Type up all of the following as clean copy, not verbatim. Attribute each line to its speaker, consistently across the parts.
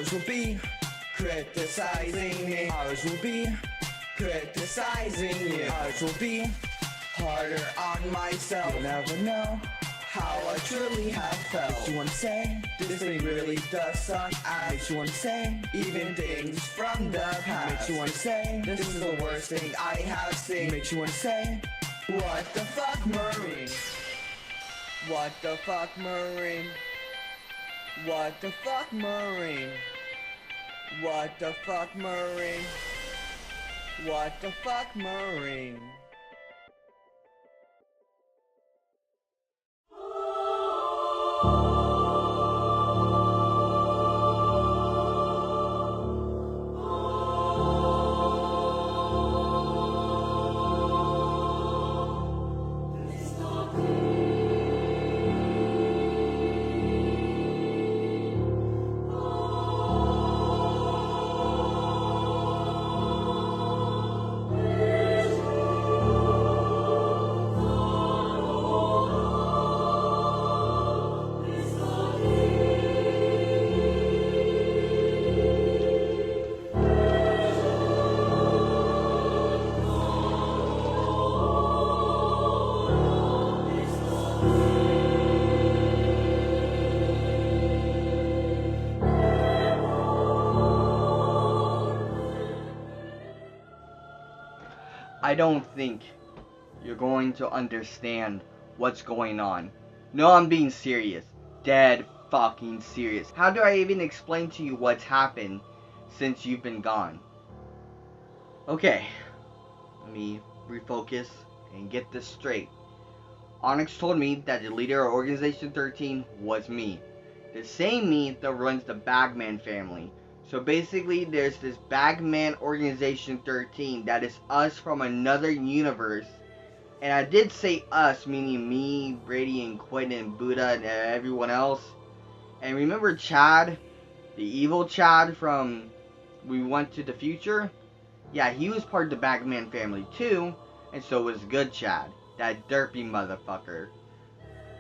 Speaker 1: Others will be criticizing me. Others will be criticizing you. Others will be harder on myself. You'll never know how I truly have felt. Makes you wanna say, this thing really does suck ass. Makes you wanna say, even things from the past. Makes you wanna say, this is the worst thing I have seen. Makes you wanna say, what the fuck, Marine? What the fuck, Marine? What the fuck, Marine? What the fuck, Marine? What the fuck, Marine? I don't think you're going to understand what's going on. No, I'm being serious. Dead fucking serious. How do I even explain to you what's happened since you've been gone? Okay, let me refocus and get this straight. Onyx told me that the leader of Organization 13 was me. The same me that runs the Bagman family. So basically, there's this Bagman Organization 13 that is us from another universe. And I did say us, meaning me, Brady, and Quinn, and Buddha, and everyone else. And remember Chad? The evil Chad from We Went to the Future? Yeah, he was part of the Bagman family too. And so was Good Chad. That derpy motherfucker.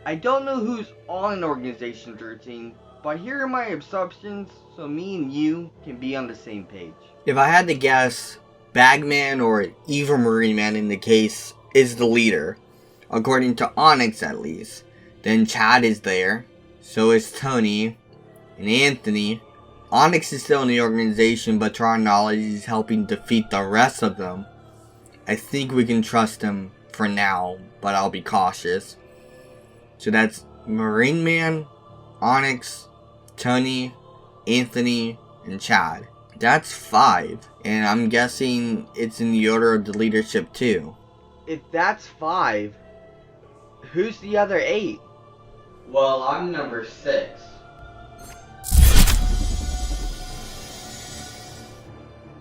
Speaker 1: I don't know who's on Organization 13. But here are my assumptions so me and you can be on the same page.
Speaker 2: If I had to guess, Bagman or Evil Marineman in the case is the leader. According to Onyx at least. Then Chad is there. So is Tony. And Anthony. Onyx is still in the organization, but to our knowledge he's helping defeat the rest of them. I think we can trust him for now, but I'll be cautious. So that's Marineman, Onyx, Tony, Anthony, and Chad. That's 5. And I'm guessing it's in the order of the leadership too.
Speaker 1: If that's 5, who's the other 8?
Speaker 2: Well, I'm number 6.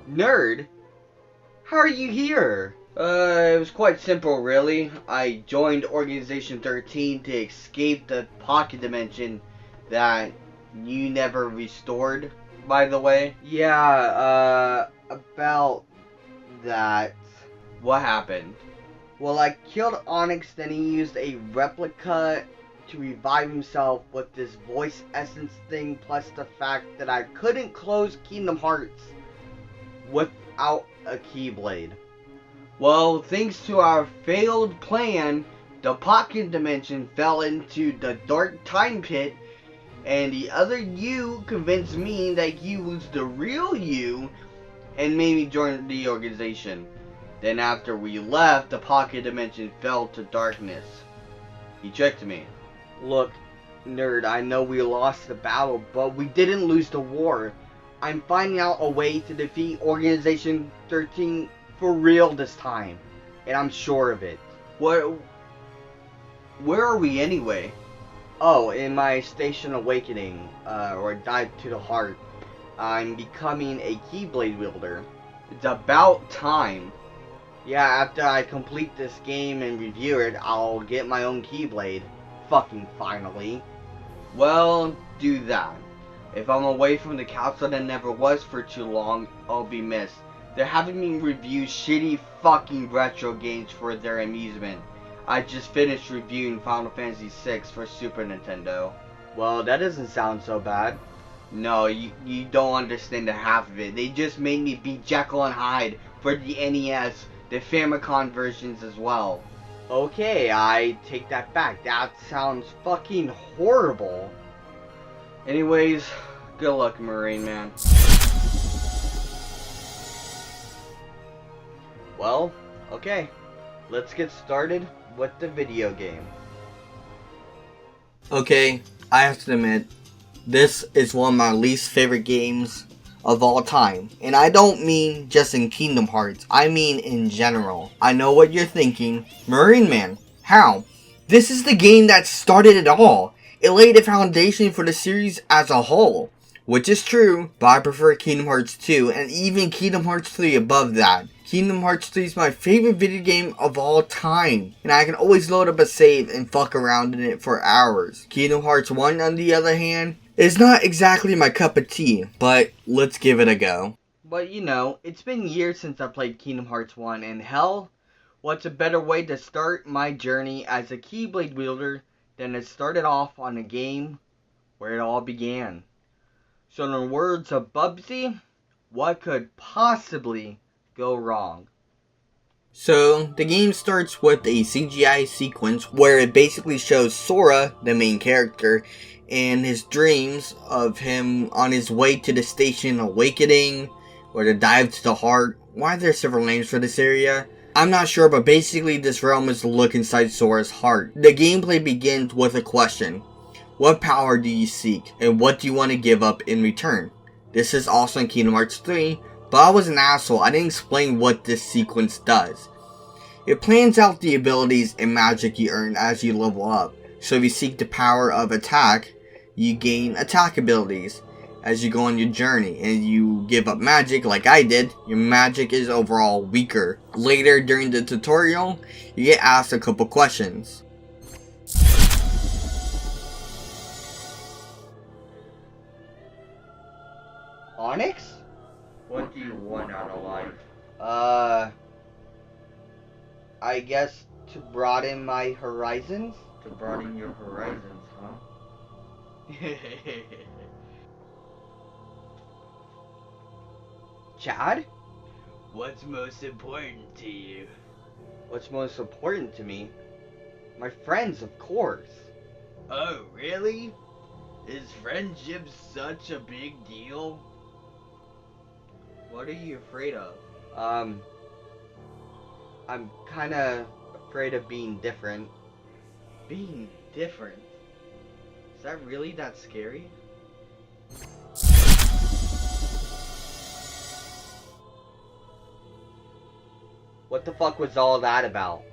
Speaker 1: Nerd? How are you here? It was quite simple really. I joined Organization 13 to escape the pocket dimension that you never restored, by the way. Yeah, about that. What happened? Well, I killed Onyx, then he used a replica to revive himself with this voice essence thing, plus the fact that I couldn't close Kingdom Hearts without a Keyblade. Well, thanks to our failed plan, the pocket dimension fell into the dark time pit, and the other you convinced me that you was the real you and made me join the organization. Then after we left, the pocket dimension fell to darkness. He tricked me. Look, nerd, I know we lost the battle, but we didn't lose the war. I'm finding out a way to defeat Organization 13 for real this time, and I'm sure of it. Where are we anyway? Oh, in my Station Awakening, or Dive to the Heart. I'm becoming a Keyblade wielder. It's about time. Yeah, after I complete this game and review it, I'll get my own Keyblade. Fucking finally. Well, do that. If I'm away from the council that never was for too long, I'll be missed. They're having me review shitty fucking retro games for their amusement. I just finished reviewing Final Fantasy VI for Super Nintendo. Well, that doesn't sound so bad. No, you don't understand the half of it. They just made me be Jekyll and Hyde for the NES, the Famicom versions as well. Okay, I take that back. That sounds fucking horrible. Anyways, good luck, Marineman. Well, okay. Let's get started with the video game.
Speaker 2: Okay, I have to admit, this is one of my least favorite games of all time. And I don't mean just in Kingdom Hearts, I mean in general. I know what you're thinking. Marineman, how? This is the game that started it all. It laid the foundation for the series as a whole. Which is true, but I prefer Kingdom Hearts 2 and even Kingdom Hearts 3 above that. Kingdom Hearts 3 is my favorite video game of all time, and I can always load up a save and fuck around in it for hours. Kingdom Hearts 1, on the other hand, is not exactly my cup of tea, but let's give it a go.
Speaker 1: But you know, it's been years since I played Kingdom Hearts 1, and hell, what's a better way to start my journey as a Keyblade wielder than to start it off on a game where it all began? So in the words of Bubsy, what could possibly go wrong?
Speaker 2: So, the game starts with a CGI sequence where it basically shows Sora, the main character, and his dreams of him on his way to the station Awakening, or the Dive to the Heart. Why are there several names for this area? I'm not sure, but basically this realm is to look inside Sora's heart. The gameplay begins with a question. What power do you seek, and what do you want to give up in return? This is also in Kingdom Hearts 3, but I was an asshole. I didn't explain what this sequence does. It plans out the abilities and magic you earn as you level up. So if you seek the power of attack, you gain attack abilities. As you go on your journey and you give up magic like I did, your magic is overall weaker. Later during the tutorial, you get asked a couple questions.
Speaker 1: Onyx? What do you want out of life? I guess to broaden my horizons?
Speaker 2: To broaden your horizons, huh?
Speaker 1: Chad?
Speaker 3: What's most important to you?
Speaker 1: What's most important to me? My friends, of course.
Speaker 3: Oh, really? Is friendship such a big deal?
Speaker 1: What are you afraid of? I'm kinda afraid of being different. Being different? Is that really that scary? What the fuck was all that about?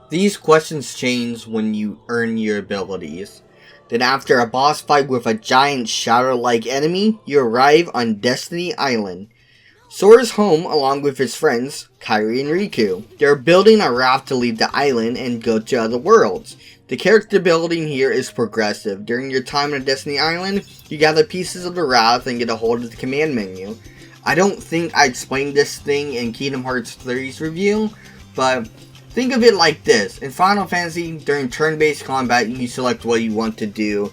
Speaker 2: These questions change when you earn your abilities. Then after a boss fight with a giant shadow-like enemy, you arrive on Destiny Island. Sora's home along with his friends, Kairi and Riku. They're building a raft to leave the island and go to other worlds. The character building here is progressive. During your time on Destiny Island, you gather pieces of the raft and get a hold of the command menu. I don't think I explained this thing in Kingdom Hearts 3's review, but think of it like this. In Final Fantasy, during turn-based combat, you select what you want to do,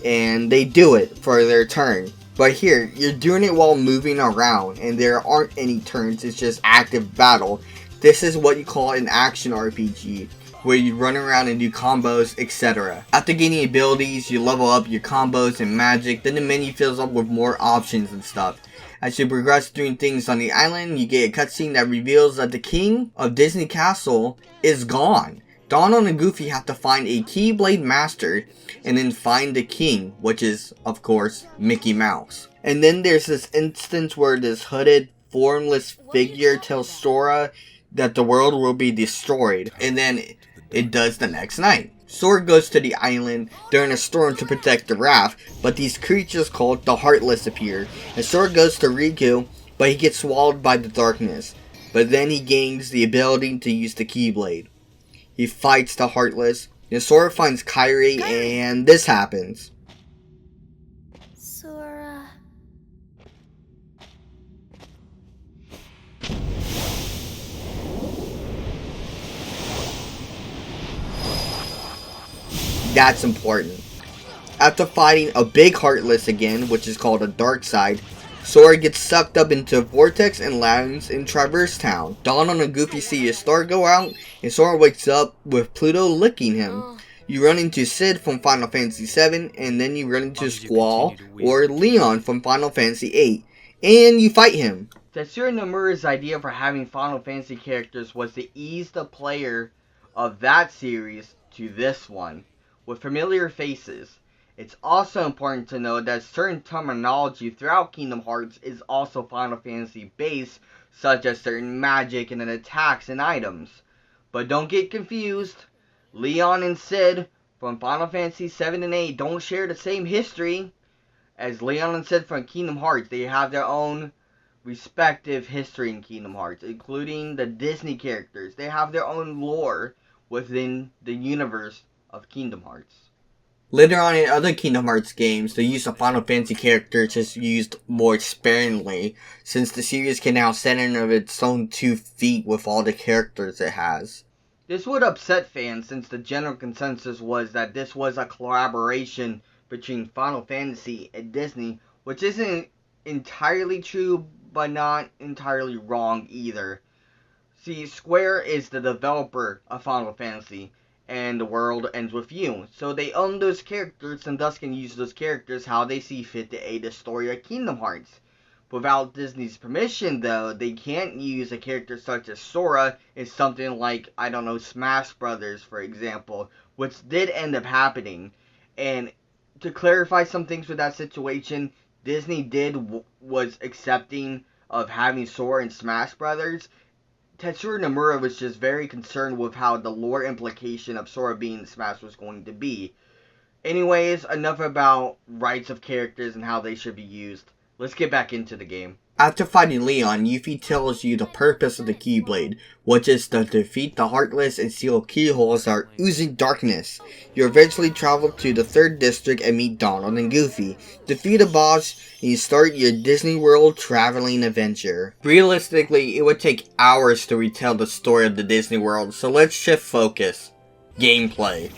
Speaker 2: and they do it for their turn. But here, you're doing it while moving around, and there aren't any turns, it's just active battle. This is what you call an action RPG, where you run around and do combos, etc. After gaining abilities, you level up your combos and magic, then the menu fills up with more options and stuff. As you progress doing things on the island, you get a cutscene that reveals that the king of Disney Castle is gone. Donald and Goofy have to find a Keyblade Master and then find the king, which is, of course, Mickey Mouse. And then there's this instance where this hooded, formless figure tells Sora that the world will be destroyed, and then it does the next night. Sora goes to the island during a storm to protect the raft, but these creatures called the Heartless appear, and Sora goes to Riku, but he gets swallowed by the darkness. But then he gains the ability to use the Keyblade. He fights the Heartless, and Sora finds Kairi, and this happens.
Speaker 4: Sora.
Speaker 2: That's important. After fighting a big Heartless again, which is called a Dark Side, Sora gets sucked up into a vortex and lands in Traverse Town. Donald and Goofy see a star go out, and Sora wakes up with Pluto licking him. You run into Sid from Final Fantasy VII, and then you run into Squall or Leon from Final Fantasy VIII, and you fight him.
Speaker 1: Tetsuya Nomura's idea for having Final Fantasy characters was to ease the player of that series to this one, with familiar faces. It's also important to note that certain terminology throughout Kingdom Hearts is also Final Fantasy based, such as certain magic and attacks and items. But don't get confused, Leon and Sid from Final Fantasy 7 and 8 don't share the same history as Leon and Sid from Kingdom Hearts. They have their own respective history in Kingdom Hearts, including the Disney characters. They have their own lore within the universe of Kingdom Hearts.
Speaker 2: Later on in other Kingdom Hearts games, the use of Final Fantasy characters is used more sparingly, since the series can now stand on its own 2 feet with all the characters it has.
Speaker 1: This would upset fans, since the general consensus was that this was a collaboration between Final Fantasy and Disney, which isn't entirely true, but not entirely wrong either. See, Square is the developer of Final Fantasy, and The World Ends With You, so they own those characters and thus can use those characters how they see fit to aid the story of Kingdom Hearts. Without Disney's permission, though, they can't use a character such as Sora in something like, I don't know, Smash Brothers, for example, which did end up happening. And to clarify some things with that situation, Disney was accepting of having Sora in Smash Brothers. Tetsuya Nomura was just very concerned with how the lore implication of Sora being in Smash was going to be. Anyways, enough about rights of characters and how they should be used. Let's get back into the game.
Speaker 2: After fighting Leon, Yuffie tells you the purpose of the Keyblade, which is to defeat the Heartless and seal keyholes that are oozing darkness. You eventually travel to the 3rd district and meet Donald and Goofy. Defeat a boss, and you start your Disney World traveling adventure. Realistically, it would take hours to retell the story of the Disney World, so let's shift focus. Gameplay.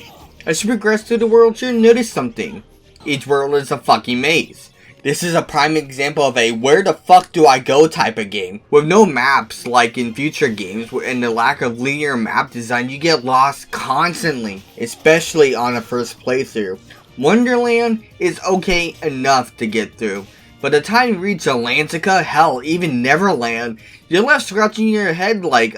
Speaker 2: As you progress through the world, you'll notice something. Each world is a fucking maze. This is a prime example of a where the fuck do I go type of game. With no maps like in future games and the lack of linear map design, you get lost constantly, especially on a first playthrough. Wonderland is okay enough to get through, but the time you reach Atlantica, hell, even Neverland, you're left scratching your head like,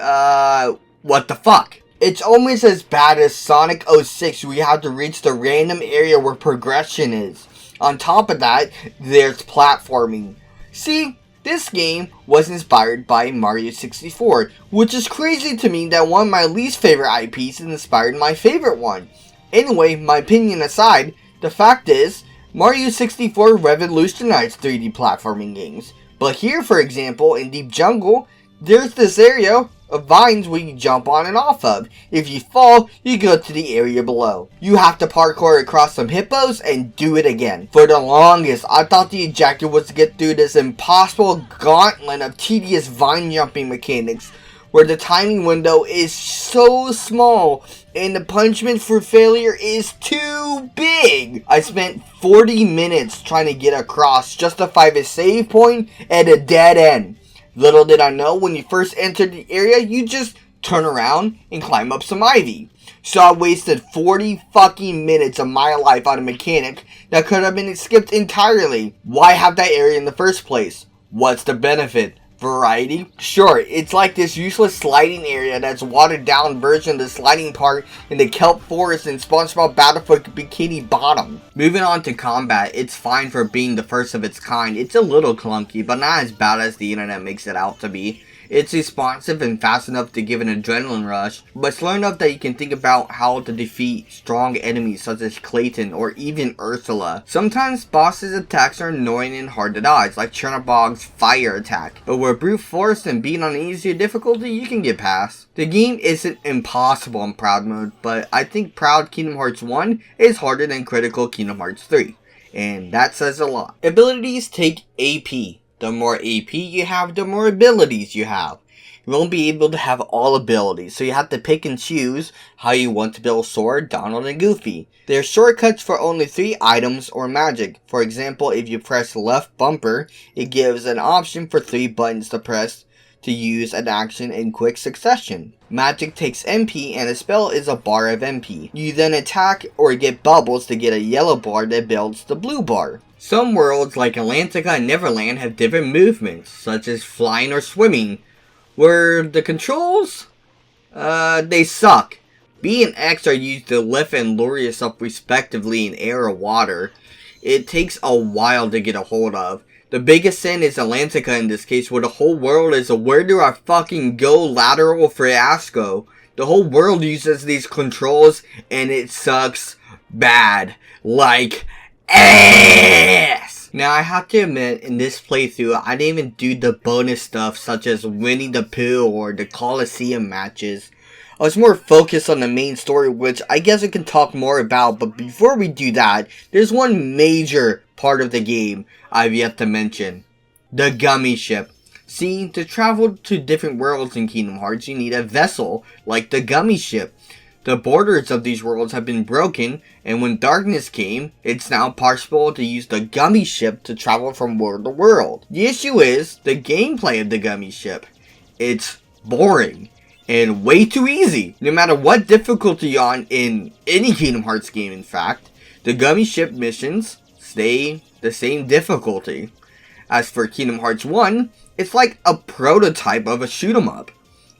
Speaker 2: what the fuck? It's almost as bad as Sonic 06 where you have to reach the random area where progression is. On top of that, there's platforming. See, this game was inspired by Mario 64, which is crazy to me that one of my least favorite IPs inspired my favorite one. Anyway, my opinion aside, the fact is, Mario 64 revolutionized 3D platforming games. But here, for example, in Deep Jungle, there's this area of vines where you jump on and off of. If you fall, you go to the area below. You have to parkour across some hippos and do it again. For the longest, I thought the objective was to get through this impossible gauntlet of tedious vine jumping mechanics, where the timing window is so small and the punishment for failure is too big. I spent 40 minutes trying to get across just to find a save point at a dead end. Little did I know, when you first entered the area, you just turn around and climb up some ivy. So I wasted 40 fucking minutes of my life on a mechanic that could have been skipped entirely. Why have that area in the first place? What's the benefit? Variety? Sure, it's like this useless sliding area that's watered down version of the sliding part in the kelp forest in SpongeBob Battle for Bikini Bottom. Moving on to combat, it's fine for being the first of its kind. It's a little clunky, but not as bad as the internet makes it out to be. It's responsive and fast enough to give an adrenaline rush, but slow enough that you can think about how to defeat strong enemies such as Clayton or even Ursula. Sometimes bosses' attacks are annoying and hard to dodge, like Chernobog's fire attack, but with brute force and being on easier difficulty, you can get past. The game isn't impossible in Proud mode, but I think Proud Kingdom Hearts 1 is harder than Critical Kingdom Hearts 3, and that says a lot. Abilities take AP. The more AP you have, the more abilities you have. you won't be able to have all abilities, so you have to pick and choose how you want to build Sora, Donald, and Goofy. There are shortcuts for only 3 items or magic. For example, if you press left bumper, it gives an option for 3 buttons to press to use an action in quick succession. Magic takes MP and a spell is a bar of MP. You then attack or get bubbles to get a yellow bar that builds the blue bar. Some worlds like Atlantica and Neverland have different movements, such as flying or swimming, where the controls, they suck. B and X are used to lift and lower yourself respectively in air or water. It takes a while to get a hold of. The biggest sin is Atlantica in this case, where the whole world is a where do I fucking go lateral fiasco. The whole world uses these controls and it sucks bad. Like ass! Now I have to admit, in this playthrough, I didn't even do the bonus stuff such as Winnie the Pooh or the Coliseum matches. I was more focused on the main story, which I guess I can talk more about, but before we do that, there's one major part of the game I've yet to mention. The Gummy Ship. See, to travel to different worlds in Kingdom Hearts, you need a vessel, like the Gummy Ship. The borders of these worlds have been broken, and when darkness came, it's now possible to use the Gummy Ship to travel from world to world. The issue is, the gameplay of the Gummy Ship. It's boring. And way too easy. No matter what difficulty you're on in any Kingdom Hearts game, in fact, the Gummy Ship missions stay the same difficulty. As for Kingdom Hearts 1, it's like a prototype of a shoot 'em up.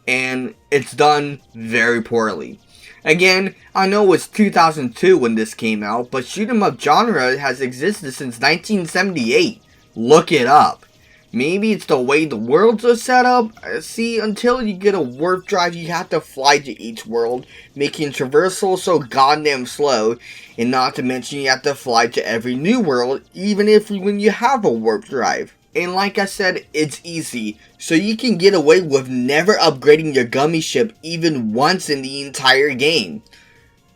Speaker 2: And it's done very poorly. Again, I know it was 2002 when this came out, but shoot 'em up genre has existed since 1978. Look it up. Maybe it's the way the worlds are set up. See, until you get a warp drive, you have to fly to each world, making traversal so goddamn slow. And not to mention you have to fly to every new world, even when you have a warp drive. And like I said, it's easy, so you can get away with never upgrading your Gummy Ship even once in the entire game.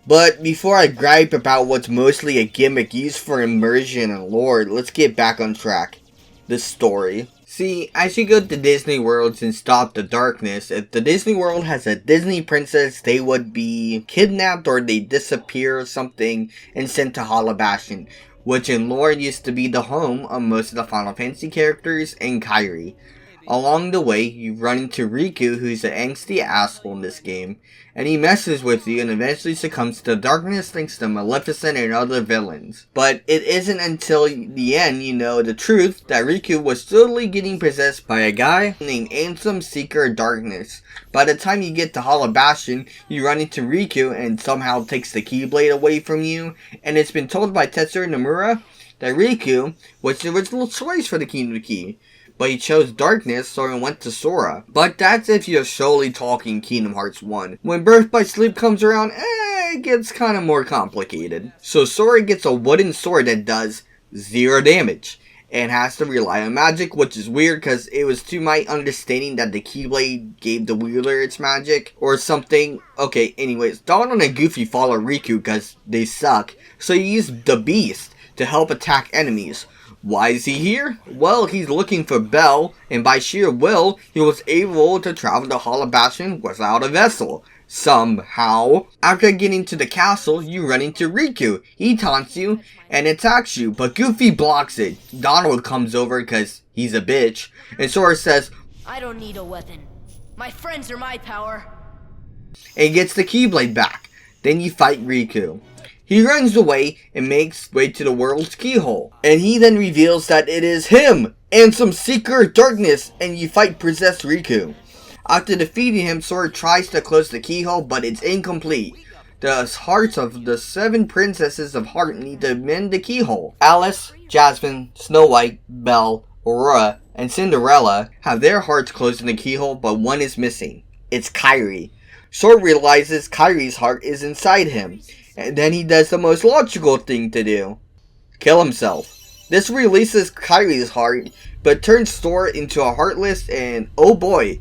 Speaker 2: But before I gripe about what's mostly a gimmick used for immersion and lore, let's get back on track. The story. See, as you go to Disney Worlds and stop the darkness, if the Disney World has a Disney princess, they would be kidnapped or they disappear or something and sent to Hollow Bastion, which in lore used to be the home of most of the Final Fantasy characters and Kairi. Along the way, you run into Riku, who's an angsty asshole in this game, and he messes with you and eventually succumbs to the darkness thanks to Maleficent and other villains. But it isn't until the end you know the truth that Riku was slowly getting possessed by a guy named Ansem Seeker Darkness. By the time you get to Hollow Bastion, you run into Riku and somehow takes the Keyblade away from you, and it's been told by Tetsuya Nomura that Riku was the original choice for the Kingdom Key. But he chose darkness, so he went to Sora. But that's if you're solely talking Kingdom Hearts 1. When Birth by Sleep comes around, it gets kind of more complicated. So Sora gets a wooden sword that does 0 damage, and has to rely on magic, which is weird because it was to my understanding that the Keyblade gave the wielder its magic, or something. Okay, anyways, Donald and Goofy follow Riku because they suck, so he used the Beast to help attack enemies. Why is he here? Well, he's looking for Belle, and by sheer will, he was able to travel to Hollow Bastion without a vessel. Somehow. After getting to the castle, you run into Riku. He taunts you and attacks you, but Goofy blocks it. Donald comes over because he's a bitch, and Sora says,
Speaker 4: I don't need a weapon. My friends are my power.
Speaker 2: And gets the Keyblade back. Then you fight Riku. He runs away and makes way to the world's keyhole. And he then reveals that it is him, Ansem Seeker Darkness, and you fight possessed Riku. After defeating him, Sora tries to close the keyhole, but it's incomplete. The hearts of the 7 princesses of Heart need to mend the keyhole. Alice, Jasmine, Snow White, Belle, Aurora, and Cinderella have their hearts closed in the keyhole, but one is missing. It's Kairi. Sora realizes Kairi's heart is inside him. And then he does the most logical thing to do. Kill himself. This releases Kairi's heart, but turns Sora into a heartless, and oh boy,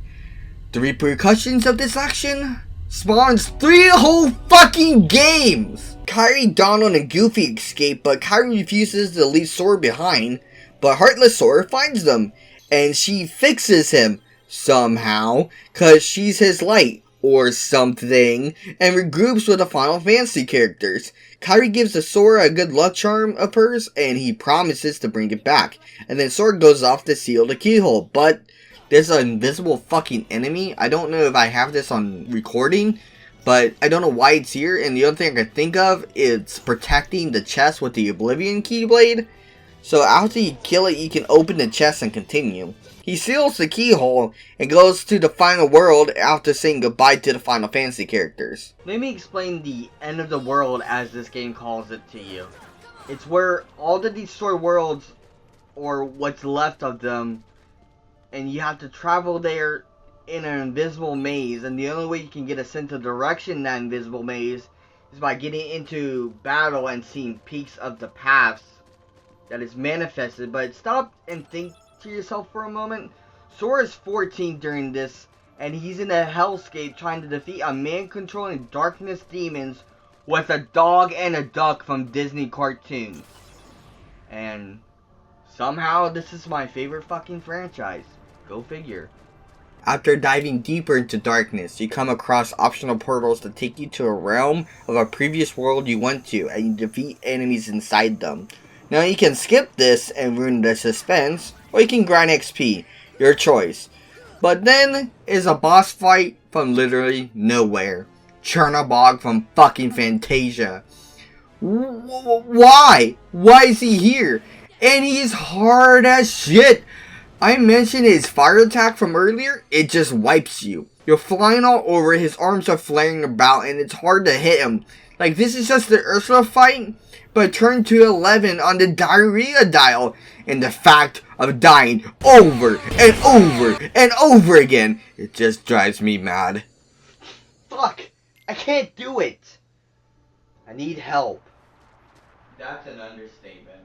Speaker 2: the repercussions of this action spawns 3 whole fucking games! Kairi, Donald, and Goofy escape, but Kairi refuses to leave Sora behind, but heartless Sora finds them, and she fixes him. somehow, cause she's his light, or something, and regroups with the Final Fantasy characters. Kairi gives the Sora a good luck charm of hers, and he promises to bring it back. And then Sora goes off to seal the keyhole, but there's an invisible fucking enemy. I don't know if I have this on recording, but I don't know why it's here, and the only thing I can think of is protecting the chest with the Oblivion Keyblade. So after you kill it, you can open the chest and continue. He seals the keyhole and goes to the final world after saying goodbye to the Final Fantasy characters.
Speaker 1: Let me explain the end of the world as this game calls it to you. It's where all the destroyed worlds, or what's left of them, and you have to travel there in an invisible maze, and the only way you can get a sense of direction in that invisible maze is by getting into battle and seeing peaks of the paths that is manifested. But stop and think to yourself for a moment. Sora's 14 during this, and he's in a hellscape trying to defeat a man controlling darkness demons with a dog and a duck from Disney cartoons. And somehow this is my favorite fucking franchise. Go figure.
Speaker 2: After diving deeper into darkness, you come across optional portals that take you to a realm of a previous world you went to, and you defeat enemies inside them. Now you can skip this and ruin the suspense, or you can grind XP, your choice. But then is a boss fight from literally nowhere. Chernobog from fucking Fantasia. Why? Why is he here? And he's hard as shit. I mentioned his fire attack from earlier, it just wipes you. You're flying all over, his arms are flaring about, and it's hard to hit him. Like, this is just the Ursula fight, but turn to 11 on the diarrhea dial, and the fact of dying over and over and over again, it just drives me mad.
Speaker 1: Fuck! I can't do it! I need help. That's an understatement.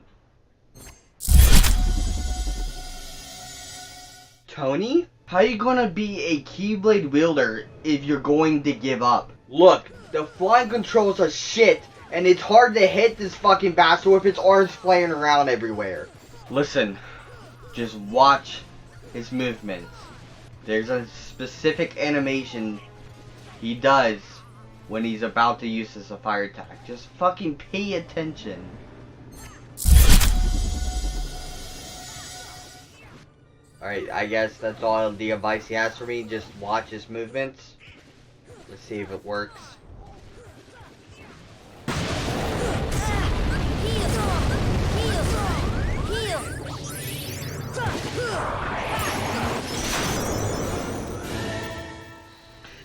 Speaker 1: Tony? How you gonna be a Keyblade wielder if you're going to give up? Look, the flying controls are shit, and it's hard to hit this fucking bastard with its arms flaring around everywhere. Listen, just watch his movements. There's a specific animation he does when he's about to use this fire attack. Just fucking pay attention. Alright, I guess that's all the advice he has for me. Just watch his movements. Let's see if it works.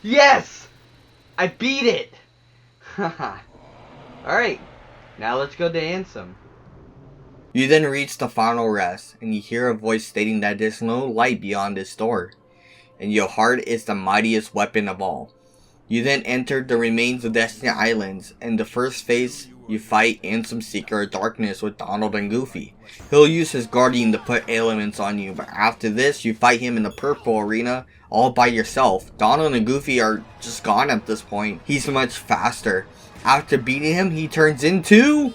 Speaker 1: Yes! I beat it! Haha. Alright, now let's go to Ansem.
Speaker 2: You then reach the final rest, and you hear a voice stating that there's no light beyond this door, and your heart is the mightiest weapon of all. You then enter the remains of Destiny Islands, and the first phase, you fight Ansem Seeker of Darkness with Donald and Goofy. He'll use his Guardian to put elements on you, but after this, you fight him in the purple arena all by yourself. Donald and Goofy are just gone at this point. He's much faster. After beating him, he turns into...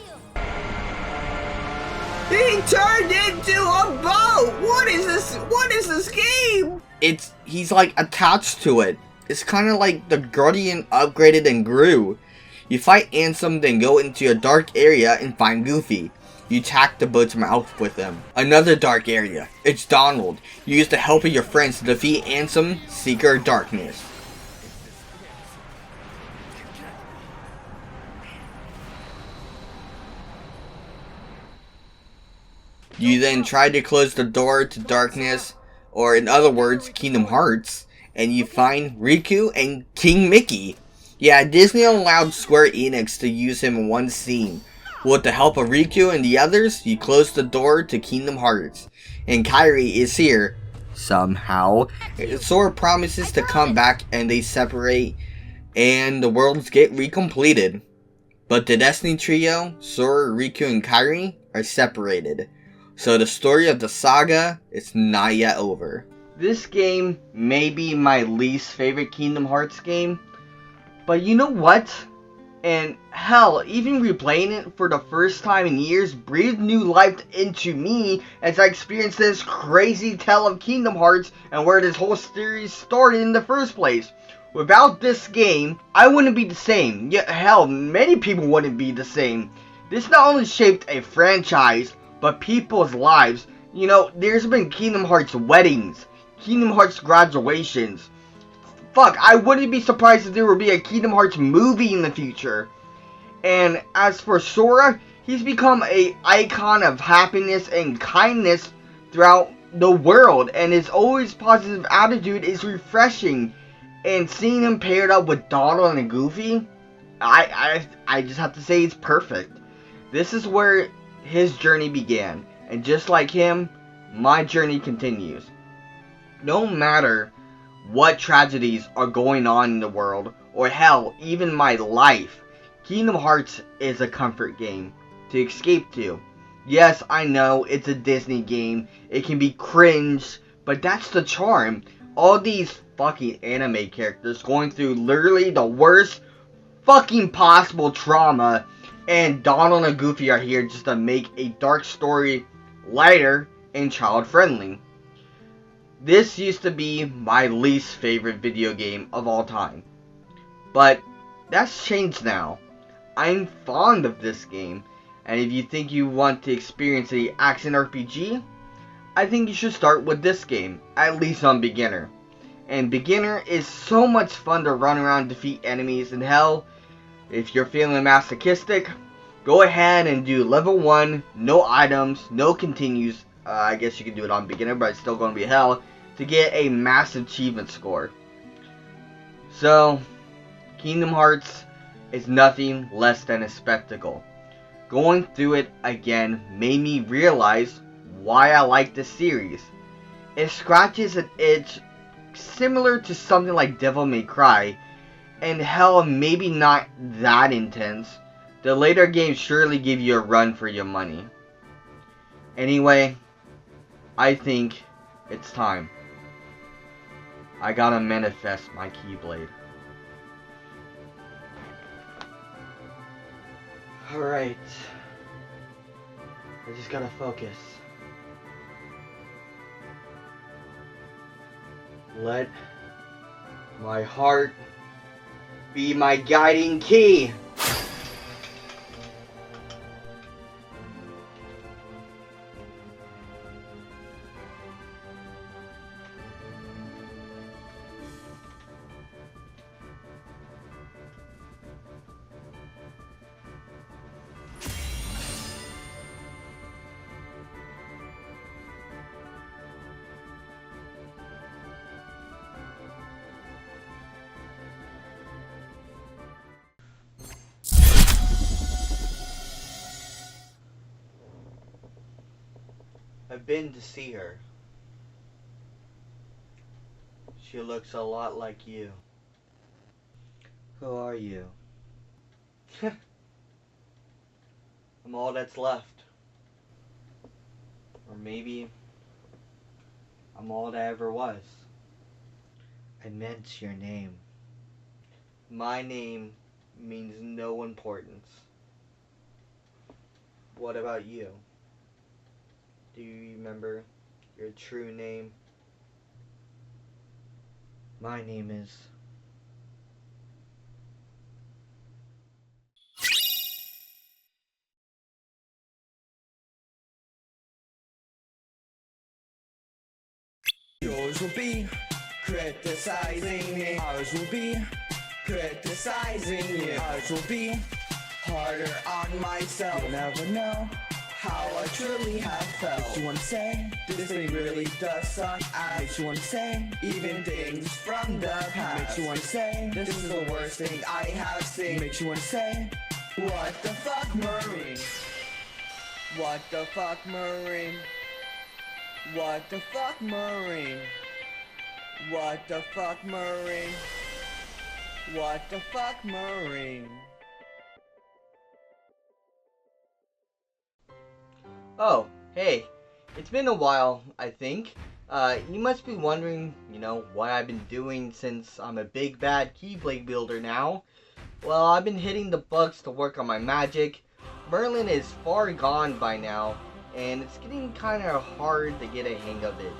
Speaker 2: He turned into a boat! What is this? What is this game? He's like attached to it. It's kind of like the Guardian upgraded and grew. You fight Ansem, then go into a dark area and find Goofy. You attack the boat's mouth with him. Another dark area. It's Donald. You use the help of your friends to defeat Ansem, Seeker of Darkness. You then try to close the door to darkness, or in other words, Kingdom Hearts, and you find Riku and King Mickey. Yeah, Disney allowed Square Enix to use him in one scene. With the help of Riku and the others, you close the door to Kingdom Hearts. And Kairi is here, somehow. Sora promises to come back and they separate, and the worlds get recompleted. But the Destiny trio, Sora, Riku, and Kairi, are separated. So the story of the saga is not yet over.
Speaker 1: This game may be my least favorite Kingdom Hearts game, but you know what? And hell, even replaying it for the first time in years breathed new life into me as I experienced this crazy tale of Kingdom Hearts and where this whole series started in the first place. Without this game, I wouldn't be the same. Yeah, hell, many people wouldn't be the same. This not only shaped a franchise, but people's lives. You know, there's been Kingdom Hearts weddings, Kingdom Hearts graduations. Fuck, I wouldn't be surprised if there would be a Kingdom Hearts movie in the future. And as for Sora, he's become a icon of happiness and kindness throughout the world, and his always positive attitude is refreshing. And seeing him paired up with Donald and Goofy, I just have to say it's perfect. This is where his journey began, and just like him, my journey continues. No matter what tragedies are going on in the world, or hell, even my life, Kingdom Hearts is a comfort game to escape to. Yes, I know it's a Disney game, it can be cringe, but that's the charm. All these fucking anime characters going through literally the worst fucking possible trauma, and Donald and Goofy are here just to make a dark story lighter and child friendly. This used to be my least favorite video game of all time, but that's changed now. I'm fond of this game, and if you think you want to experience an action RPG, I think you should start with this game, at least on beginner. And beginner is so much fun to run around and defeat enemies, and hell, if you're feeling masochistic, go ahead and do level 1, no items, no continues. I guess you can do it on beginner, but it's still going to be hell, to get a massive achievement score. So, Kingdom Hearts is nothing less than a spectacle. Going through it again made me realize why I like this series. It scratches an itch similar to something like Devil May Cry, and hell, maybe not that intense. The later games surely give you a run for your money. Anyway, I think it's time. I gotta manifest my Keyblade. Alright. I just gotta focus. Let my heart be my guiding key. I've been to see her. She looks a lot like you. Who are you? I'm all that's left. Or maybe I'm all that ever was. I meant your name. My name means no importance. What about you? Do you remember your true name? My name is...
Speaker 5: Yours will be criticizing me. Ours will be criticizing you. Ours will be harder on myself. You'll never know how I truly have felt. Makes you wanna say, this thing really does suck ass. Makes you wanna say, even things from the past. Makes you wanna say, this is the worst thing I have seen. Makes you wanna say, what the fuck, Marine? What the fuck, Marine? What the fuck, Marine? What the fuck, Marine? What the fuck, Marine?
Speaker 1: Oh, hey, it's been a while, I think. You must be wondering, what I've been doing since I'm a big bad Keyblade builder now. Well, I've been hitting the books to work on my magic. Merlin is far gone by now, and it's getting kinda hard to get a hang of it.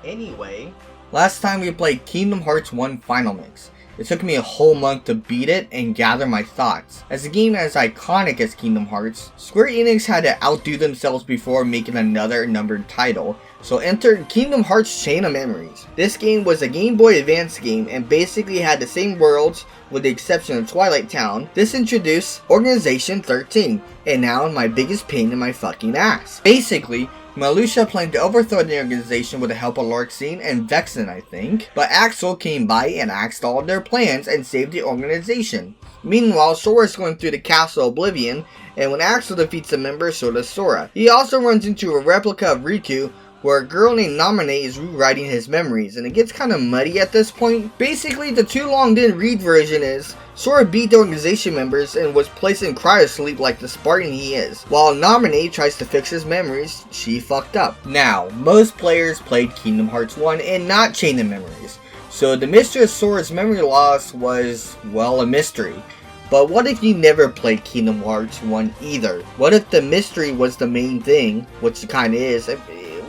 Speaker 1: Anyway,
Speaker 2: last time we played Kingdom Hearts 1 Final Mix. It took me a whole month to beat it and gather my thoughts. As a game as iconic as Kingdom Hearts, Square Enix had to outdo themselves before making another numbered title, so enter Kingdom Hearts Chain of Memories. This game was a Game Boy Advance game and basically had the same worlds with the exception of Twilight Town. This introduced Organization 13, and now my biggest pain in my fucking ass. Basically, Malusha planned to overthrow the organization with the help of Larxene and Vexen, I think, but Axel came by and axed all of their plans and saved the organization. Meanwhile, Sora is going through the Castle Oblivion, and when Axel defeats a member, so does Sora. He also runs into a replica of Riku, where a girl named Naminé is rewriting his memories, and it gets kinda muddy at this point. Basically, the too long didn't read version is, Sora beat the organization members and was placed in cryosleep like the Spartan he is. While Naminé tries to fix his memories, she fucked up. Now, most players played Kingdom Hearts 1 and not Chain of Memories, so the mystery of Sora's memory loss was, well, a mystery. But what if you never played Kingdom Hearts 1 either? What if the mystery was the main thing, which it kinda is?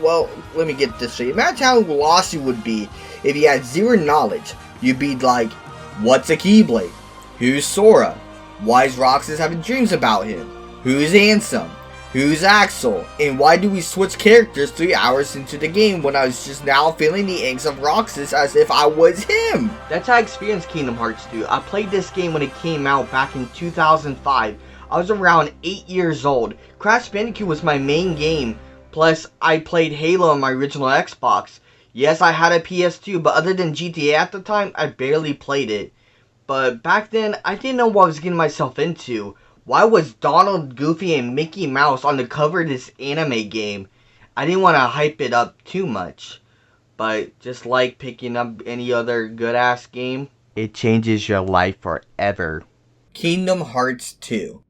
Speaker 2: Well, let me get this straight. Imagine how lost you would be if you had zero knowledge. You'd be like, what's a Keyblade? Who's Sora? Why is Roxas having dreams about him? Who's Ansem? Who's Axel? And why do we switch characters 3 hours into the game when I was just now feeling the angst of Roxas as if I was him?
Speaker 1: that's how I experienced Kingdom Hearts 2. I played this game when it came out back in 2005. I was around 8 years old. Crash Bandicoot was my main game. Plus, I played Halo on my original Xbox. Yes, I had a PS2, but other than GTA at the time, I barely played it. But back then, I didn't know what I was getting myself into. Why was Donald, Goofy, and Mickey Mouse on the cover of this anime game? I didn't want to hype it up too much. But just like picking up any other good-ass game, it changes your life forever.
Speaker 2: Kingdom Hearts 2.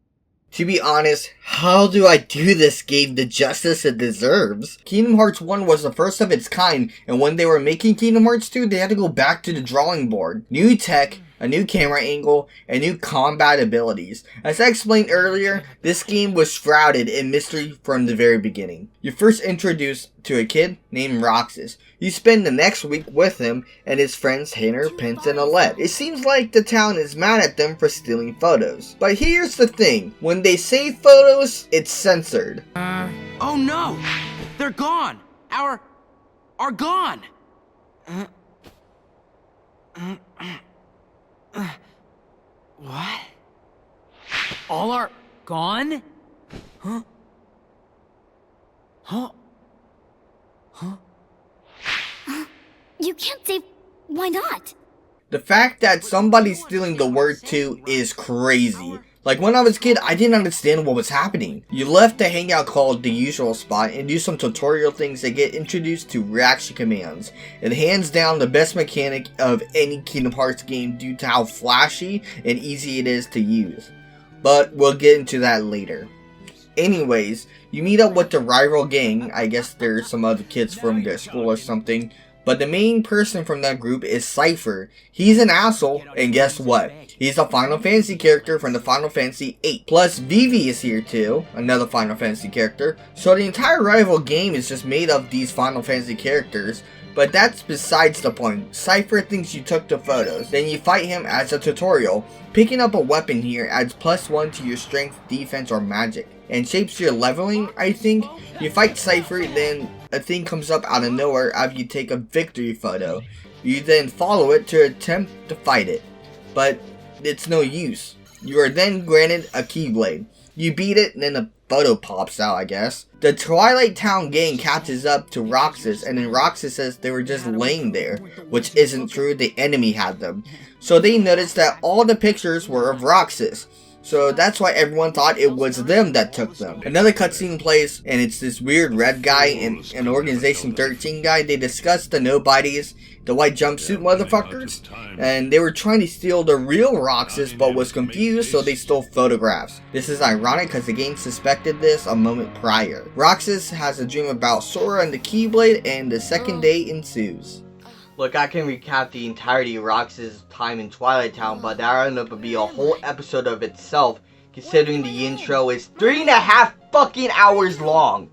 Speaker 2: To be honest, how do I do this game the justice it deserves? Kingdom Hearts 1 was the first of its kind, and when they were making Kingdom Hearts 2, they had to go back to the drawing board. New tech, a new camera angle, and new combat abilities. As I explained earlier, this game was shrouded in mystery from the very beginning. You're first introduced to a kid named Roxas. You spend the next week with him and his friends Tanner, Pence, and Alette. It seems like the town is mad at them for stealing photos. But here's the thing, when they save photos, it's censored.
Speaker 6: Oh no! They're gone! Are gone! What? All are gone? Huh? Huh? Huh?
Speaker 7: You can't say, why not?
Speaker 2: The fact that somebody's stealing the word 2 is crazy. Like when I was a kid, I didn't understand what was happening. You left the hangout called the usual spot and do some tutorial things that get introduced to reaction commands. And hands down the best mechanic of any Kingdom Hearts game due to how flashy and easy it is to use. But we'll get into that later. Anyways, you meet up with the rival gang. I guess there's some other kids from their school or something. But the main person from that group is Cypher. He's an asshole, and guess what? He's a Final Fantasy character from the Final Fantasy VIII. Plus, Vivi is here too, another Final Fantasy character. So the entire rival game is just made of these Final Fantasy characters. But that's besides the point. Cypher thinks you took the photos, then you fight him as a tutorial. Picking up a weapon here adds +1 to your strength, defense, or magic, and shapes your leveling, I think. You fight Cypher, then a thing comes up out of nowhere after you take a victory photo. You then follow it to attempt to fight it, but it's no use. You are then granted a Keyblade. You beat it, and then a photo pops out, I guess. The Twilight Town gang catches up to Roxas, and then Roxas says they were just laying there, which isn't true, the enemy had them. So they noticed that all the pictures were of Roxas. So that's why everyone thought it was them that took them. Another cutscene plays, and it's this weird red guy and an Organization 13 guy. They discuss the nobodies, the white jumpsuit motherfuckers, and they were trying to steal the real Roxas but was confused, so they stole photographs. This is ironic because the game suspected this a moment prior. Roxas has a dream about Sora and the Keyblade, and the second day ensues.
Speaker 1: Look, I can recap the entirety of Roxas' time in Twilight Town, but that would end up be a whole episode of itself, considering the intro is 3.5 fucking hours long.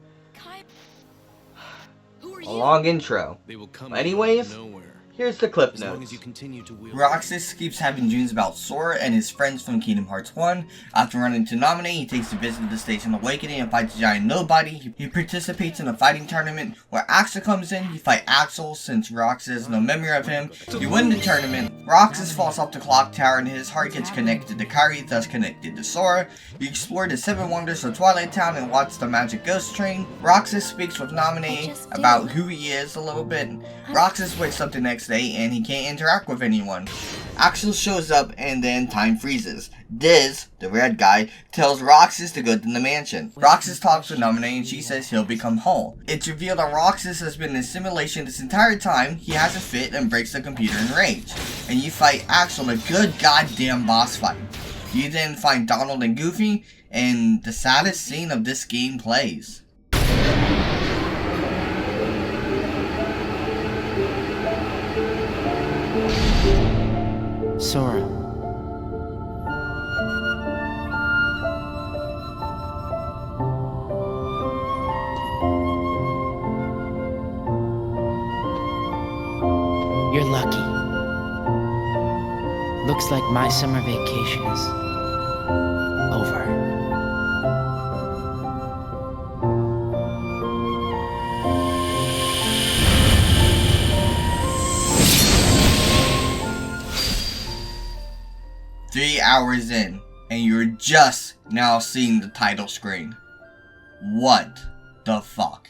Speaker 1: A long intro. Anyways, here's the clip notes.
Speaker 2: Roxas keeps having dreams about Sora and his friends from Kingdom Hearts 1. After running into Naminé, he takes a visit to the Station Awakening and fights a giant nobody. He participates in a fighting tournament where Axel comes in. You fight Axel since Roxas has no memory of him. You win the tournament. Roxas falls off the clock tower and his heart gets connected to Kairi, thus connected to Sora. You explore the 7 wonders of Twilight Town and watch the Magic Ghost Train. Roxas speaks with Naminé about who he is a little bit. Roxas wakes up the next day and he can't interact with anyone. Axel shows up and then time freezes. Diz, the red guy, tells Roxas to go to the mansion. Roxas talks with Naminé and she says he'll become whole. It's revealed that Roxas has been in simulation this entire time. He has a fit and breaks the computer in rage. And you fight Axel, a good goddamn boss fight. You then find Donald and Goofy, and the saddest scene of this game plays.
Speaker 6: Sora. You're lucky. Looks like my summer vacation is over.
Speaker 2: Three hours in, and you're just now seeing the title screen. What the fuck?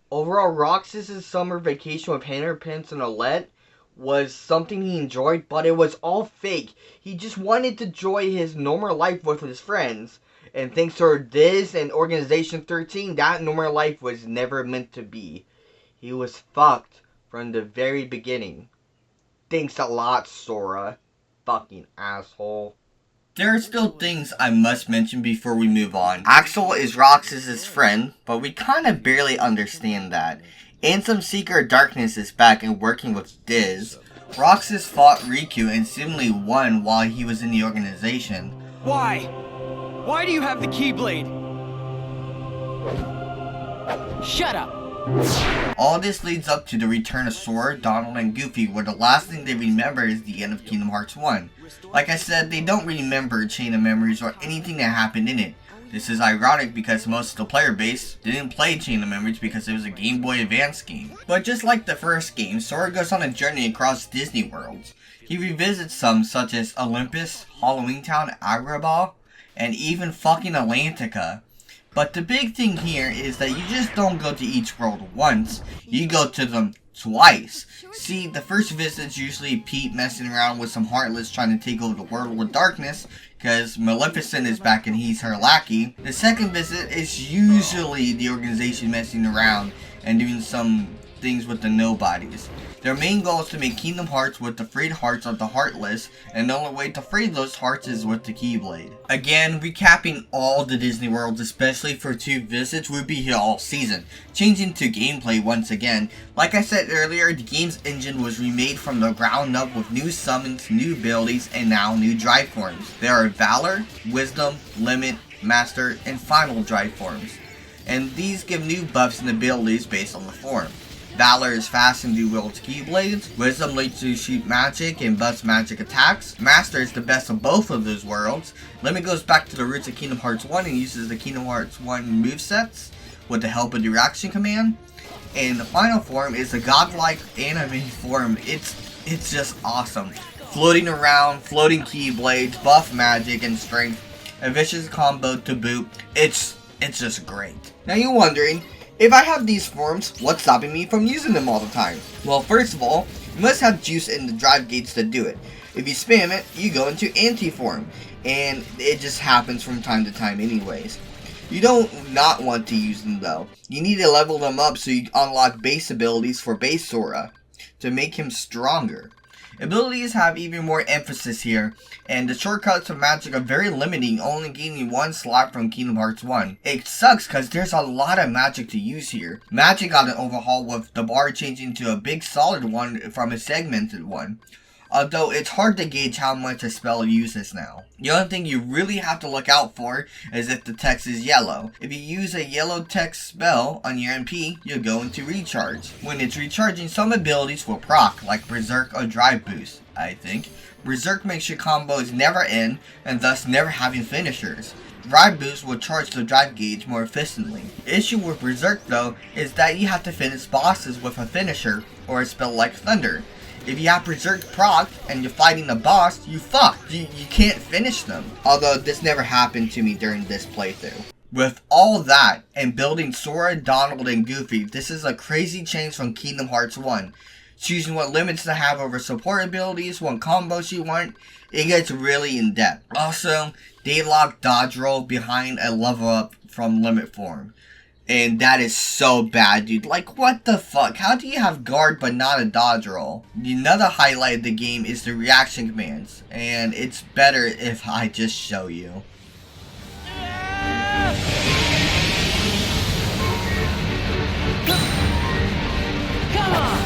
Speaker 1: Overall, Roxas' summer vacation with Hannah, Prince, and Olette was something he enjoyed, but it was all fake. He just wanted to enjoy his normal life with his friends. And thanks to Diz and Organization 13, that normal life was never meant to be. He was fucked from the very beginning. Thanks a lot, Sora. Fucking asshole.
Speaker 2: There are still things I must mention before we move on. Axel is Roxas' friend, but we kinda barely understand that. Ansem Seeker of Darkness is back and working with Diz. Roxas fought Riku and seemingly won while he was in the organization.
Speaker 6: Why? Why do you have the Keyblade? Shut up!
Speaker 2: All this leads up to the return of Sora, Donald, and Goofy, where the last thing they remember is the end of Kingdom Hearts 1. Like I said, they don't remember Chain of Memories or anything that happened in it. This is ironic because most of the player base didn't play Chain of Memories because it was a Game Boy Advance game. But just like the first game, Sora goes on a journey across Disney worlds. He revisits some such as Olympus, Halloween Town, Agrabah, and even fucking Atlantica. But the big thing here is that you just don't go to each world once, you go to them twice. See, the first visit's usually Pete messing around with some Heartless trying to take over the world with darkness, because Maleficent is back and he's her lackey. The second visit is usually the organization messing around and doing some things with the nobodies. Their main goal is to make Kingdom Hearts with the freed hearts of the Heartless, and the only way to free those hearts is with the Keyblade. Again, recapping all the Disney worlds, especially for 2 visits, we'll be here all season. Changing to gameplay once again, like I said earlier, the game's engine was remade from the ground up with new summons, new abilities, and now new drive forms. There are Valor, Wisdom, Limit, Master, and Final drive forms, and these give new buffs and abilities based on the form. Valor is fast and dual-wields Keyblades. Wisdom lets you shoot magic and buffs magic attacks. Master is the best of both of those worlds. Limit goes back to the roots of Kingdom Hearts 1 and uses the Kingdom Hearts 1 movesets with the help of the reaction command. And the final form is a godlike anime form. It's just awesome. Floating around, floating Keyblades, buff magic and strength. A vicious combo to boot. It's just great. Now you're wondering, if I have these forms, what's stopping me from using them all the time? Well, first of all, you must have juice in the drive gates to do it. If you spam it, you go into anti-form, and it just happens from time to time anyways. You don't not want to use them though. You need to level them up so you unlock base abilities for base Sora to make him stronger. Abilities have even more emphasis here, and the shortcuts of magic are very limiting, only gaining one slot from Kingdom Hearts 1. It sucks because there's a lot of magic to use here. Magic got an overhaul with the bar changing to a big solid one from a segmented one. Although it's hard to gauge how much a spell uses now. The only thing you really have to look out for is if the text is yellow. If you use a yellow text spell on your MP, you'll go into recharge. When it's recharging, some abilities will proc, like Berserk or Drive Boost, I think. Berserk makes your combos never end, and thus never having finishers. Drive Boost will charge the drive gauge more efficiently. The issue with Berserk though, is that you have to finish bosses with a finisher, or a spell like Thunder. If you have Berserk proc and you're fighting a boss, you fucked. You can't finish them. Although this never happened to me during this playthrough. With all that, and building Sora, Donald, and Goofy, this is a crazy change from Kingdom Hearts 1. Choosing what limits to have over support abilities, what combos you want, it gets really in depth. Also, they lock dodge roll behind a level up from limit form. And that is so bad, dude. Like, what the fuck? How do you have guard but not a dodge roll? Another highlight of the game is the reaction commands. And it's better if I just show you.
Speaker 4: Come on!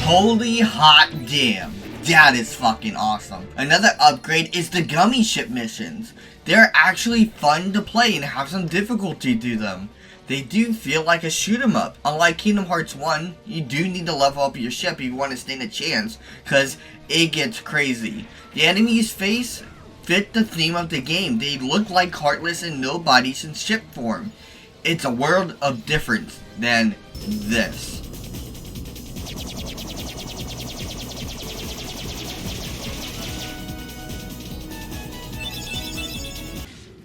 Speaker 2: Holy hot damn. That is fucking awesome. Another upgrade is the gummy ship missions. They're actually fun to play and have some difficulty to them. They do feel like a shoot 'em up. Unlike Kingdom Hearts 1, you do need to level up your ship if you want to stand a chance, cause it gets crazy. The enemies face fit the theme of the game. They look like heartless and nobodies in ship form. It's a world of difference than this.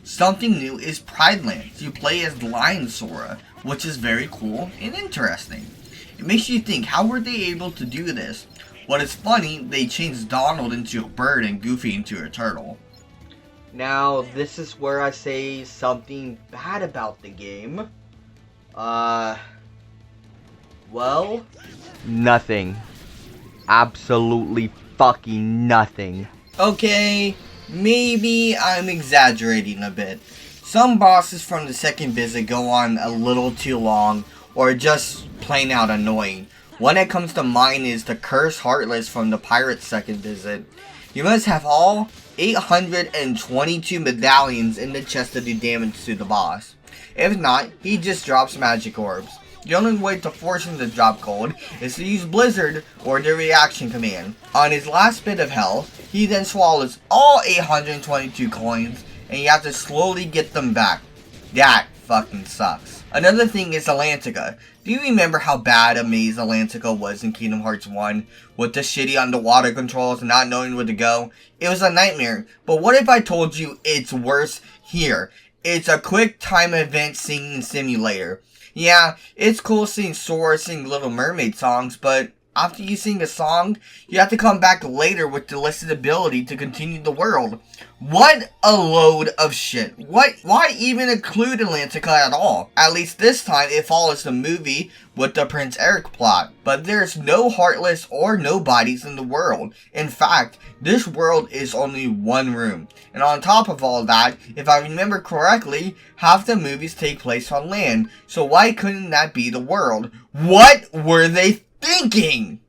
Speaker 2: Something new is Pride Lands. You play as Lion Sora, which is very cool and interesting. It makes you think, how were they able to do this? What is funny, they changed Donald into a bird and Goofy into a turtle.
Speaker 1: Now, this is where I say something bad about the game. Well, nothing. Absolutely fucking nothing.
Speaker 2: Okay, maybe I'm exaggerating a bit. Some bosses from the second visit go on a little too long, or just plain out annoying. One that comes to mind is the Cursed Heartless from the Pirate's second visit. You must have all 822 medallions in the chest to do damage to the boss. If not, he just drops magic orbs. The only way to force him to drop gold is to use Blizzard or the reaction command. On his last bit of health, he then swallows all 822 coins, and you have to slowly get them back. That fucking sucks. Another thing is Atlantica. Do you remember how bad a maze Atlantica was in Kingdom Hearts 1? With the shitty underwater controls and not knowing where to go? It was a nightmare. But what if I told you it's worse here? It's a quick time event singing simulator. Yeah, it's cool seeing Sora sing Little Mermaid songs, but after you sing a song, you have to come back later with the listed ability to continue the world. What a load of shit. Why even include Atlantica at all? At least this time it follows the movie with the Prince Eric plot. But there's no Heartless or nobodies in the world. In fact, this world is only one room. And on top of all that, if I remember correctly, half the movies take place on land. So why couldn't that be the world? What were they thinking?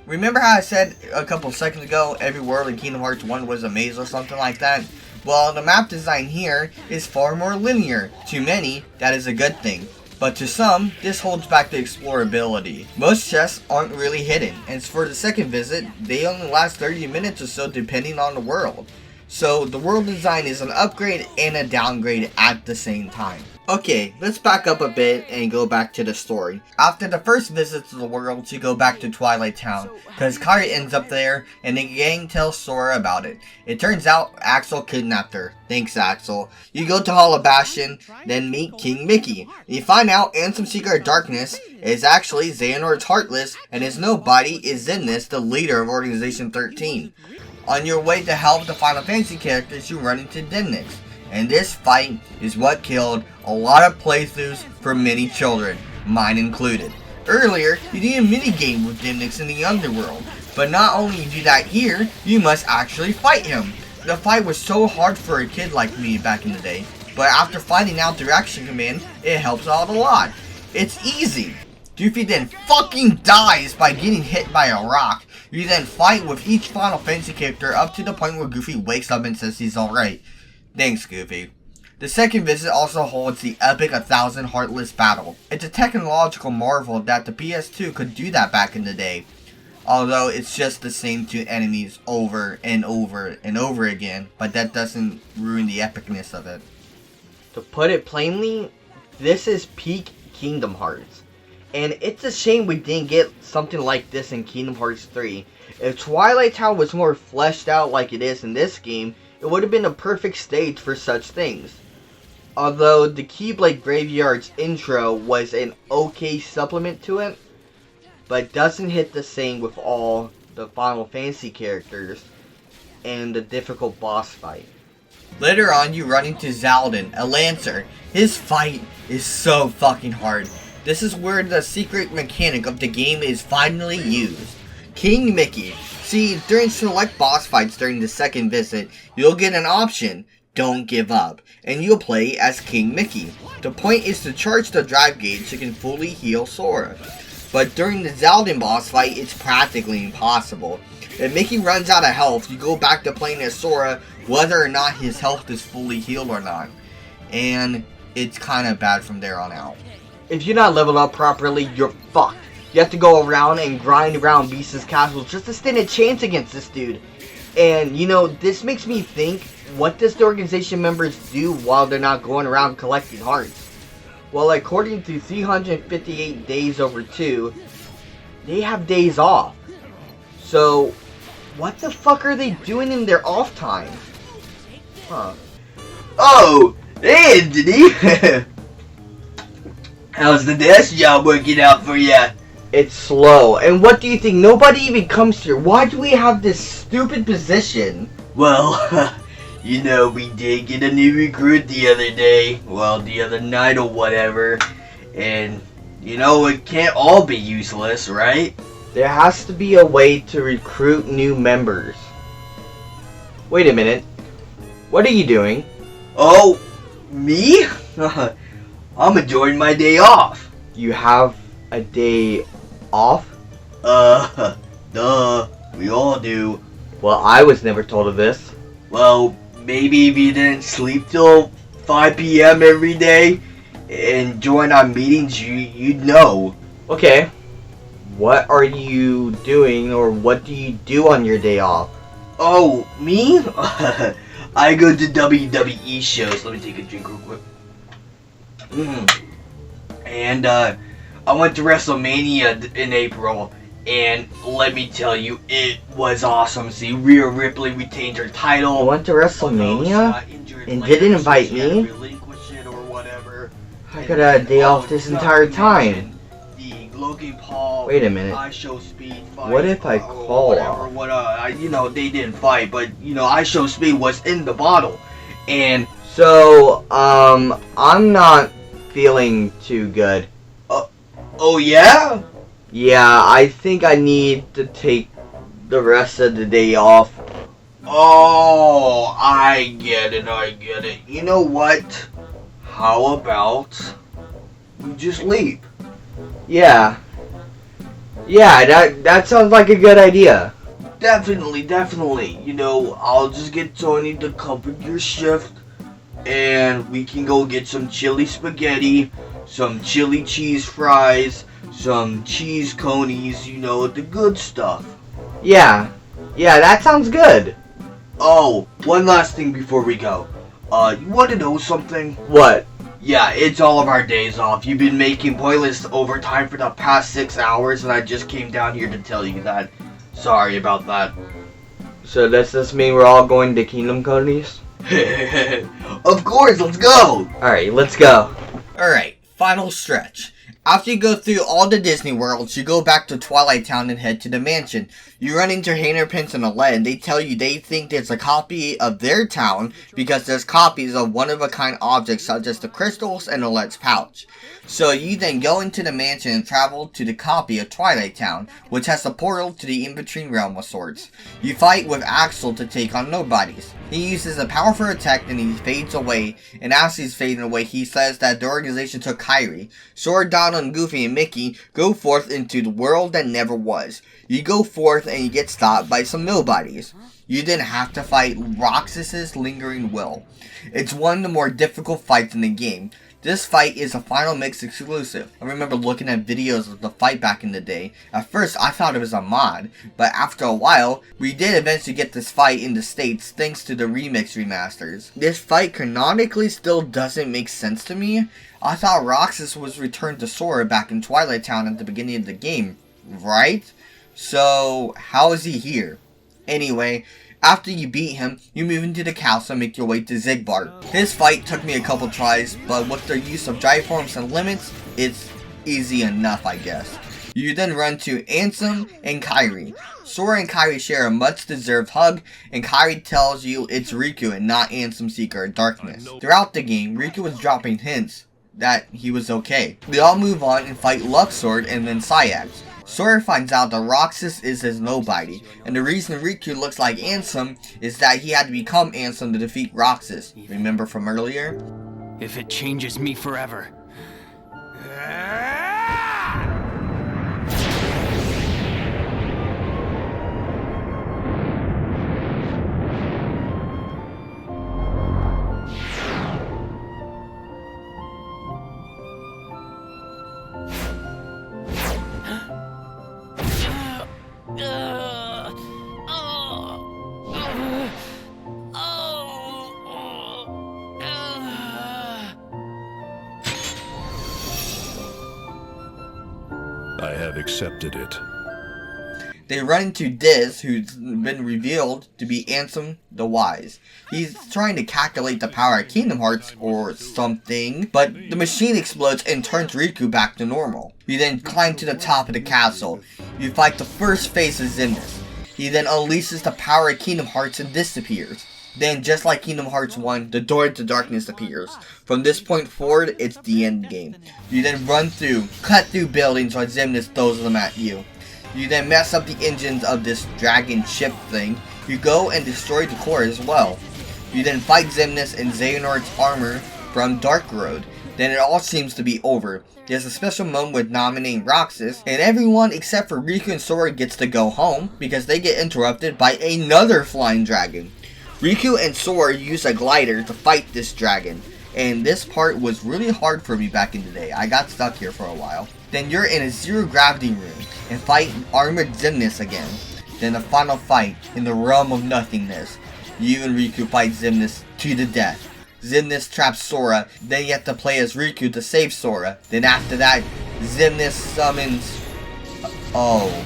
Speaker 2: Remember how I said a couple seconds ago every world in Kingdom Hearts 1 was a maze or something like that? Well, the map design here is far more linear. To many, that is a good thing. But to some, this holds back the explorability. Most chests aren't really hidden, and for the second visit, they only last 30 minutes or so depending on the world. So the world design is an upgrade and a downgrade at the same time. Okay, let's back up a bit and go back to the story. After the first visit to the world, you go back to Twilight Town, because Kari ends up there, and the gang tells Sora about it. It turns out Axel kidnapped her. Thanks, Axel. You go to Hall of Bastion, then meet King Mickey. You find out Ansem Seeker of Darkness is actually Xehanort's Heartless, and his nobody is Zenith, the leader of Organization 13. On your way to help the Final Fantasy characters, you run into Dimnix. And this fight is what killed a lot of playthroughs for many children, mine included. Earlier, you did a minigame with Dimnix in the Underworld, but not only you do that here, you must actually fight him. The fight was so hard for a kid like me back in the day, but after finding out the reaction command, it helps out a lot. It's easy. Goofy then fucking dies by getting hit by a rock. You then fight with each Final Fantasy character up to the point where Goofy wakes up and says he's alright. Thanks, Goofy. The second visit also holds the epic 1000 Heartless battle. It's a technological marvel that the PS2 could do that back in the day. Although it's just the same two enemies over and over and over again, but that doesn't ruin the epicness of it.
Speaker 1: To put it plainly, this is peak Kingdom Hearts. And it's a shame we didn't get something like this in Kingdom Hearts 3. If Twilight Town was more fleshed out like it is in this game, it would have been a perfect stage for such things. Although the Keyblade Graveyard's intro was an okay supplement to it, but doesn't hit the same with all the Final Fantasy characters and the difficult boss fight.
Speaker 2: Later on, you run into Zaldin, a Lancer. His fight is so fucking hard. This is where the secret mechanic of the game is finally used. King Mickey. See, during select boss fights during the second visit, you'll get an option, don't give up, and you'll play as King Mickey. The point is to charge the drive gauge so you can fully heal Sora. But during the Zaldin boss fight, it's practically impossible. If Mickey runs out of health, you go back to playing as Sora, whether or not his health is fully healed or not. And it's kinda bad from there on out.
Speaker 1: If you're not leveled up properly, you're fucked. You have to go around and grind around Beast's castle just to stand a chance against this dude. And, you know, this makes me think, what does the organization members do while they're not going around collecting hearts? Well, according to 358 days over 2, they have days off. So, what the fuck are they doing in their off time? Huh.
Speaker 3: Oh, hey Anthony! How's the desk job working out for ya?
Speaker 1: It's slow. And what do you think? Nobody even comes here. Why do we have this stupid position?
Speaker 3: Well, you know, we did get a new recruit the other day. Well, the other night or whatever. And, you know, it can't all be useless, right?
Speaker 1: There has to be a way to recruit new members. Wait a minute. What are you doing?
Speaker 3: Oh, me? I'm enjoying my day off.
Speaker 1: You have a day off?
Speaker 3: Duh. We all do.
Speaker 1: Well, I was never told of this.
Speaker 3: Well, maybe if you didn't sleep till 5 p.m. every day and join our meetings, you'd know.
Speaker 1: Okay. What are you doing, or what do you do on your day off?
Speaker 3: Oh, me? I go to WWE shows. Let me take a drink real quick. And, I went to WrestleMania in April, and let me tell you, it was awesome. See, Rhea Ripley retained her title.
Speaker 1: You went to WrestleMania and didn't invite me? I could have a day off this entire time.
Speaker 3: The Logan Paul.
Speaker 1: Wait a minute.
Speaker 3: I Show Speed fight.
Speaker 1: What if I call
Speaker 3: whatever, you know, they didn't fight, but, you know, I Show Speed was in the bottle. And
Speaker 1: so, I'm not feeling too good.
Speaker 3: Oh yeah?
Speaker 1: Yeah, I think I need to take the rest of the day off.
Speaker 3: Oh, I get it. You know what? How about we just leave?
Speaker 1: Yeah. Yeah, that sounds like a good idea.
Speaker 3: Definitely. You know, I'll just get Tony to cover your shift, and we can go get some chili spaghetti, some chili cheese fries, some cheese conies, you know, the good stuff.
Speaker 1: Yeah, that sounds good.
Speaker 3: Oh, one last thing before we go. You want to know something?
Speaker 1: What?
Speaker 3: Yeah, it's all of our days off. You've been making pointless overtime for the past 6 hours, and I just came down here to tell you that. Sorry about that.
Speaker 1: So does this mean we're all going to Kingdom Conies?
Speaker 3: Of course, let's go!
Speaker 1: Alright, let's go.
Speaker 2: Alright, final stretch. After you go through all the Disney worlds, you go back to Twilight Town and head to the mansion. You run into Hanerpins and Alette, and they tell you they think there's a copy of their town because there's copies of one-of-a-kind objects such as the crystals and Alette's pouch. So you then go into the mansion and travel to the copy of Twilight Town, which has a portal to the in-between realm of sorts. You fight with Axel to take on nobodies. He uses a powerful attack and he fades away, and as he's fading away, he says that the organization took Kairi. Sora, Donald, and Goofy and Mickey go forth into the world that never was. You go forth and you get stopped by some nobodies. You then have to fight Roxas's lingering will. It's one of the more difficult fights in the game. This fight is a Final Mix exclusive. I remember looking at videos of the fight back in the day. At first, I thought it was a mod, but after a while, we did eventually get this fight in the States thanks to the remix remasters. This fight canonically still doesn't make sense to me. I thought Roxas was returned to Sora back in Twilight Town at the beginning of the game, right? So, how is he here? Anyway, after you beat him, you move into the castle and make your way to Zigbar. His fight took me a couple tries, but with their use of Drive Forms and limits, it's easy enough, I guess. You then run to Ansem and Kairi. Sora and Kairi share a much-deserved hug, and Kairi tells you it's Riku and not Ansem Seeker of Darkness. Throughout the game, Riku was dropping hints that he was okay. They all move on and fight Luxord and then Syax. Sora finds out that Roxas is his nobody, and the reason Riku looks like Ansem is that he had to become Ansem to defeat Roxas. Remember from earlier?
Speaker 8: If it changes me forever.
Speaker 9: I have accepted it.
Speaker 2: They run into Diz, who's been revealed to be Ansem the Wise. He's trying to calculate the power of Kingdom Hearts or something, but the machine explodes and turns Riku back to normal. You then climb to the top of the castle. You fight the first phase of Xemnas. He then unleashes the power of Kingdom Hearts and disappears. Then, just like Kingdom Hearts 1, the door to darkness appears. From this point forward, it's the end game. You then run through, cut through buildings while Xemnas throws them at you. You then mess up the engines of this dragon ship thing. You go and destroy the core as well. You then fight Xemnas and Xehanort's armor from Dark Road. Then it all seems to be over. There's a special moment with nominating Roxas, and everyone except for Riku and Sora gets to go home because they get interrupted by another flying dragon. Riku and Sora use a glider to fight this dragon, and this part was really hard for me back in the day. I got stuck here for a while. Then you're in a zero gravity room and fight armored Xemnas again. Then the final fight in the realm of nothingness. You and Riku fight Xemnas to the death. Xemnas traps Sora, then you have to play as Riku to save Sora. Then after that, Xemnas summons... Oh.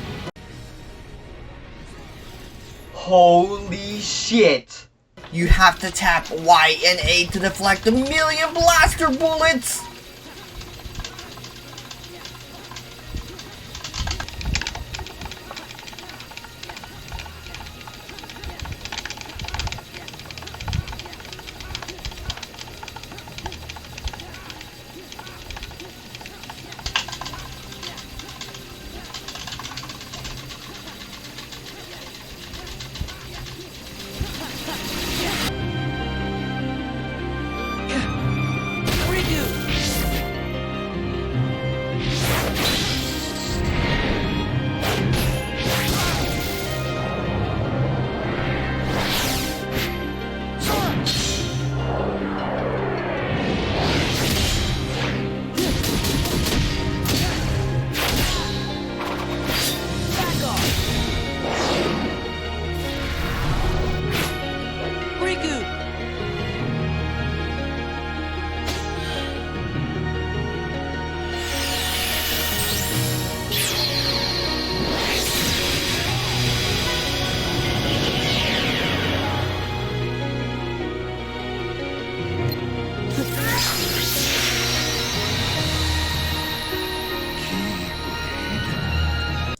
Speaker 3: Holy shit!
Speaker 2: You have to tap Y and A to deflect a million blaster bullets!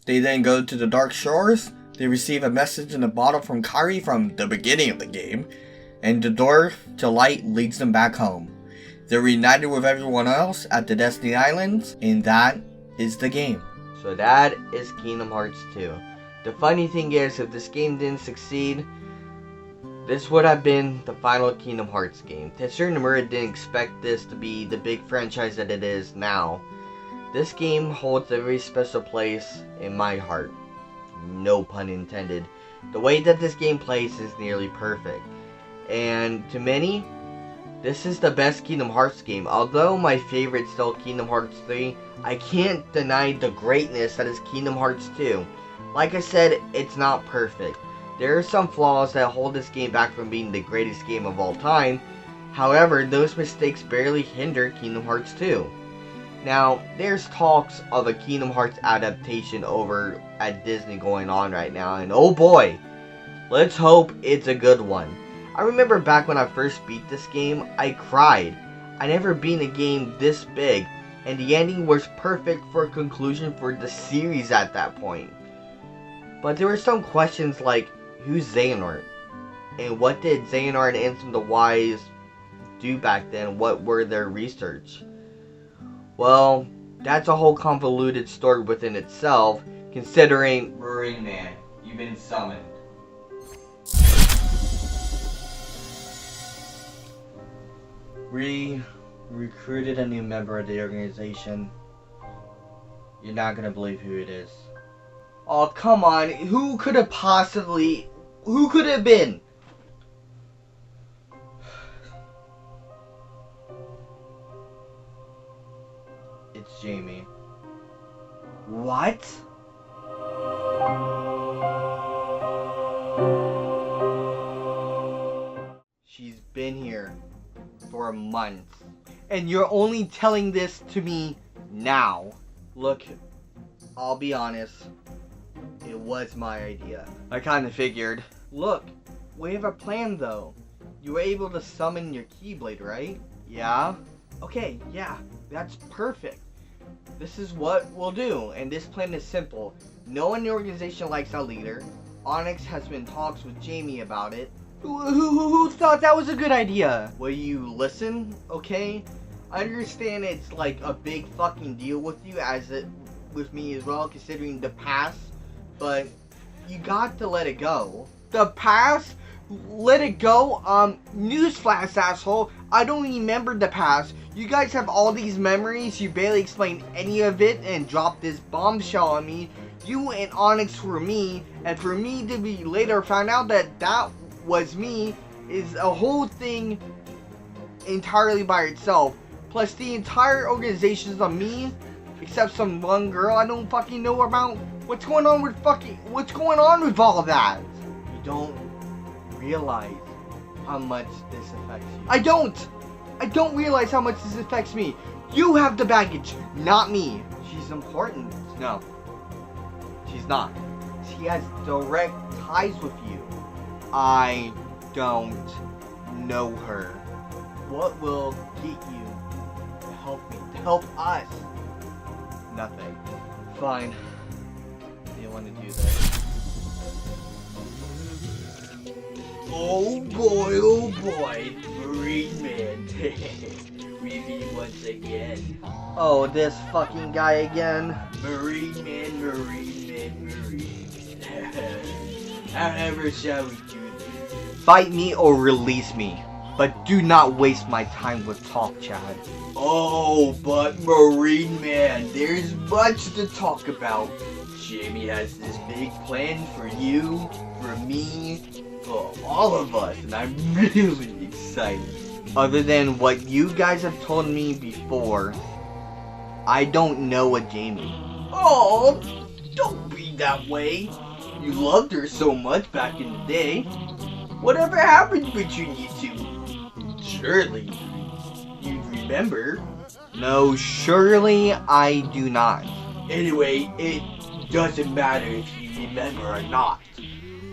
Speaker 2: They then go to the Dark Shores. They receive a message in a bottle from Kairi from the beginning of the game, and the door to light leads them back home. They're reunited with everyone else at the Destiny Islands, and that is the game.
Speaker 1: So that is Kingdom Hearts 2. The funny thing is, if this game didn't succeed, this would have been the final Kingdom Hearts game. Tetsuya Nomura didn't expect this to be the big franchise that it is now. This game holds a very special place in my heart. No pun intended. The way that this game plays is nearly perfect. And to many, this is the best Kingdom Hearts game. Although my favorite is still Kingdom Hearts 3, I can't deny the greatness that is Kingdom Hearts 2. Like I said, it's not perfect. There are some flaws that hold this game back from being the greatest game of all time. However, those mistakes barely hinder Kingdom Hearts 2. Now, there's talks of a Kingdom Hearts adaptation over at Disney going on right now, and oh boy, let's hope it's a good one. I remember back when I first beat this game, I cried. I never beat a game this big, and the ending was perfect for a conclusion for the series at that point. But there were some questions like, who's Xehanort? And what did Xehanort and Ansem the Wise do back then? What were their research? Well, that's a whole convoluted story within itself, considering
Speaker 2: Marineman, you've been summoned.
Speaker 1: We recruited a new member of the organization. You're not gonna believe who it is. Oh, come on. Who could have been? It's Jamie. What? She's been here for a month, and you're only telling this to me now. Look, I'll be honest, it was my idea. I kinda figured. Look, we have a plan though. You were able to summon your Keyblade, right? Yeah? Okay, yeah, that's perfect. This is what we'll do, and this plan is simple. No one in the organization likes our leader. Onyx has been in talks with Jamie about it. Who thought that was a good idea? Will you listen, okay? I understand it's like a big fucking deal with you, as it with me as well, considering the past, but you got to let it go. The past? Let it go? Newsflash, asshole. I don't remember the past. You guys have all these memories, you barely explained any of it and dropped this bombshell on me. You and Onyx were me, and for me to be later found out that that was me is a whole thing entirely by itself. Plus the entire organization is on me, except some one girl I don't fucking know about. What's going on with all of that? You don't realize how much this affects you. I don't realize how much this affects me. You have the baggage, not me. She's important. No, she's not. She has direct ties with you. I don't know her. What will get you to help me, to help us? Nothing. Fine. You want to do that? Oh boy, Marineman. We meet once again. Oh, this fucking guy again? Marineman. However shall we do this? Fight me or release me, but do not waste my time with talk, Chad. Oh, but Marineman, there's much to talk about. Jamie has this big plan for you, for me, for all of us, and I'm really excited. Other than what you guys have told me before, I don't know a Jamie. Oh, don't be that way. You loved her so much back in the day. Whatever happened between you two? Surely you'd remember. No, surely I do not. Anyway, it doesn't matter if you remember or not.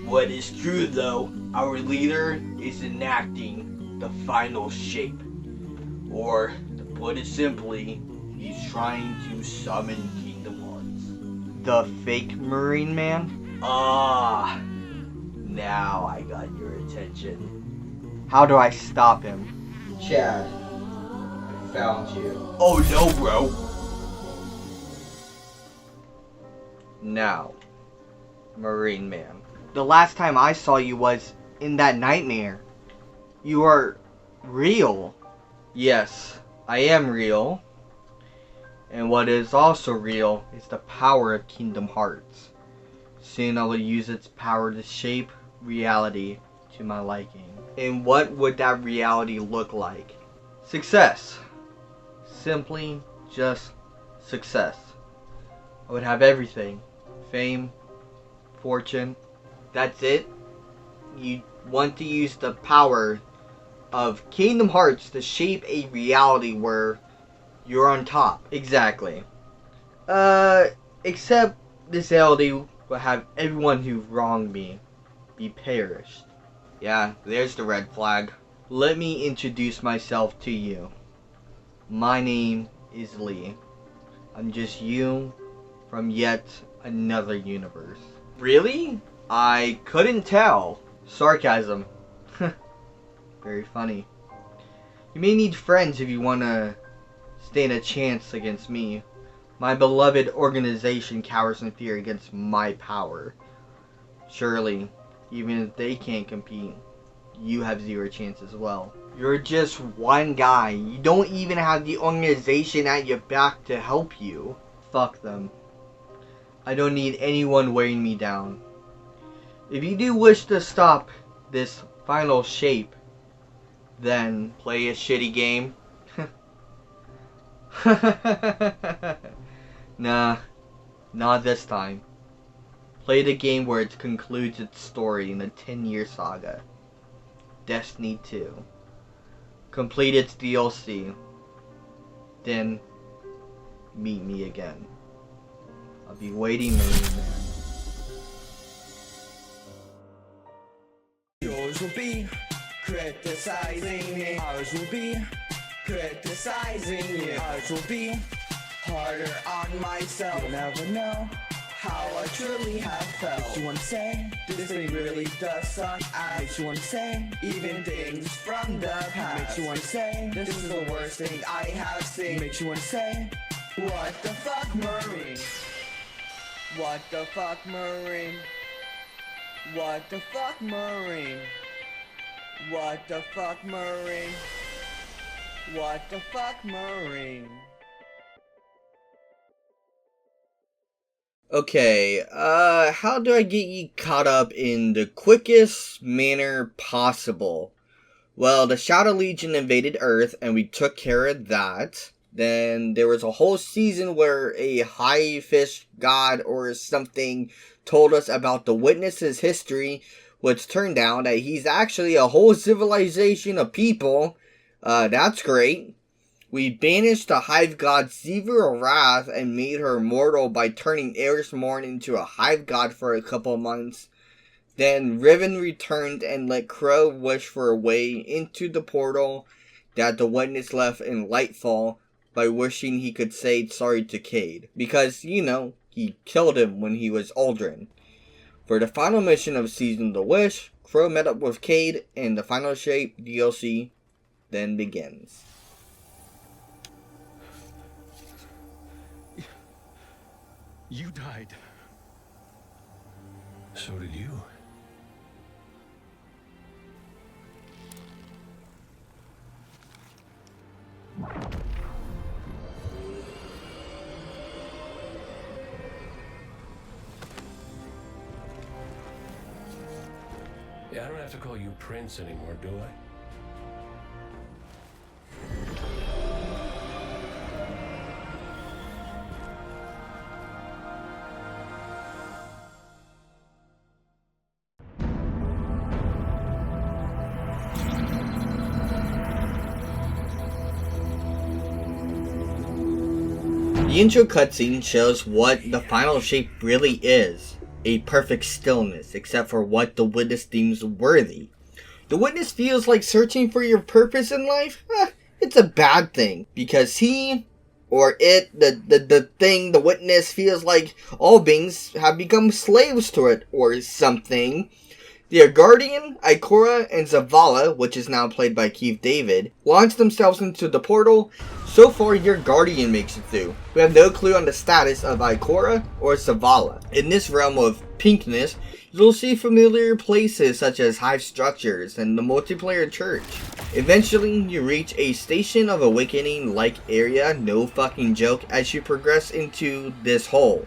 Speaker 1: What is true though, our leader is enacting the final shape. Or, to put it simply, he's trying to summon Kingdom Hearts. the fake Marine Man?
Speaker 3: Ah, now I got your attention.
Speaker 1: How do I stop him?
Speaker 2: Chad, I found you.
Speaker 3: Oh no, bro.
Speaker 1: Now, Marine Man. The last time I saw you was in that nightmare. You are real. Yes, I am real. And what is also real is the power of Kingdom Hearts. Soon I will use its power to shape reality to my liking. And what would that reality look like? Success. Simply just success. I would have everything. Fame, fortune. That's it. You want to use the power of Kingdom Hearts to shape a reality where you're on top. Exactly. Except this reality will have everyone who wronged me be perished. Yeah, there's the red flag. Let me introduce myself to you. My name is Lee. I'm just you from yet another universe. Really? I couldn't tell. Sarcasm. Very funny. You may need friends if you want to stand a chance against me. My beloved organization cowers in fear against my power. Surely, even if they can't compete, you have zero chance as well. You're just one guy. You don't even have the organization at your back to help you. Fuck them. I don't need anyone weighing me down. If you do wish to stop this final shape, then play a shitty game. Nah, not this time. Play the game where it concludes its story in a 10-year saga. Destiny 2. Complete its DLC. Then, meet me again. I'll be waiting, Marineman.
Speaker 5: Yours will be criticizing me. Ours will be criticizing you. Ours will be harder on myself. You'll never know how I truly have felt. Makes you wanna say, this thing really does suck. Makes you wanna say, even things from the past. Makes you wanna say, this is the worst thing I have seen. Makes you wanna say, what the fuck, Marine? What the fuck, Marine? What the fuck, Marine? What the fuck, Marine? What the fuck, Marine?
Speaker 1: Okay, how do I get you caught up in the quickest manner possible? Well, the Shadow Legion invaded Earth, and we took care of that. Then there was a whole season where a high fish god or something told us about the Witness's history, which turned out that he's actually a whole civilization of people. That's great. We banished the hive god Seaver Wrath and made her immortal by turning Erismorn into a hive god for a couple months. Then Riven returned and let Crow wish for a way into the portal that the Witness left in Lightfall by wishing he could say sorry to Cade. Because, you know, he killed him when he was Aldrin. For the final mission of Season of the Wish, Crow met up with Cade and the Final Shape DLC then begins.
Speaker 9: You died. So did you.
Speaker 10: Yeah, I don't have to call you Prince anymore, do I?
Speaker 1: The intro cutscene shows what the Final Shape really is. A perfect stillness, except for what the Witness deems worthy. The Witness feels like searching for your purpose in life? It's a bad thing, because he,
Speaker 2: or it, the thing, the witness, feels like all beings have become slaves to it, or something. The Guardian, Ikora, and Zavala, which is now played by Keith David, launch themselves into the portal. So far, your Guardian makes it through. We have no clue on the status of Ikora or Zavala. In this realm of pinkness, you'll see familiar places such as hive structures and the multiplayer church. Eventually, you reach a Station of Awakening-like area, no fucking joke, as you progress into this hole.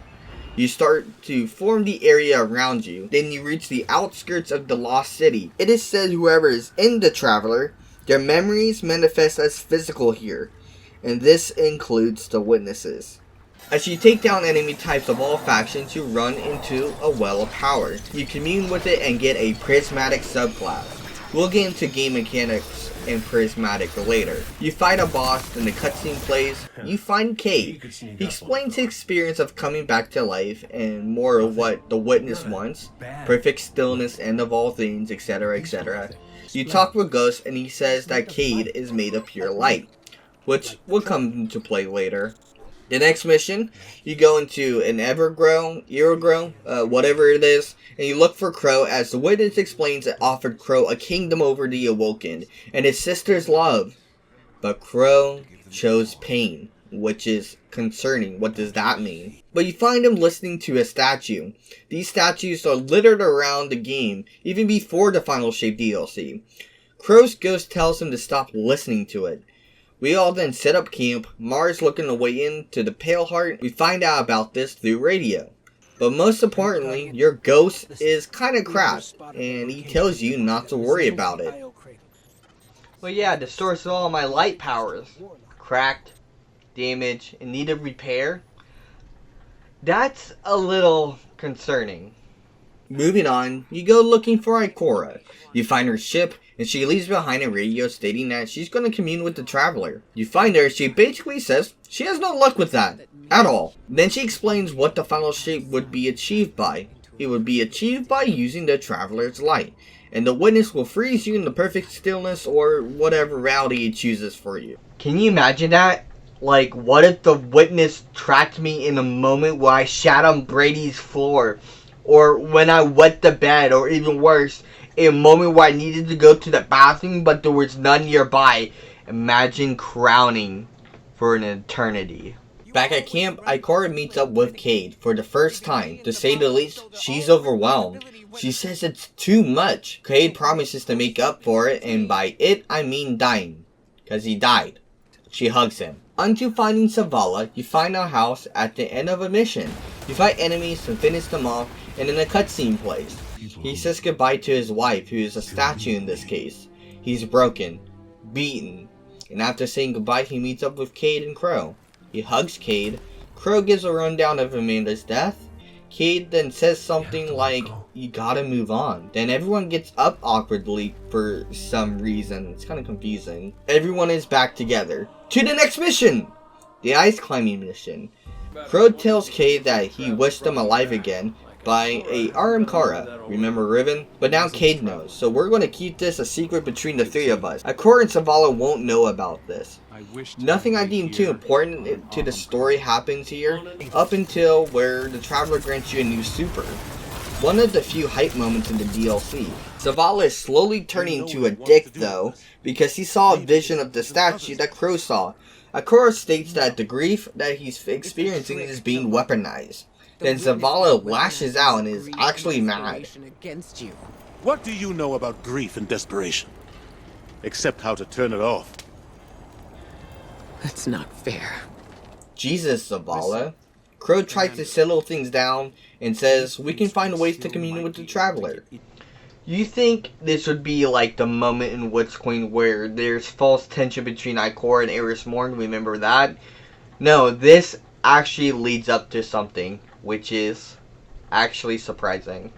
Speaker 2: You start to form the area around you, then you reach the outskirts of the Lost City. It is said whoever is in the Traveler, their memories manifest as physical here, and this includes the witnesses. As you take down enemy types of all factions, you run into a well of power. You commune with it and get a prismatic subclass. We'll get into game mechanics and prismatic later. You fight a boss, then the cutscene plays. You find Cade. He explains his experience of coming back to life and more of what the witness wants. Perfect stillness, end of all things, etc, etc. You talk with Ghost and he says that Cade is made of pure light, which will come into play later. The next mission, you go into an Evergrow, whatever it is, and you look for Crow as the witness explains it offered Crow a kingdom over the Awoken and his sister's love. But Crow chose pain, which is concerning. What does that mean? But you find him listening to a statue. These statues are littered around the game, even before the Final Shape DLC. Crow's ghost tells him to stop listening to it. We all then set up camp, Mars looking the way into the Pale Heart. We find out about this through radio. But most importantly, your ghost is kinda crap, and he tells you not to worry about it.
Speaker 1: Well, yeah, the source of all my light powers. Cracked, damaged, and needed repair. That's a little concerning.
Speaker 2: Moving on, you go looking for Ikora. You find her ship, and she leaves behind a radio stating that she's going to commune with the Traveler. You find her, she basically says she has no luck with that, at all. Then she explains what the Final Shape would be achieved by. It would be achieved by using the Traveler's light, and the witness will freeze you in the perfect stillness or whatever reality it chooses for you.
Speaker 1: Can you imagine that? Like, what if the witness tracked me in a moment where I shat on Brady's floor? Or when I wet the bed, or even worse, a moment where I needed to go to the bathroom but there was none nearby. Imagine crowning for an eternity.
Speaker 2: Back at camp, Ikora meets up with Cade for the first time. To say the least, she's overwhelmed. She says it's too much. Cade promises to make up for it, and by it I mean dying. Cause he died. She hugs him. Unto finding Zavala, you find a house at the end of a mission. You fight enemies and finish them off, and then a cutscene plays. He says goodbye to his wife, who is a statue in this case. He's broken, beaten, and after saying goodbye, he meets up with Cade and Crow. He hugs Cade. Crow gives a rundown of Amanda's death. Cade then says something like, "You gotta move on." Then everyone gets up awkwardly for some reason. It's kind of confusing. Everyone is back together. To the next mission! The ice climbing mission. Crow tells Cade that he wished him alive again by a Aramkara. Remember Riven? But now Cade knows, so we're going to keep this a secret between the three of us. Ikora and Zavala won't know about this. Nothing I deem too important to the story happens here, up until where the Traveler grants you a new super. One of the few hype moments in the DLC. Zavala is slowly turning into a dick though, because he saw a vision of the statue that Crow saw. Ikora states that the grief that he's experiencing is being weaponized. Then Zavala lashes out and is actually mad.
Speaker 11: What do you know about grief and desperation? Except how to turn it off.
Speaker 6: That's not fair.
Speaker 2: Jesus, Zavala. Crow tries to settle things down and says we can find ways to commune with the Traveler.
Speaker 1: You think this would be like the moment in Witch Queen where there's false tension between Ikora and Eris Morn? Remember that? No, this actually leads up to something, which is actually surprising.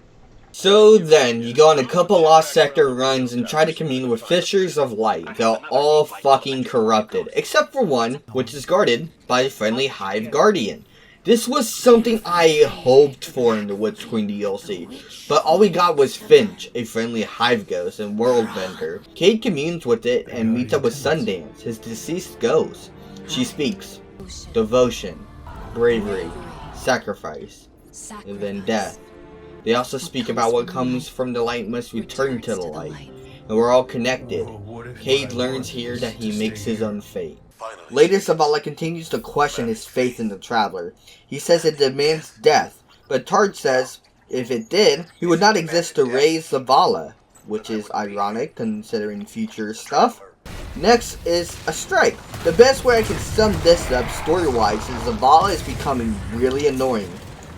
Speaker 2: So then, you go on a couple Lost Sector runs and try to commune with Fishers of Light. They're all fucking corrupted, except for one, which is guarded by a friendly Hive Guardian. This was something I hoped for in the Witch Queen DLC, but all we got was Finch, a friendly Hive Ghost and Worldbender. Cade communes with it and meets up with Sundance, his deceased ghost. She speaks. devotion, bravery, sacrifice, and then death. They also speak about what comes from the light must return to the light, and we're all connected. Cade learns here that he makes his own fate. Later, Zavala continues to question his faith in the Traveler. He says it demands death, but Targe says if it did, he would not exist to raise Zavala, which is ironic considering future stuff. Next is a strike. The best way I can sum this up story-wise is Zavala is becoming really annoying,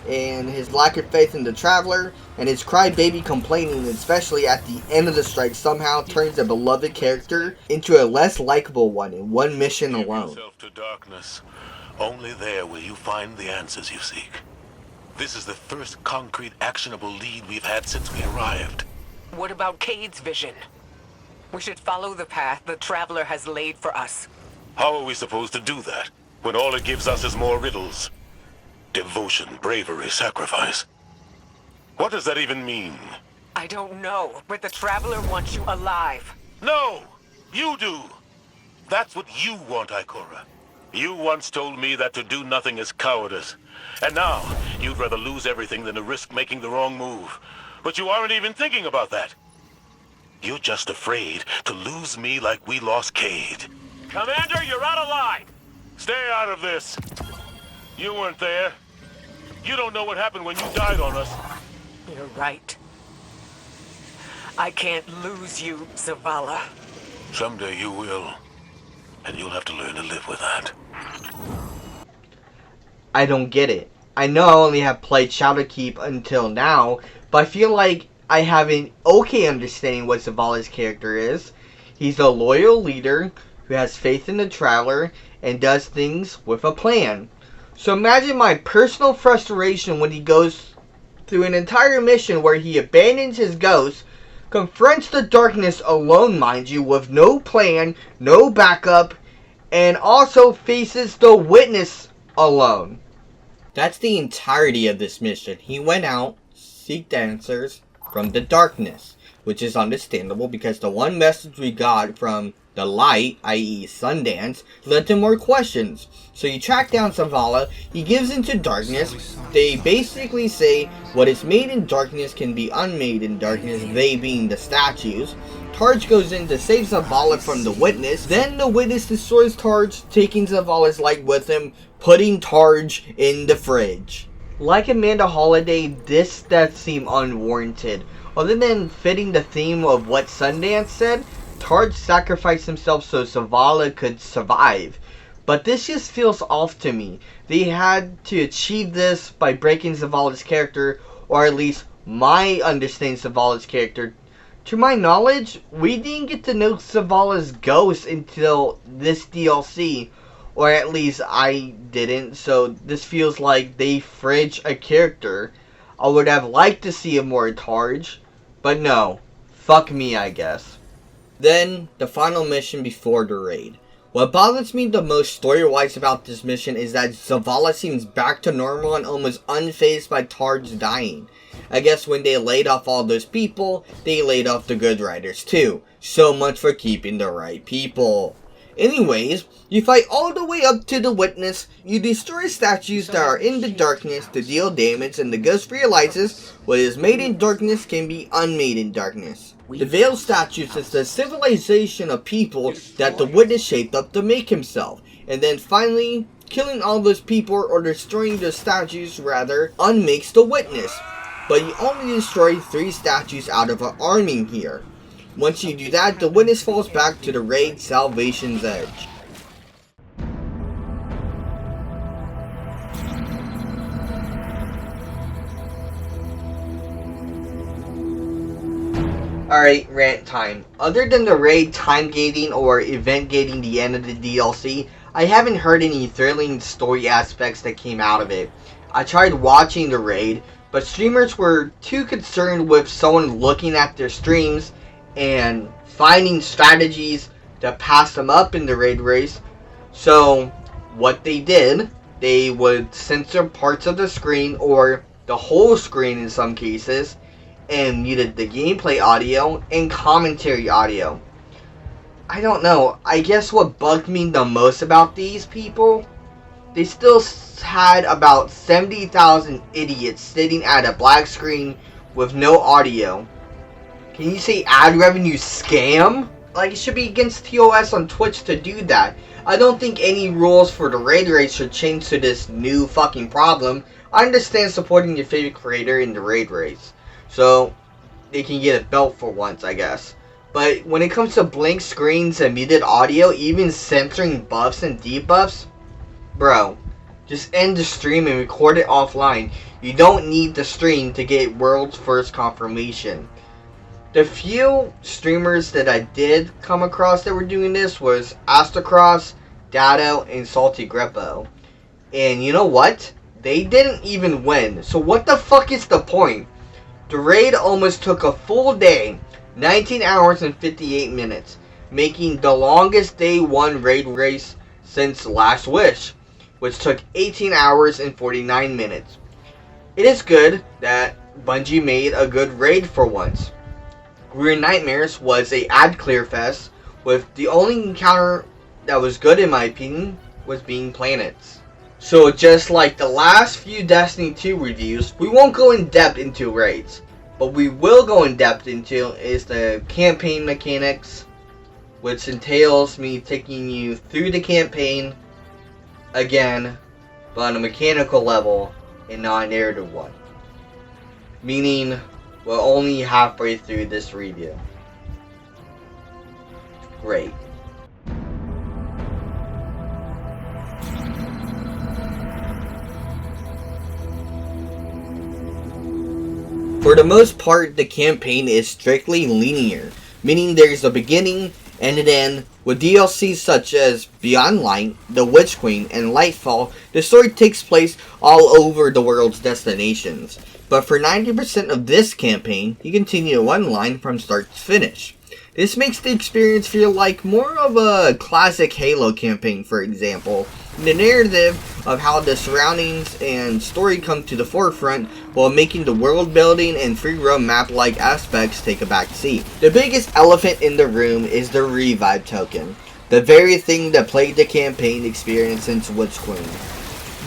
Speaker 2: and his lack of faith in the Traveler and his crybaby complaining, especially at the end of the strike, somehow turns a beloved character into a less likable one in one mission alone.
Speaker 11: Give yourself to darkness. Only there will you find the answers you seek. This is the first concrete, actionable lead we've had since we arrived.
Speaker 12: What about Cade's vision? We should follow the path the Traveler has laid for us.
Speaker 11: How are we supposed to do that, when all it gives us is more riddles? Devotion, bravery, sacrifice. What does that even mean?
Speaker 12: I don't know, but the Traveler wants you alive.
Speaker 11: No! You do! That's what you want, Ikora. You once told me that to do nothing is cowardice. And now, you'd rather lose everything than to risk making the wrong move. But you aren't even thinking about that. You're just afraid to lose me like we lost Cade. Commander, you're out of line! Stay out of this. You weren't there. You don't know what happened when you died on us.
Speaker 12: You're right. I can't lose you, Zavala.
Speaker 11: Someday you will. And you'll have to learn to live with that.
Speaker 1: I don't get it. I know I only have played Shadowkeep until now, but I feel like I have an okay understanding what Zavala's character is. He's a loyal leader who has faith in the Traveler and does things with a plan. So imagine my personal frustration when he goes through an entire mission where he abandons his ghost, confronts the darkness alone, mind you, with no plan, no backup, and also faces the witness alone.
Speaker 2: That's the entirety of this mission. He went out, seeked answers from the darkness, which is understandable because the one message we got from the light, i.e. Sundance, led to more questions. So you track down Zavala, he gives into darkness. They basically say what is made in darkness can be unmade in darkness, they being the statues. Targe goes in to save Zavala from the witness, then the witness destroys Targe, taking Zavala's light with him, putting Targe in the fridge.
Speaker 1: Like Amanda Holiday, this death seemed unwarranted. Other than fitting the theme of what Sundance said, Targe sacrificed himself so Zavala could survive. But this just feels off to me. They had to achieve this by breaking Zavala's character, or at least my understanding Zavala's character. To my knowledge, we didn't get to know Zavala's ghost until this DLC, or at least I didn't, so this feels like they fridge a character. I would have liked to see a more Targe, but no. Fuck me, I guess.
Speaker 2: Then, the final mission before the raid. What bothers me the most story-wise about this mission is that Zavala seems back to normal and almost unfazed by Targe dying. I guess when they laid off all those people, they laid off the good writers too. So much for keeping the right people. Anyways, you fight all the way up to the witness, you destroy statues that are in the darkness to deal damage, and the ghost realizes what is made in darkness can be unmade in darkness. The veiled statues is the civilization of people that the witness shaped up to make himself, and then finally, killing all those people or destroying the statues rather, unmakes the witness. But you only destroy 3 statues out of an army here. Once you do that, the witness falls back to the raid Salvation's Edge.
Speaker 1: Alright, rant time. Other than the raid time gating or event gating the end of the DLC, I haven't heard any thrilling story aspects that came out of it. I tried watching the raid, but streamers were too concerned with someone looking at their streams and finding strategies to pass them up in the raid race. So what they did, they would censor parts of the screen or the whole screen in some cases, and muted the gameplay audio and commentary audio. I don't know, I guess what bugged me the most about these people they still had about 70,000 idiots sitting at a black screen with no audio. Can you say ad revenue scam? Like, it should be against TOS on Twitch to do that. I don't think any rules for the raid race should change to this new fucking problem. I understand supporting your favorite creator in the raid race, so they can get a belt for once, I guess. But when it comes to blank screens and muted audio, even censoring buffs and debuffs, bro, just end the stream and record it offline. You don't need the stream to get world's first confirmation. The few streamers that I did come across that were doing this was Astrocross, Dado, and Salty Greppo. And you know what? They didn't even win. So what the fuck is the point? The raid almost took a full day, 19 hours and 58 minutes, making the longest day one raid race since Last Wish, which took 18 hours and 49 minutes. It is good that Bungie made a good raid for once. Green Nightmares was a ad clear fest, with the only encounter that was good in my opinion was being planets. So just like the last few Destiny 2 reviews, we won't go in depth into raids. But we will go in depth into is the campaign mechanics, which entails me taking you through the campaign again, but on a mechanical level and not a narrative one. Meaning, we're only halfway through this review. Great. For the most part, the campaign is strictly linear, meaning there's a beginning and an end. With DLCs such as Beyond Light, The Witch Queen, and Lightfall, the story takes place all over the world's destinations. But for 90% of this campaign, you continue one line from start to finish. This makes the experience feel like more of a classic Halo campaign, for example. The narrative of how the surroundings and story come to the forefront while making the world building and free roam map like aspects take a back seat. The biggest elephant in the room is the revive token, the very thing that plagued the campaign experience since Witch Queen.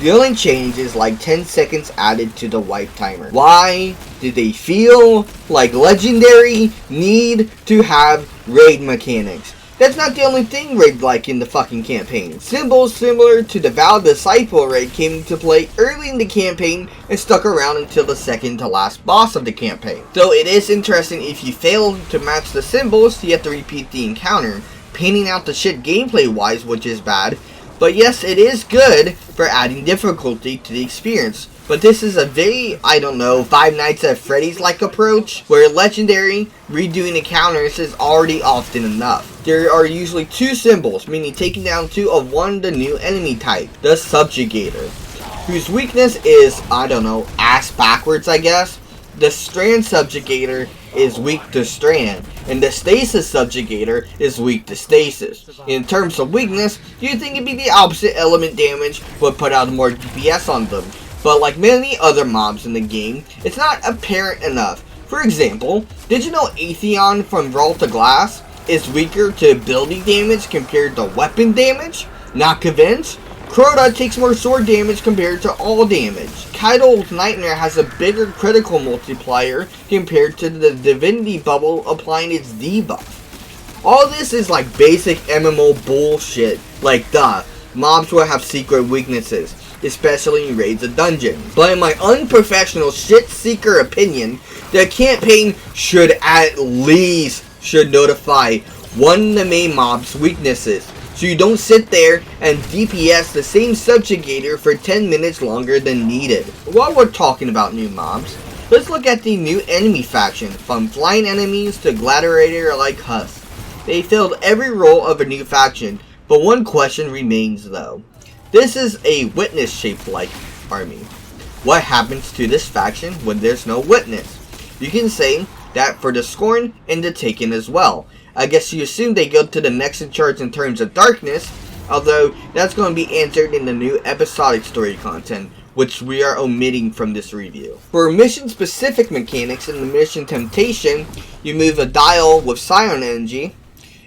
Speaker 1: The only change is like 10 seconds added to the wipe timer. Why do they feel like Legendary need to have raid mechanics? That's not the only thing raid like in the fucking campaign. Symbols similar to the Val Disciple raid came into play early in the campaign and stuck around until the second to last boss of the campaign. So it is interesting if you fail to match the symbols, you have to repeat the encounter, painting out the shit gameplay wise, which is bad. But yes, it is good for adding difficulty to the experience. But this is a very, Five Nights at Freddy's like approach, where Legendary redoing encounters is already often enough. There are usually two symbols, meaning taking down two of one the new enemy type, the Subjugator, whose weakness is, ass backwards I guess. The Strand Subjugator is weak to Strand, and the Stasis Subjugator is weak to Stasis. In terms of weakness, you'd think it'd be the opposite. Element damage would put out more DPS on them, but like many other mobs in the game, it's not apparent enough. For example, did you know Atheon from Vault of Glass is weaker to ability damage compared to weapon damage? Not convinced? Crota takes more sword damage compared to all damage. Kaido's Nightmare has a bigger critical multiplier compared to the Divinity Bubble applying its debuff. All this is like basic MMO bullshit, like mobs will have secret weaknesses, especially in raids of dungeons. But in my unprofessional shit seeker opinion, the campaign should at least notify one of the main mob's weaknesses, so you don't sit there and DPS the same Subjugator for 10 minutes longer than needed. While we're talking about new mobs, let's look at the new enemy faction, from flying enemies to gladiator-like husks. They filled every role of a new faction, but one question remains though. This is a witness-shaped like army. What happens to this faction when there's no witness? You can say that for the Scorn and the Taken as well. I guess you assume they go to the next in charge in terms of darkness, although that's going to be answered in the new episodic story content, which we are omitting from this review. For mission-specific mechanics in the Mission Temptation, you move a dial with Scion energy.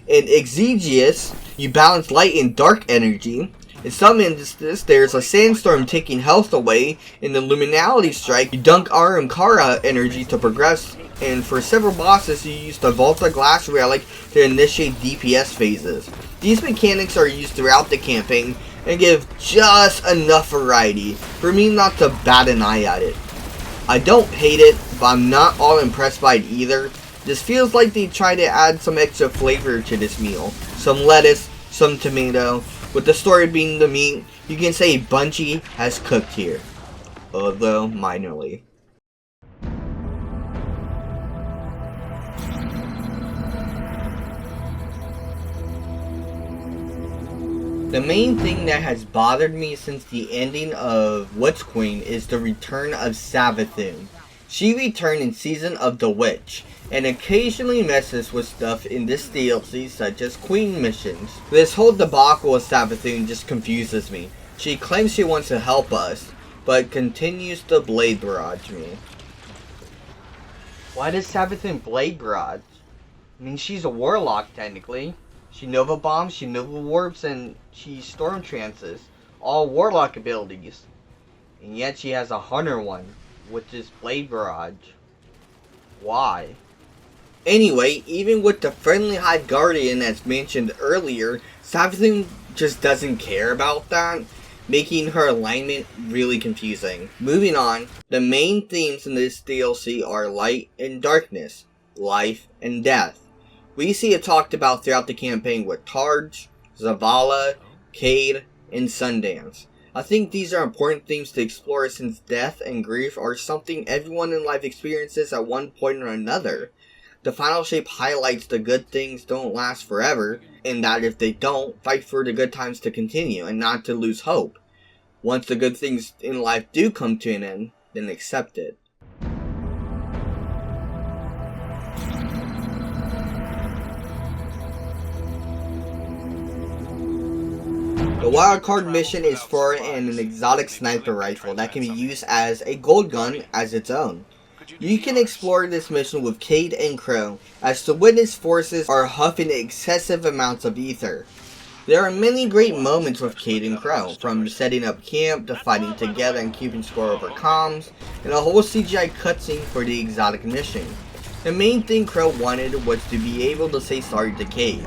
Speaker 1: In Exegius, you balance light and dark energy.
Speaker 2: In some instances, there's a sandstorm taking health away. In the Luminality Strike, you dunk Aramkara energy to progress, and for several bosses, you use the Volta Glass Relic to initiate DPS phases. These mechanics are used throughout the campaign and give just enough variety for me not to bat an eye at it. I don't hate it, but I'm not all impressed by it either. This feels like they try to add some extra flavor to this meal. Some lettuce, some tomato. With the story being the meat, you can say Bungie has cooked here. Although minorly. The main thing that has bothered me since the ending of Witch Queen is the return of Savathun. She returned in Season of the Witch, and occasionally messes with stuff in this DLC such as Queen missions. This whole debacle with Savathun just confuses me. She claims she wants to help us, but continues to blade barrage me.
Speaker 1: Why does Savathun blade barrage? I mean, she's a warlock technically. She Nova Bombs, she Nova Warps, and she Storm Trances. All warlock abilities. And yet she has a hunter one, which is blade barrage. Why?
Speaker 2: Anyway, even with the friendly Hive Guardian as mentioned earlier, Savathun just doesn't care about that, making her alignment really confusing. Moving on, the main themes in this DLC are light and darkness, life and death. We see it talked about throughout the campaign with Targe, Zavala, Cade, and Sundance. I think these are important themes to explore since death and grief are something everyone in life experiences at one point or another. The final shape highlights the good things don't last forever, and that if they don't, fight for the good times to continue and not to lose hope. Once the good things in life do come to an end, then accept it. The wildcard mission is for an exotic sniper rifle that can be used as a gold gun as its own. You can explore this mission with Cade and Crow, as the witness forces are huffing excessive amounts of ether. There are many great moments with Cade and Crow, from setting up camp to fighting together and keeping score over comms, and a whole CGI cutscene for the exotic mission. The main thing Crow wanted was to be able to say sorry to Cade.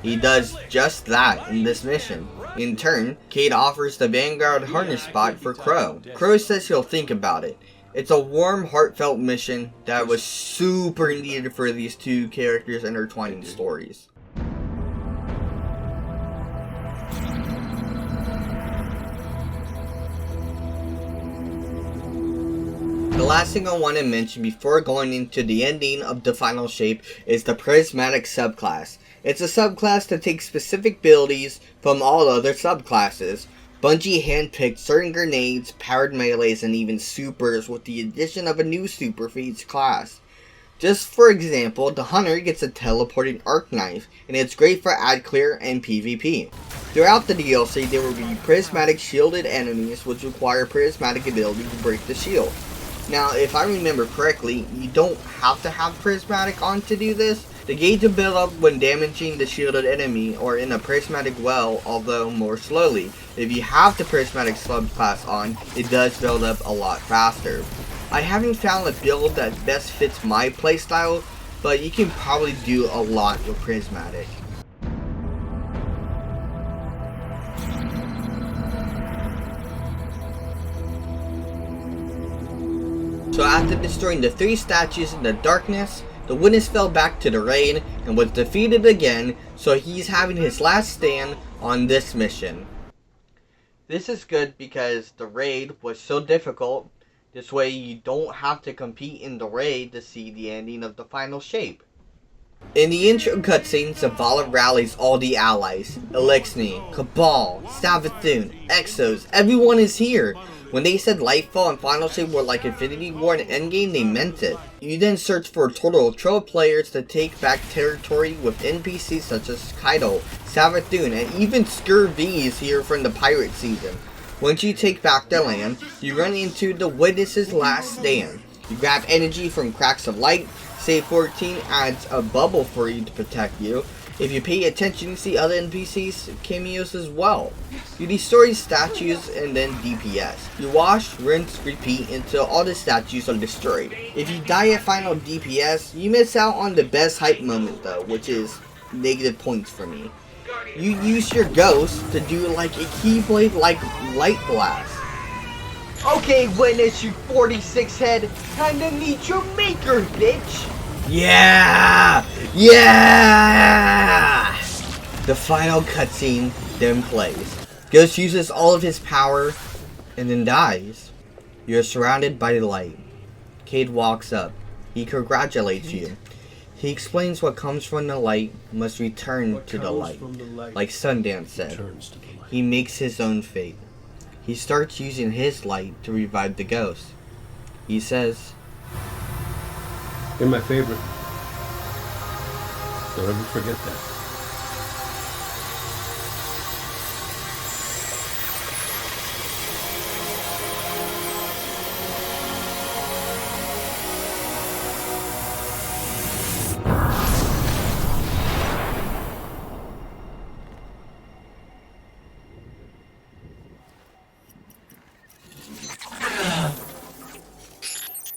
Speaker 2: He does just that in this mission. In turn, Cade offers the Vanguard harness spot for Crow. Crow says he'll think about it. It's a warm, heartfelt mission that was super needed for these two characters' intertwining stories. The last thing I want to mention before going into the ending of the final shape is the Prismatic subclass. It's a subclass that takes specific abilities from all other subclasses. Bungie handpicked certain grenades, powered melees, and even supers with the addition of a new super for each class. Just for example, the Hunter gets a teleporting arc knife, and it's great for ad clear and PvP. Throughout the DLC, there will be prismatic shielded enemies which require prismatic ability to break the shield. Now, if I remember correctly, you don't have to have prismatic on to do this. The gauge will build up when damaging the shielded enemy or in a prismatic well, although more slowly. If you have the prismatic subclass on, it does build up a lot faster. I haven't found a build that best fits my playstyle, but you can probably do a lot with prismatic. So after destroying the 3 statues in the darkness, the witness fell back to the raid and was defeated again, so he's having his last stand on this mission.
Speaker 1: This is good because the raid was so difficult. This way you don't have to compete in the raid to see the ending of the final shape.
Speaker 2: In the intro cutscene, Zavala rallies all the allies. Elixni, Cabal, Savathun, Exos, everyone is here. When they said Lightfall and Final Shape were like Infinity War and Endgame, they meant it. You then search for a total of 12 players to take back territory with NPCs such as Kaido, Savathun, and even Sker V is here from the pirate season. Once you take back the land, you run into the Witness's last stand. You grab energy from Cracks of Light, Save 14 adds a bubble for you to protect you, If you pay attention, you see other NPCs cameos as well. You destroy statues and then DPS. You wash, rinse, repeat until all the statues are destroyed. If you die at final DPS, you miss out on the best hype moment though, which is negative points for me. You use your ghost to do like a keyblade like light blast.
Speaker 1: Okay, witness, you 46 head, time to meet your maker, bitch!
Speaker 2: Yeah! Yeah! The final cutscene then plays. Ghost uses all of his power and then dies. You're surrounded by light. Cade walks up. He congratulates you. He explains what comes from the light must return to the light. Like Sundance said. He makes his own fate. He starts using his light to revive the ghost. He says,
Speaker 10: You're my favorite. Don't ever forget that.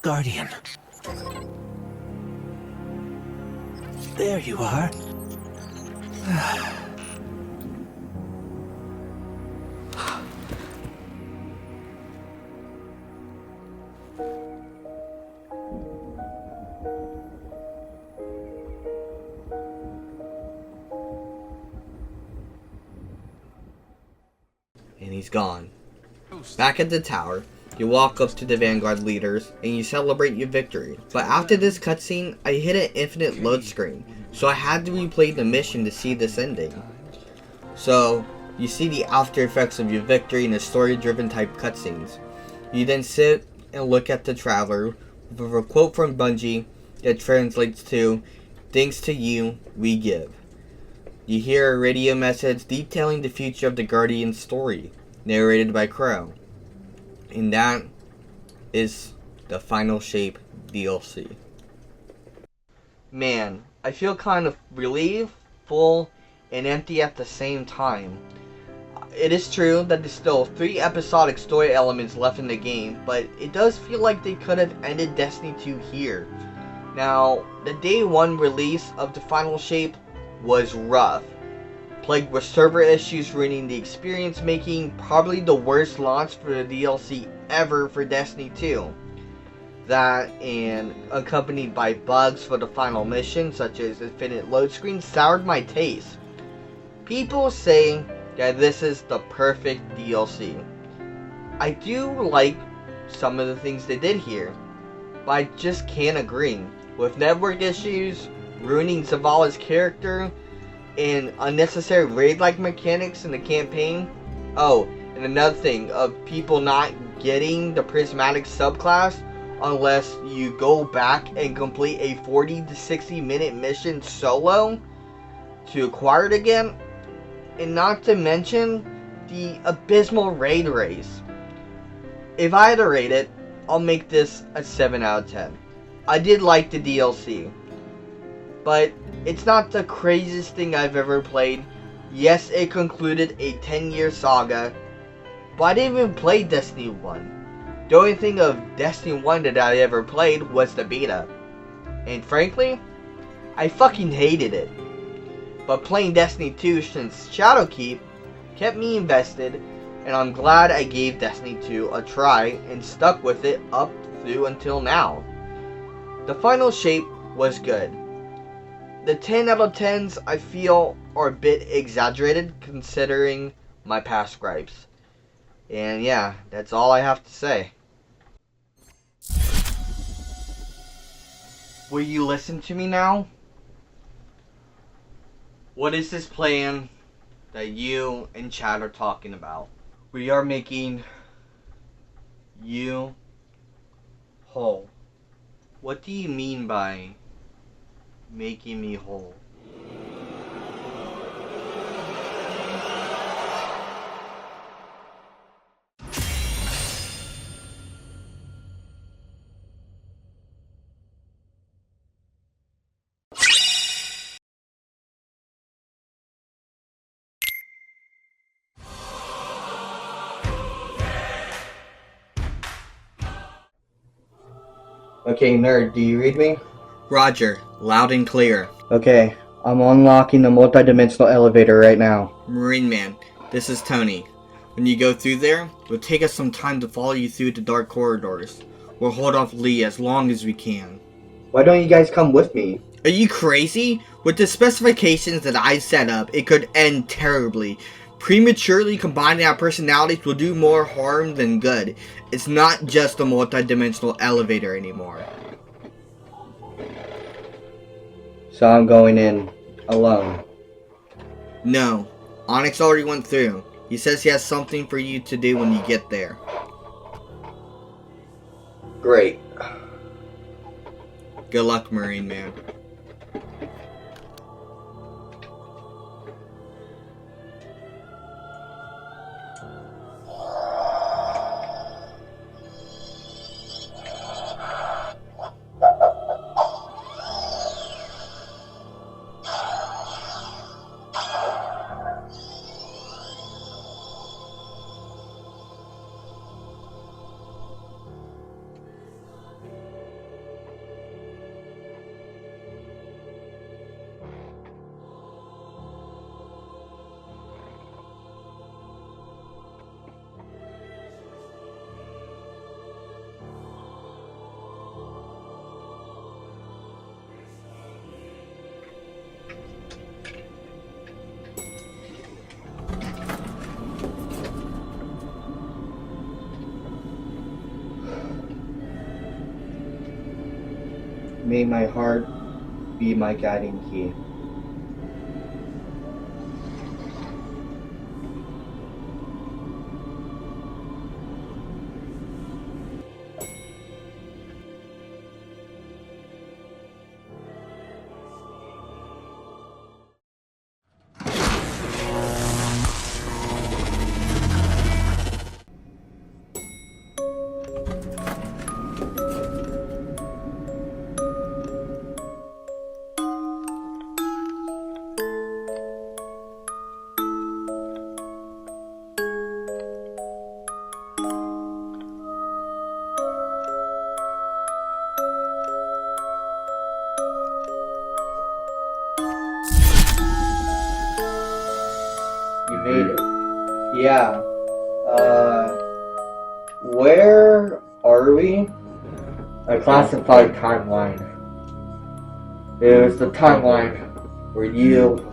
Speaker 5: Guardian. There you are.
Speaker 2: and he's gone. Back at the tower, you walk up to the Vanguard leaders and you celebrate your victory. But after this cutscene, I hit an infinite load screen, so I had to replay the mission to see this ending. So, you see the after effects of your victory in the story-driven type cutscenes. You then sit and look at the Traveler with a quote from Bungie that translates to, "Thanks to you, we give." You hear a radio message detailing the future of the Guardian's story, narrated by Crow. And that is the Final Shape DLC. Man, I feel kind of relieved, full, and empty at the same time. It is true that there's still 3 episodic story elements left in the game, but it does feel like they could have ended Destiny 2 here. Now, the day 1 release of the Final Shape was rough, plagued with server issues ruining the experience, making probably the worst launch for the DLC ever for Destiny 2. That, and accompanied by bugs for the final mission, such as infinite load screens, soured my taste. People say that this is the perfect DLC. I do like some of the things they did here, but I just can't agree. With network issues, ruining Zavala's character, and unnecessary raid-like mechanics in the campaign. Oh, and another thing, of people not getting the prismatic subclass unless you go back and complete a 40 to 60 minute mission solo to acquire it again. And not to mention the abysmal raid race. If I had to rate it, I'll make this a 7 out of 10. I did like the DLC, but it's not the craziest thing I've ever played. Yes, it concluded a 10-year saga, but I didn't even play Destiny 1. The only thing of Destiny 1 that I ever played was the beta. And frankly, I fucking hated it. But playing Destiny 2 since Shadowkeep kept me invested, and I'm glad I gave Destiny 2 a try and stuck with it up through until now. The Final Shape was good. The 10 out of 10s I feel are a bit exaggerated considering my past gripes. And yeah, that's all I have to say. Will you listen to me now? What is this plan that you and Chad are talking about? We are making you whole. What do you mean by making me whole?
Speaker 1: Okay, nerd, do you read me?
Speaker 2: Roger, loud and clear.
Speaker 1: Okay, I'm unlocking the multi-dimensional elevator right now.
Speaker 2: Marineman, this is Tony. When you go through there, it will take us some time to follow you through the dark corridors. We'll hold off Lee as long as we can.
Speaker 1: Why don't you guys come with me?
Speaker 2: Are you crazy? With the specifications that I set up, it could end terribly. Prematurely combining our personalities will do more harm than good. It's not just a multi-dimensional elevator anymore.
Speaker 1: So I'm going in alone.
Speaker 2: No, Onyx already went through. He says he has something for you to do when you get there.
Speaker 1: Great.
Speaker 2: Good luck, Marineman.
Speaker 1: May my heart be my guiding key. You made it. Yeah. Where are we? A classified timeline. It was the timeline where you,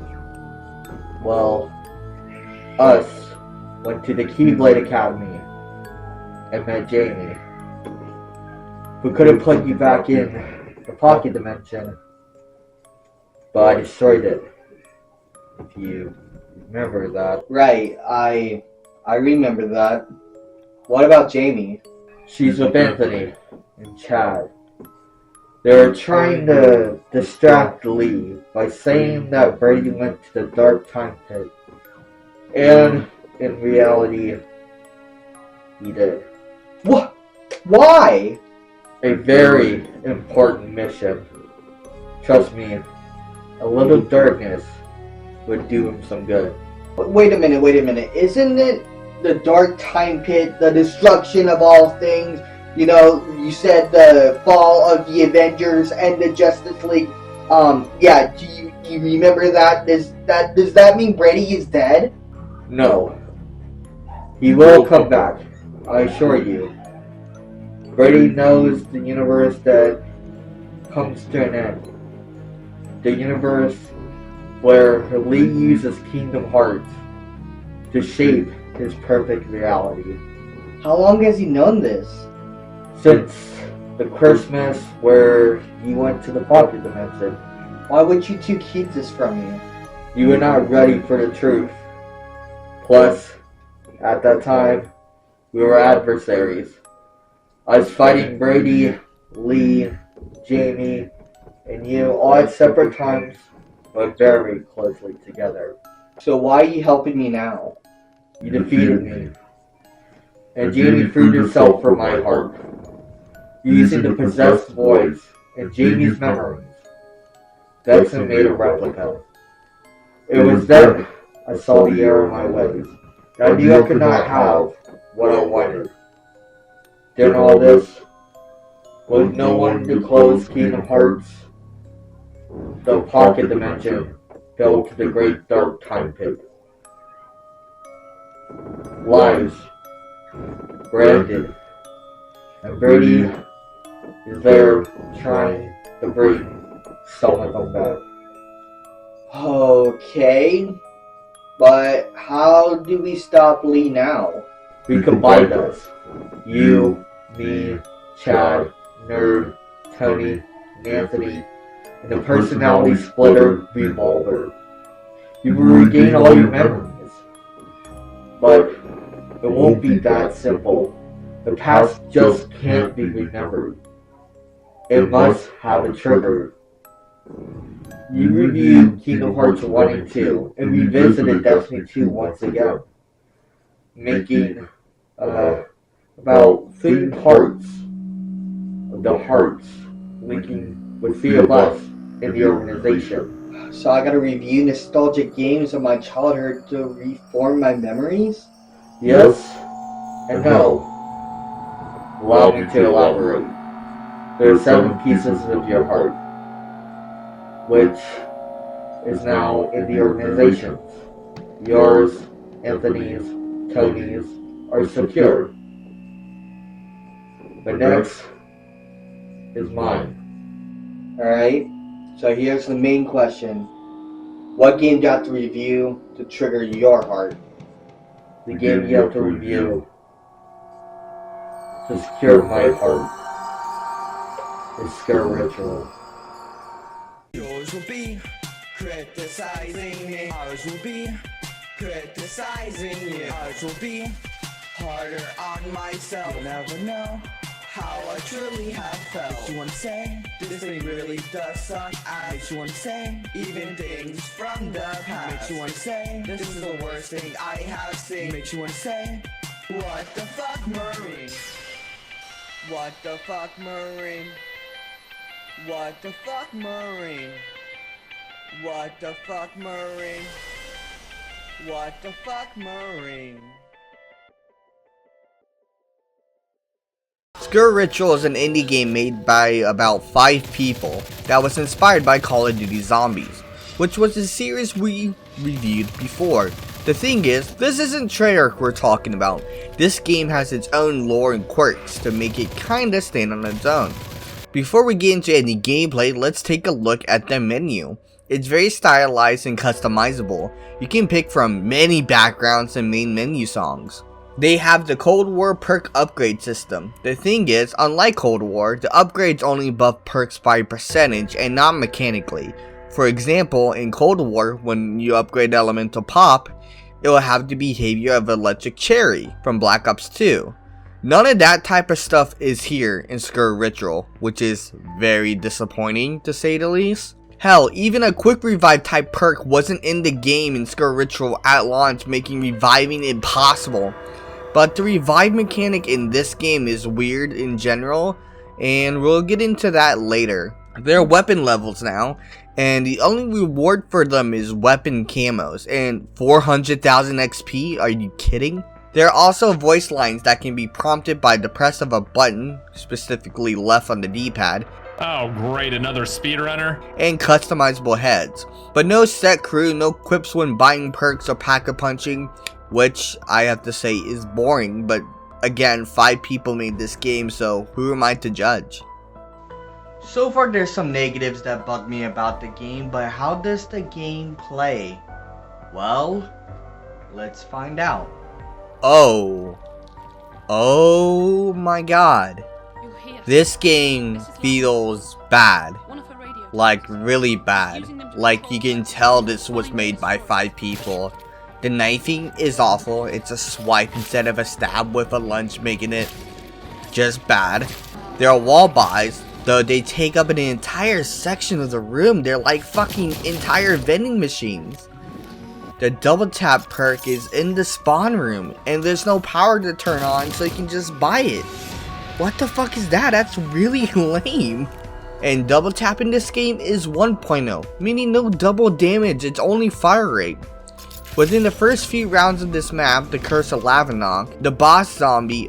Speaker 1: well, us, went to the Keyblade Academy and met Jamie. We could have put you back in the pocket dimension, but I destroyed it. If you remember that. Right, I remember that. What about Jamie? She's with Anthony and Chad. They're trying to distract Lee by saying that Brady went to the dark time pit. And in reality, he did. What? Why? A very important mission. Trust me, a little darkness would do him some good. Wait a minute. Isn't it the dark time pit, the destruction of all things? You know, you said the fall of the Avengers and the Justice League. Yeah, do you remember that? Does that mean Brady is dead? No. He will come back, I assure you. Brady knows the universe that comes to an end. The universe where Lee uses Kingdom Hearts to shape his perfect reality. How long has he known this? Since the Christmas where he went to the pocket dimension. Why would you two keep this from me? You were not ready for the truth. Plus, at that time, we were adversaries. I was fighting Brady, Lee, Jamie, and you all at separate times, but very closely together. So why are you helping me now? You defeated me. And Jamie freed herself from my heart, using the possessed voice and Jamie's memories. Vexen made a replica. It was then I saw the error in my ways. I knew I could not have what I wanted. During all this, with no one to close Kingdom Hearts, the pocket dimension fell to the great dark time pit. Lives were ended, and Brady is there trying to bring some of them back. Okay, but how do we stop Lee now? We combined us. You, me, Chad, Nerd, Tony, and Anthony, and the personality splitter Revolver. You will regain all your memories. But it won't be that simple. The past just can't be remembered. It must have a trigger. You reviewed Kingdom Hearts 1 and 2 and revisited Destiny 2 once again, making about 3 parts of the hearts linking with 3 of us in the organization. So I gotta review nostalgic games of my childhood to reform my memories? Yes and no. Allow me to elaborate. There are 7 pieces of your heart, which is now in the organizations. Yours, Anthony's, Tony's are secure. The next is mine. Alright, so here's the main question. What game do you have to review to trigger your heart? The game you have to review to secure my heart is Sker Ritual.
Speaker 5: Yours will be criticizing me. Ours will be criticizing you. Ours will be harder on myself. You'll never know how I truly have felt. Makes you wanna say, this thing really does suck. Makes you wanna say, even things from the past. Makes you wanna say, this is the worst thing I have seen. Makes you wanna say, what the fuck, Marine? What the fuck, Marine? What the fuck, Marine? What the fuck, Marine? What the fuck, Marine?
Speaker 2: Sker Ritual is an indie game made by about 5 people that was inspired by Call of Duty Zombies, which was a series we reviewed before. The thing is, this isn't Treyarch we're talking about. This game has its own lore and quirks to make it kinda stand on its own. Before we get into any gameplay, let's take a look at the menu. It's very stylized and customizable. You can pick from many backgrounds and main menu songs. They have the Cold War perk upgrade system. The thing is, unlike Cold War, the upgrades only buff perks by percentage and not mechanically. For example, in Cold War, when you upgrade Elemental Pop, it will have the behavior of Electric Cherry from Black Ops 2. None of that type of stuff is here in Sker Ritual, which is very disappointing to say the least. Hell, even a quick revive type perk wasn't in the game in Sker Ritual at launch, making reviving impossible. But the revive mechanic in this game is weird in general, and we'll get into that later. There are weapon levels now, and the only reward for them is weapon camos, and 400,000 XP, are you kidding? There are also voice lines that can be prompted by the press of a button, specifically left on the D-pad.
Speaker 13: Oh great, another speedrunner?
Speaker 2: And customizable heads. But no set crew, no quips when buying perks or pack-a-punching, which I have to say is boring, but again, 5 people made this game, so who am I to judge?
Speaker 1: So far there's some negatives that bug me about the game, but how does the game play? Well, let's find out.
Speaker 2: Oh my god. This game feels bad. Like really bad. Like you can tell this was made by 5 people. The knifing is awful. It's a swipe instead of a stab with a lunge, making it just bad. There are wall buys, though they take up an entire section of the room. They're like fucking entire vending machines. The double tap perk is in the spawn room, and there's no power to turn on, so you can just buy it. What the fuck is that? That's really lame. And double tap in this game is 1.0, meaning no double damage, it's only fire rate. Within the first few rounds of this map, the Curse of Lavanok, the boss zombie,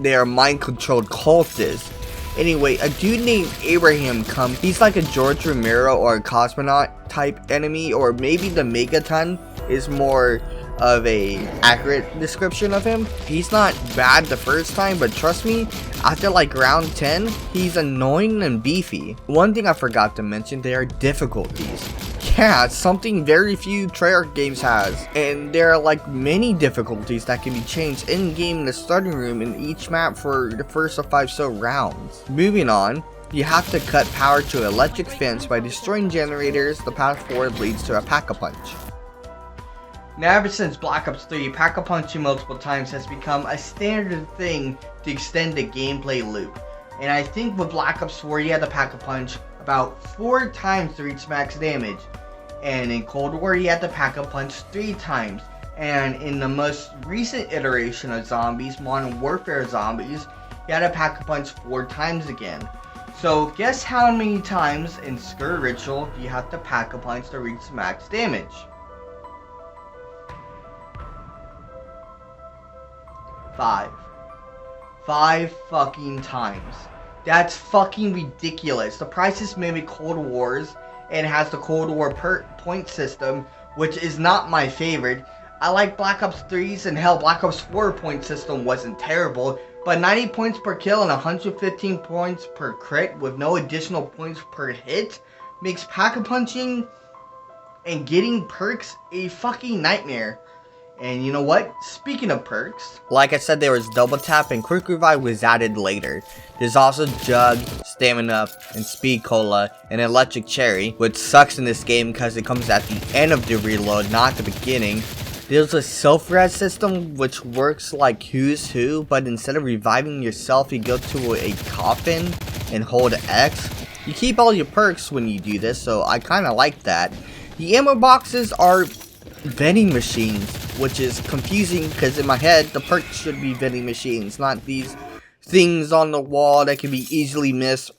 Speaker 2: they are mind controlled cultists, Anyway, a dude named Abraham comes. He's like a George Romero or a cosmonaut type enemy, or maybe the Megaton is more of a accurate description of him. He's not bad the first time, but trust me, after like round 10, he's annoying and beefy. One thing I forgot to mention, there are difficulties. Yeah, it's something very few Treyarch games has, and there are like many difficulties that can be changed in-game in the starting room in each map for the first of 5 so rounds. Moving on, you have to cut power to an electric fence by destroying generators. The path forward leads to a pack-a-punch.
Speaker 1: Now, ever since Black Ops 3, pack-a-punching multiple times has become a standard thing to extend the gameplay loop. And I think with Black Ops 4, you had to pack-a-punch about 4 times to reach max damage. And in Cold War, you had to pack-a-punch 3 times. And in the most recent iteration of zombies, Modern Warfare Zombies, you had to pack-a-punch 4 times again. So guess how many times in Sker Ritual you have to pack-a-punch to reach max damage? 5. 5 fucking times. That's fucking ridiculous. The prices mimic Cold Wars and has the Cold War point system, which is not my favorite. I like Black Ops 3's, and hell, Black Ops 4 point system wasn't terrible, but 90 points per kill and 115 points per crit with no additional points per hit makes pack-a-punching and getting perks a fucking nightmare. And you know what? Speaking of perks,
Speaker 2: like I said, there was double tap and quick revive was added later. There's also Jug, Stamina, and Speed Cola, and Electric Cherry, which sucks in this game because it comes at the end of the reload, not the beginning. There's a self-res system which works like Who's Who, but instead of reviving yourself, you go to a coffin and hold X. You keep all your perks when you do this, so I kinda like that. The ammo boxes are vending machines, which is confusing because in my head the perks should be vending machines, not these things on the wall that can be easily missed.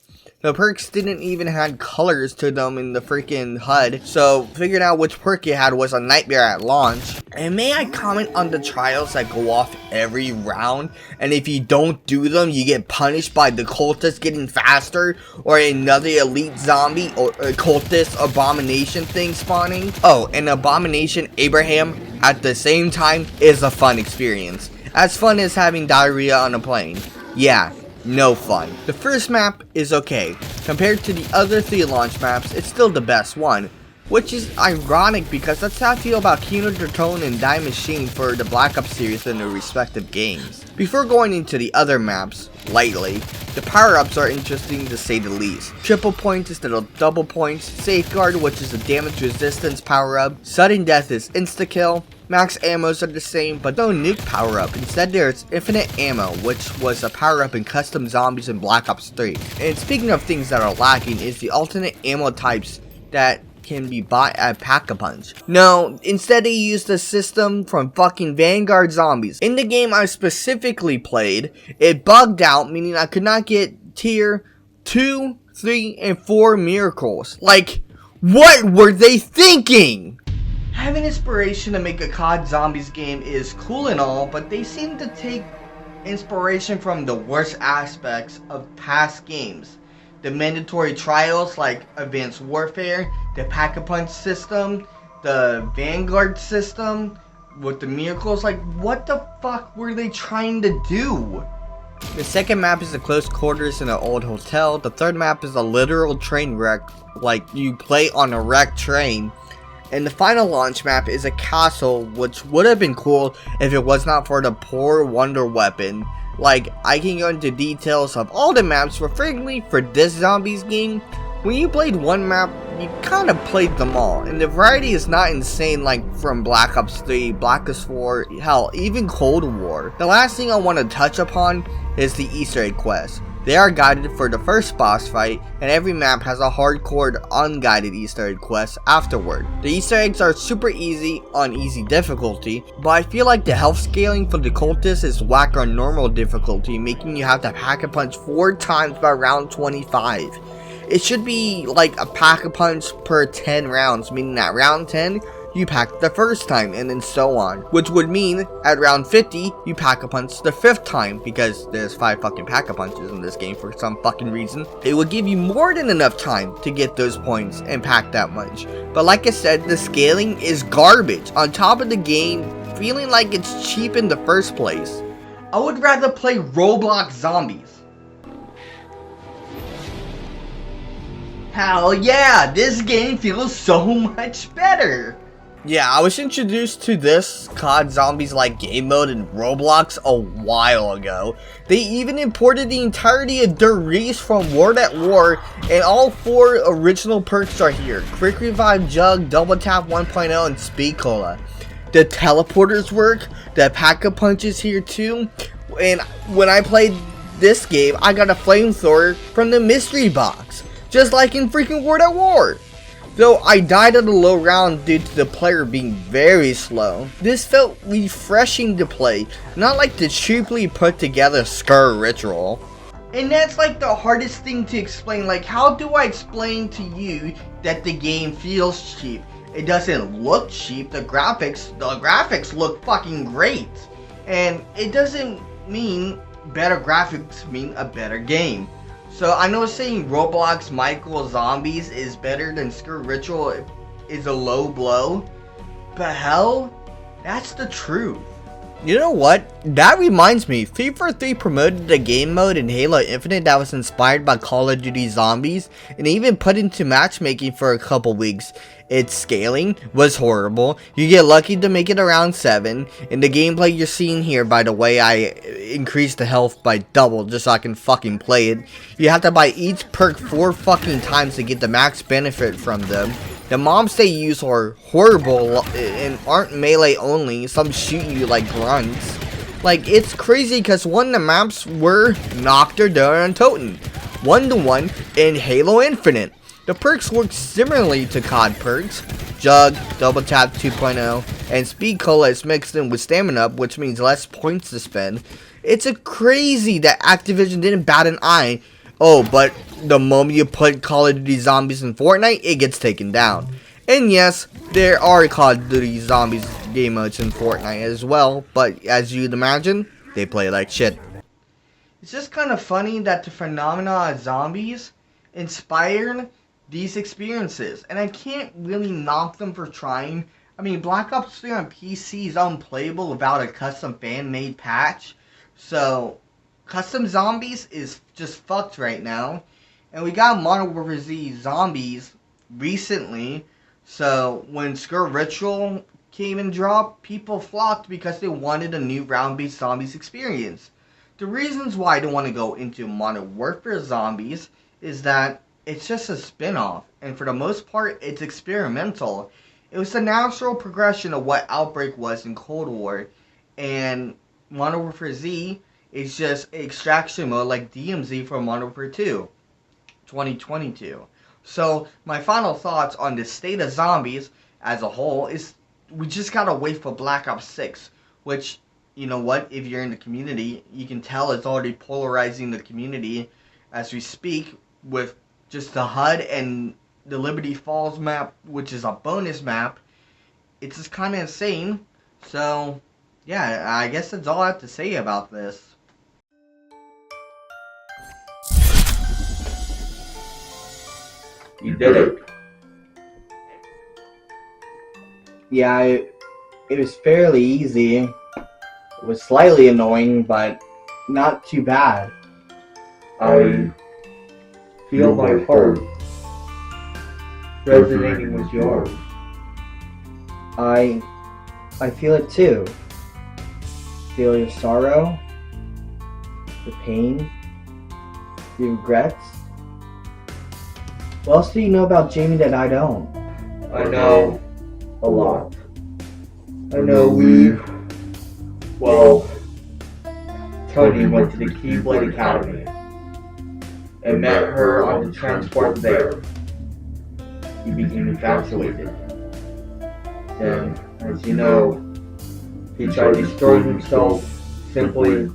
Speaker 2: The perks didn't even have colors to them in the freaking HUD, so figuring out which perk you had was a nightmare at launch. And may I comment on the trials that go off every round, and if you don't do them you get punished by the cultist getting faster, or another elite zombie or a cultist abomination thing spawning. Oh, and Abomination Abraham at the same time is a fun experience. As fun as having diarrhea on a plane. Yeah. No fun. The first map is okay. Compared to the other 3 launch maps, it's still the best one. Which is ironic because that's how I feel about Kino der Toten and Die Machine for the Black Ops series in their respective games. Before going into the other maps, lightly, the power-ups are interesting to say the least. Triple points instead of double points, Safeguard, which is a damage resistance power-up, Sudden Death is insta-kill, max ammos are the same, but no nuke power-up. Instead, there's infinite ammo, which was a power-up in custom zombies in Black Ops 3. And speaking of things that are lacking, is the alternate ammo types that can be bought at Pack-a-Punch. No, instead they used the system from fucking Vanguard Zombies. In the game I specifically played, it bugged out, meaning I could not get tier 2, 3, and 4 miracles. Like, what were they thinking?
Speaker 1: having inspiration to make a COD Zombies game is cool and all, but they seem to take inspiration from the worst aspects of past games. The mandatory trials like Advanced Warfare, the Pack-a-Punch system, the Vanguard system with the miracles. Like, what the fuck were they trying to do?
Speaker 2: The second map is the close quarters in an old hotel. The third map is a literal train wreck, like you play on a wrecked train. And the final launch map is a castle, which would have been cool if it was not for the poor wonder weapon. Like, I can go into details of all the maps, but frankly, for this Zombies game, when you played one map, you kind of played them all. And the variety is not insane like from Black Ops 3, Black Ops 4, hell, even Cold War. The last thing I want to touch upon is the Easter egg quest. They are guided for the first boss fight, and every map has a hardcore unguided Easter egg quest afterward. The Easter eggs are super easy on easy difficulty, but I feel like the health scaling for the cultists is whack on normal difficulty, making you have to pack-a-punch 4 times by round 25. It should be like a pack-a-punch per 10 rounds, meaning at round 10, you pack the first time, and then so on. Which would mean, at round 50, you pack-a-punch the 5th time, because there's 5 fucking pack-a-punches in this game for some fucking reason. It would give you more than enough time to get those points and pack that much. But like I said, the scaling is garbage. On top of the game feeling like it's cheap in the first place.
Speaker 1: I would rather play Roblox Zombies. Hell yeah, this game feels so much better.
Speaker 2: Yeah, I was introduced to this COD Zombies-like game mode in Roblox a while ago. They even imported the entirety of their race from World at War, and all 4 original perks are here. Quick Revive Jug, Double Tap 1.0, and Speed Cola. The teleporters work, the pack-a-punches here too, and when I played this game, I got a flamethrower from the mystery box, just like in freaking World at War. Though I died at a low round due to the player being very slow, this felt refreshing to play, not like the cheaply put together Sker ritual.
Speaker 1: And that's like the hardest thing to explain. Like, how do I explain to you that the game feels cheap? It doesn't look cheap. The graphics look fucking great. And it doesn't mean better graphics mean a better game. So I know saying Roblox Michael Zombies is better than Sker Ritual is a low blow, but hell, that's the truth.
Speaker 2: You know what? That reminds me, FIFA 3 promoted a game mode in Halo Infinite that was inspired by Call of Duty Zombies, and even put into matchmaking for a couple weeks. Its scaling was horrible. You get lucky to make it around 7, and the gameplay you're seeing here, by the way, I increased the health by double just so I can fucking play it. You have to buy each perk 4 fucking times to get the max benefit from them. The mobs they use are horrible and aren't melee only. Some shoot you like grunts. Like, it's crazy because one of the maps were Noctur, Dora, and Toten. 1-to-1 in Halo Infinite. The perks work similarly to COD perks. Jug, Double Tap 2.0, and Speed Cola is mixed in with Stamina Up, which means less points to spend. It's crazy that Activision didn't bat an eye. Oh, but the moment you put Call of Duty Zombies in Fortnite, it gets taken down. And yes, there are Call of Duty Zombies game modes in Fortnite as well, but as you'd imagine, they play like shit.
Speaker 1: It's just kind of funny that the phenomena of zombies inspired these experiences, and I can't really knock them for trying. I mean, Black Ops 3 on PC is unplayable without a custom fan-made patch, so custom zombies is just fucked right now. And we got Modern Warfare Z Zombies recently, so when Sker Ritual came and dropped, people flocked because they wanted a new round-based zombies experience. The reasons why I don't want to go into Modern Warfare Zombies is that it's just a spin-off, and for the most part, it's experimental. It was the natural progression of what Outbreak was in Cold War, and Modern Warfare Z is just extraction mode like DMZ from Modern Warfare 2, 2022. So, my final thoughts on the state of zombies as a whole is we just gotta wait for Black Ops 6, which, you know what, if you're in the community, you can tell it's already polarizing the community as we speak with just the HUD and the Liberty Falls map, which is a bonus map. It's just kind of insane. So, yeah, I guess that's all I have to say about this.
Speaker 3: You did it.
Speaker 1: Yeah, it was fairly easy. It was slightly annoying, but not too bad. I feel my heart resonating with yours. I feel it too. Feel your sorrow, the pain, the regrets. What else do you know about Jamie that I don't? I know a lot. I know Tony went to the Keyblade Academy and met her on the transport there. He became infatuated. Then, as you know, he tried destroying himself simply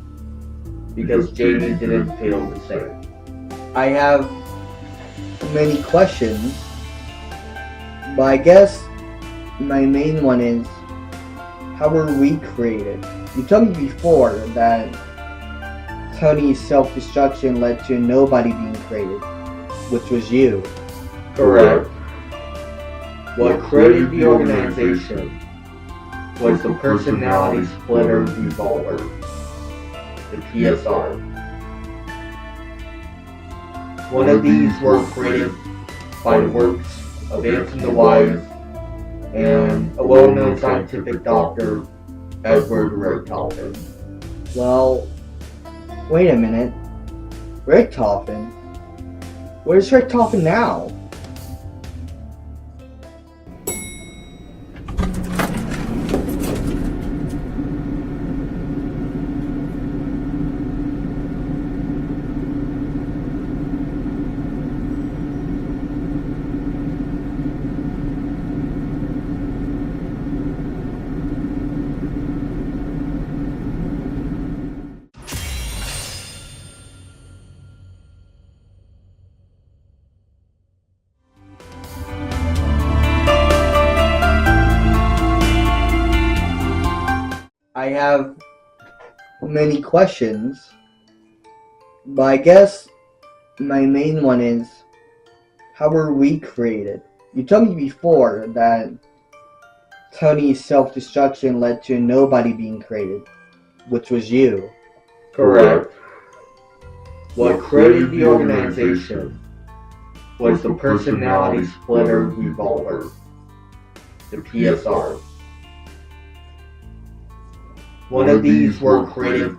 Speaker 1: because Jamie didn't feel the same. I have many questions, but I guess my main one is, how were we created? You told me before that Tony's self-destruction led to nobody being created, which was you.
Speaker 14: Correct. What created the organization was the personality splitter revolver, the PSR. One of these were created by the works of Anson the Wise and a well-known scientific doctor, Edward Richtofen.
Speaker 1: Well, wait a minute. Richtofen? Where's Richtofen now? I have many questions, but I guess my main one is, how were we created? You told me before that Tony's self-destruction led to nobody being created, which was you.
Speaker 14: Correct. What created the organization was the personality splitter revolver, the PSR. One of these were created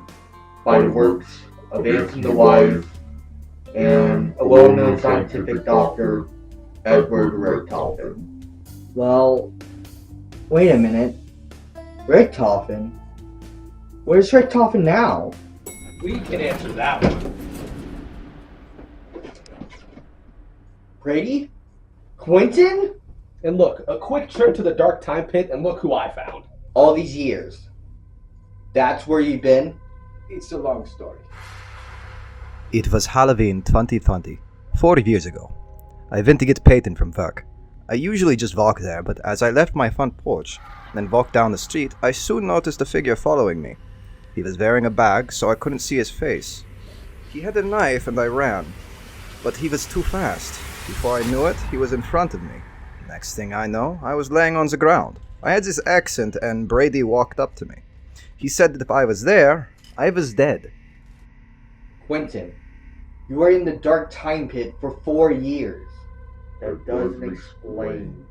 Speaker 14: by the works of Anson the Wise and a well-known scientific doctor, Edward Richtofen.
Speaker 1: Well, wait a minute. Richtofen? Where's Richtofen now?
Speaker 15: We can answer that one.
Speaker 1: Brady? Quentin?
Speaker 15: And look, a quick trip to the dark time pit and look who I found.
Speaker 1: All these years. That's where you've been?
Speaker 15: It's a long story.
Speaker 16: It was Halloween 2020, 4 years ago. I went to get Peyton from work. I usually just walk there, but as I left my front porch, then walked down the street, I soon noticed a figure following me. He was wearing a bag, so I couldn't see his face. He had a knife and I ran, but he was too fast. Before I knew it, he was in front of me. Next thing I know, I was laying on the ground. I had this accent and Brady walked up to me. He said that if I was there, I was dead.
Speaker 1: Quentin, you were in the dark time pit for 4 years.
Speaker 14: That doesn't explain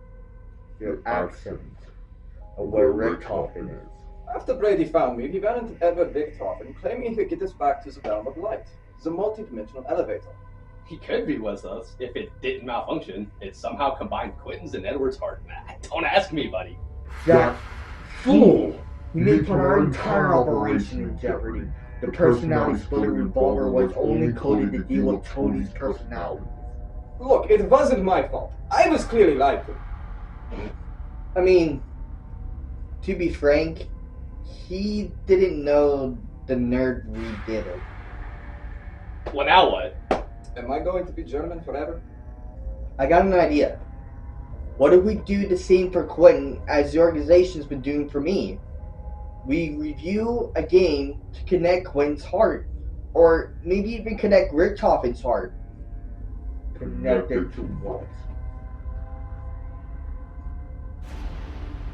Speaker 14: your accent of where Richtofen is.
Speaker 17: After Brady found me, he went into Edward Richtofen, claiming he could get us back to the realm of light, the multi-dimensional elevator.
Speaker 15: He could be with us if it didn't malfunction. It somehow combined Quentin's and Edward's heart. Don't ask me, buddy.
Speaker 14: That fool! He may put our entire operation in jeopardy. The personality splitter revolver was only coded to deal with Tony's personality.
Speaker 17: Look, it wasn't my fault. I was clearly lied to.
Speaker 1: I mean, to be frank, he didn't know the nerd we did it.
Speaker 15: Well, now what?
Speaker 17: Am I going to be German forever?
Speaker 1: I got an idea. What if we do the same for Quentin as the organization's been doing for me? We review a game to connect Quentin's heart, or maybe even connect Richtofen's heart.
Speaker 14: Connected to what?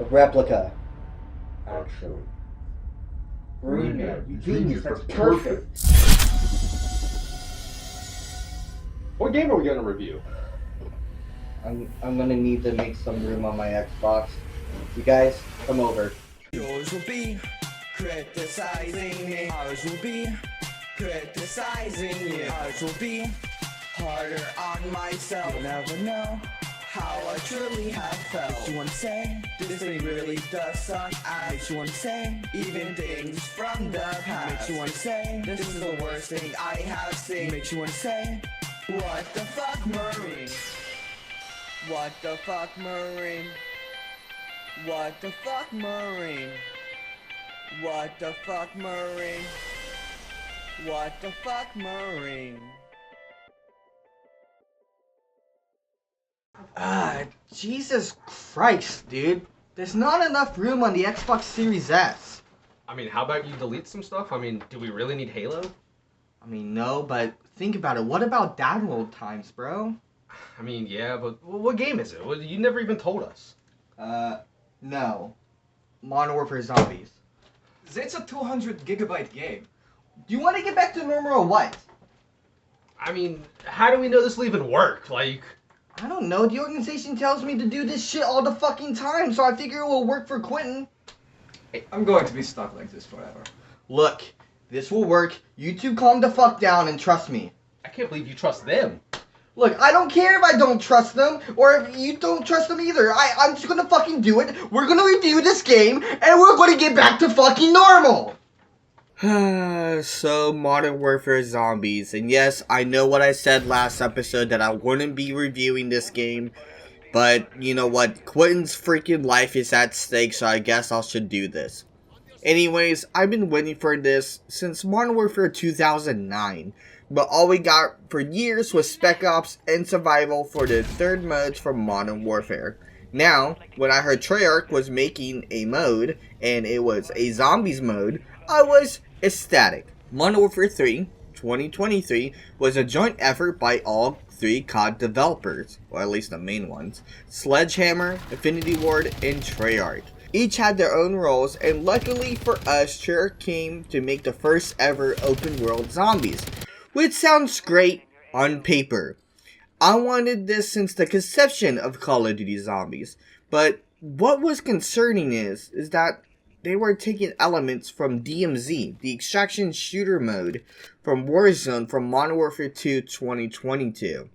Speaker 1: A replica.
Speaker 14: Actually. Marineman, you genius, that's perfect.
Speaker 15: What game are we going to review?
Speaker 1: I'm gonna need to make some room on my Xbox. You guys, come over.
Speaker 5: Yours will be criticizing me. Ours will be criticizing you. Ours will be harder on myself. You'll never know how I truly have felt. Makes you wanna say this thing really does suck. Makes you wanna say even things from the past. Makes you wanna say this is the worst thing I have seen. Makes you wanna say what the fuck, Marine? What the fuck, Marine? What the fuck, Marine? What the fuck, Marine? What the fuck, Marine?
Speaker 1: Jesus Christ, dude. There's not enough room on the Xbox Series S.
Speaker 15: I mean, how about you delete some stuff? I mean, do we really need Halo?
Speaker 1: I mean, no, but think about it. What about download times, bro?
Speaker 15: I mean, yeah, but what game is it? You never even told us.
Speaker 1: No. Modern Warfare Zombies.
Speaker 17: It's a 200 gigabyte game.
Speaker 1: Do you want to get back to normal or what?
Speaker 15: I mean, how do we know this will even work? Like...
Speaker 1: I don't know. The organization tells me to do this shit all the fucking time, so I figure it will work for Quentin.
Speaker 17: Hey, I'm going to be stuck like this forever.
Speaker 1: Look, this will work. You two calm the fuck down and trust me.
Speaker 15: I can't believe you trust them.
Speaker 1: Look, I don't care if I don't trust them, or if you don't trust them either. I'm just gonna fucking do it. We're gonna review this game, and we're gonna get back to fucking normal.
Speaker 2: So, Modern Warfare Zombies. And yes, I know what I said last episode, that I wouldn't be reviewing this game. But, you know what? Quentin's freaking life is at stake, so I guess I should do this. Anyways, I've been waiting for this since Modern Warfare 2009. But all we got for years was Spec Ops and Survival for the third modes from Modern Warfare. Now, when I heard Treyarch was making a mode, and it was a Zombies mode, I was ecstatic. Modern Warfare 3 2023 was a joint effort by all three COD developers, or at least the main ones: Sledgehammer, Infinity Ward, and Treyarch. Each had their own roles, and luckily for us, Treyarch came to make the first ever open world Zombies, which sounds great on paper. I wanted this since the conception of Call of Duty Zombies, but what was concerning is that they were taking elements from DMZ, the extraction shooter mode from Warzone from Modern Warfare 2 2022.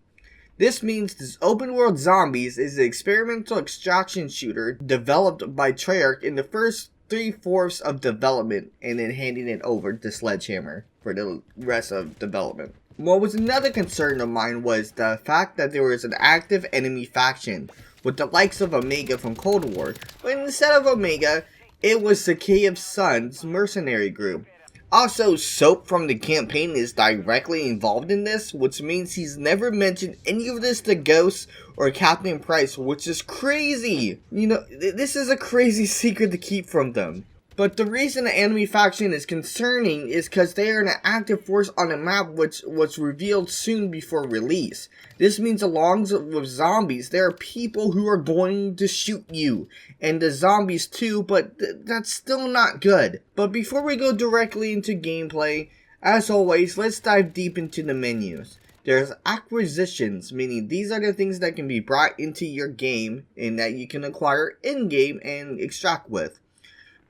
Speaker 2: This means this open world Zombies is an experimental extraction shooter developed by Treyarch in the first 3/4 of development, and then handing it over to Sledgehammer for the rest of development. What was another concern of mine was the fact that there was an active enemy faction with the likes of Omega from Cold War, but instead of Omega, it was Zakhaev's son's mercenary group. Also, Soap from the campaign is directly involved in this, which means he's never mentioned any of this to Ghost or Captain Price, which is crazy. You know, this is a crazy secret to keep from them. But the reason the enemy faction is concerning is because they are an active force on the map, which was revealed soon before release. This means along with zombies, there are people who are going to shoot you, and the zombies too, but that's still not good. But before we go directly into gameplay, as always, let's dive deep into the menus. There's acquisitions, meaning these are the things that can be brought into your game and that you can acquire in-game and extract with.